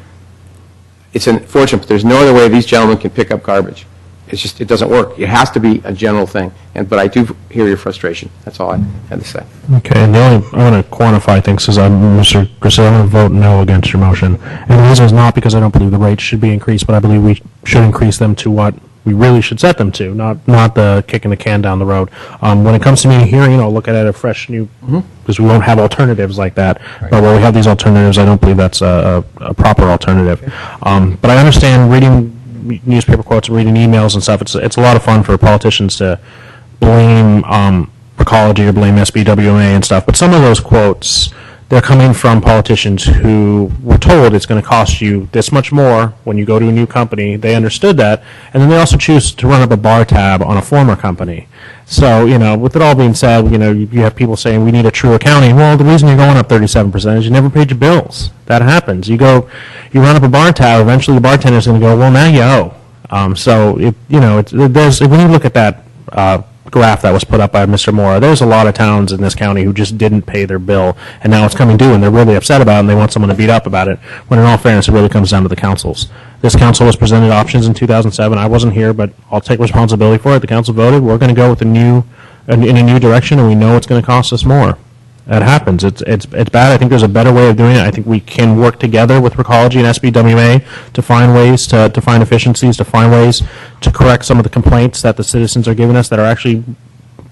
It's unfortunate, but there's no other way these gentlemen can pick up garbage. It's just, it doesn't work. It has to be a general thing. But I do hear your frustration. That's all I had to say.
Okay, and I want to quantify things, because Mr. Grisillo, I'm going to vote no against your motion. And the reason is not because I don't believe the rates should be increased, but I believe we should increase them to what we really should set them to, not the kicking the can down the road. When it comes to me hearing, I'll look at it a fresh new, because we won't have alternatives like that. Right. But where we have these alternatives, I don't believe that's a proper alternative. Okay. But I understand reading newspaper quotes and reading emails and stuff. It's a lot of fun for politicians to blame Recology or blame SBWMA and stuff. But some of those quotes, they're coming from politicians who were told it's going to cost you this much more when you go to a new company. They understood that, and then they also choose to run up a bar tab on a former company. So, you know, with it all being said, you know, you have people saying we need a true accounting. Well, the reason you're going up 37% is you never paid your bills. That happens. You run up a bar tab, eventually the bartender's going to go, well, now you owe. So, when you look at that graph that was put up by Mr. Mora, there's a lot of towns in this county who just didn't pay their bill, and now it's coming due, and they're really upset about it, and they want someone to beat up about it, when in all fairness, it really comes down to the councils. This council was presented options in 2007. I wasn't here, but I'll take responsibility for it. The council voted. We're going to go with in a new direction, and we know it's going to cost us more. That happens. It's bad. I think there's a better way of doing it. I think we can work together with Recology and SBWMA to find ways to find efficiencies, to find ways to correct some of the complaints that the citizens are giving us that are actually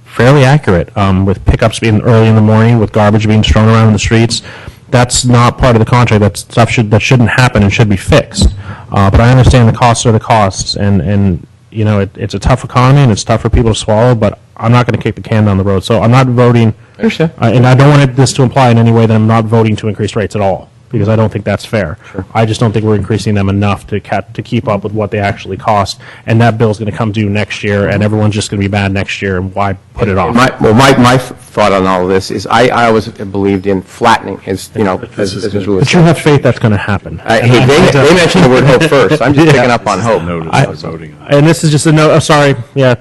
fairly accurate, with pickups being early in the morning, with garbage being strewn around in the streets. That's not part of the contract. That's stuff that shouldn't happen and should be fixed. But I understand the costs are the costs, and you know, it's a tough economy and it's tough for people to swallow, but I'm not going to kick the can down the road. So I'm not voting, and I don't want this to imply in any way that I'm not voting to increase rates at all, because I don't think that's fair. Sure. I just don't think we're increasing them enough to keep up with what they actually cost, and that bill's going to come due next year, and everyone's just going to be bad next year, and why put it off?
My thought on all of this is I always believed in flattening, as Ms. Lewis
But you have faith that's going to happen.
They mentioned the word hope first. I'm just picking up on hope.
And this is just a no. Sorry, yeah,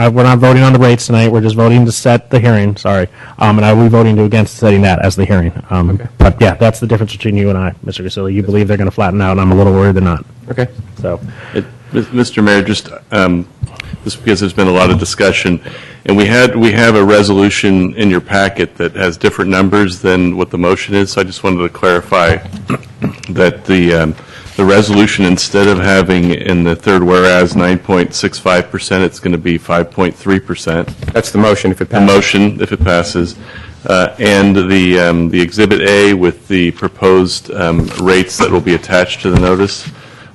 we're not voting on the rates tonight. We're just voting to set the hearing. Sorry, and I will be voting against setting that as the hearing. But yeah, that's the difference between you and I, Mr. Cassilli. You believe they're going to flatten out, and I'm a little worried they're not.
Okay.
So,
Mr. Mayor, just because there's been a lot of discussion, and we have a resolution in your packet that has different numbers than what the motion is. So I just wanted to clarify that the resolution, instead of having in the third whereas 9.65%, it's going to be 5.3%.
That's the motion if it passes.
The motion if it passes. And the Exhibit A with the proposed rates that will be attached to the notice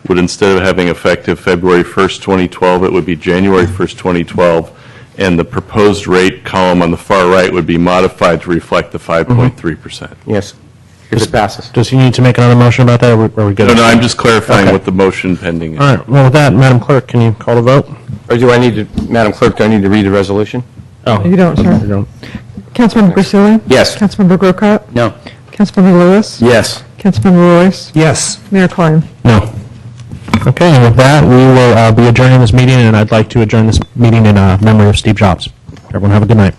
would, instead of having effective February 1st, 2012, it would be January 1st, 2012, and the proposed rate column on the far right would be modified to reflect the 5.3%.
Yes, if it passes.
Does he need to make another motion about that, or are we good?
No, I'm just clarifying what the motion pending is.
All right. Well, with that, Madam Clerk, can you call the vote?
Or Madam Clerk, do I need to read the resolution?
Oh,
You don't, sir.
You don't.
Councilmember Grisilli?
Yes.
Councilmember Grocott?
No.
Councilmember Lewis?
Yes.
Councilmember Royce?
Yes.
Mayor Klein?
No. Okay, and with that, we will be adjourning this meeting, and I'd like to adjourn this meeting in memory of Steve Jobs. Everyone have a good night.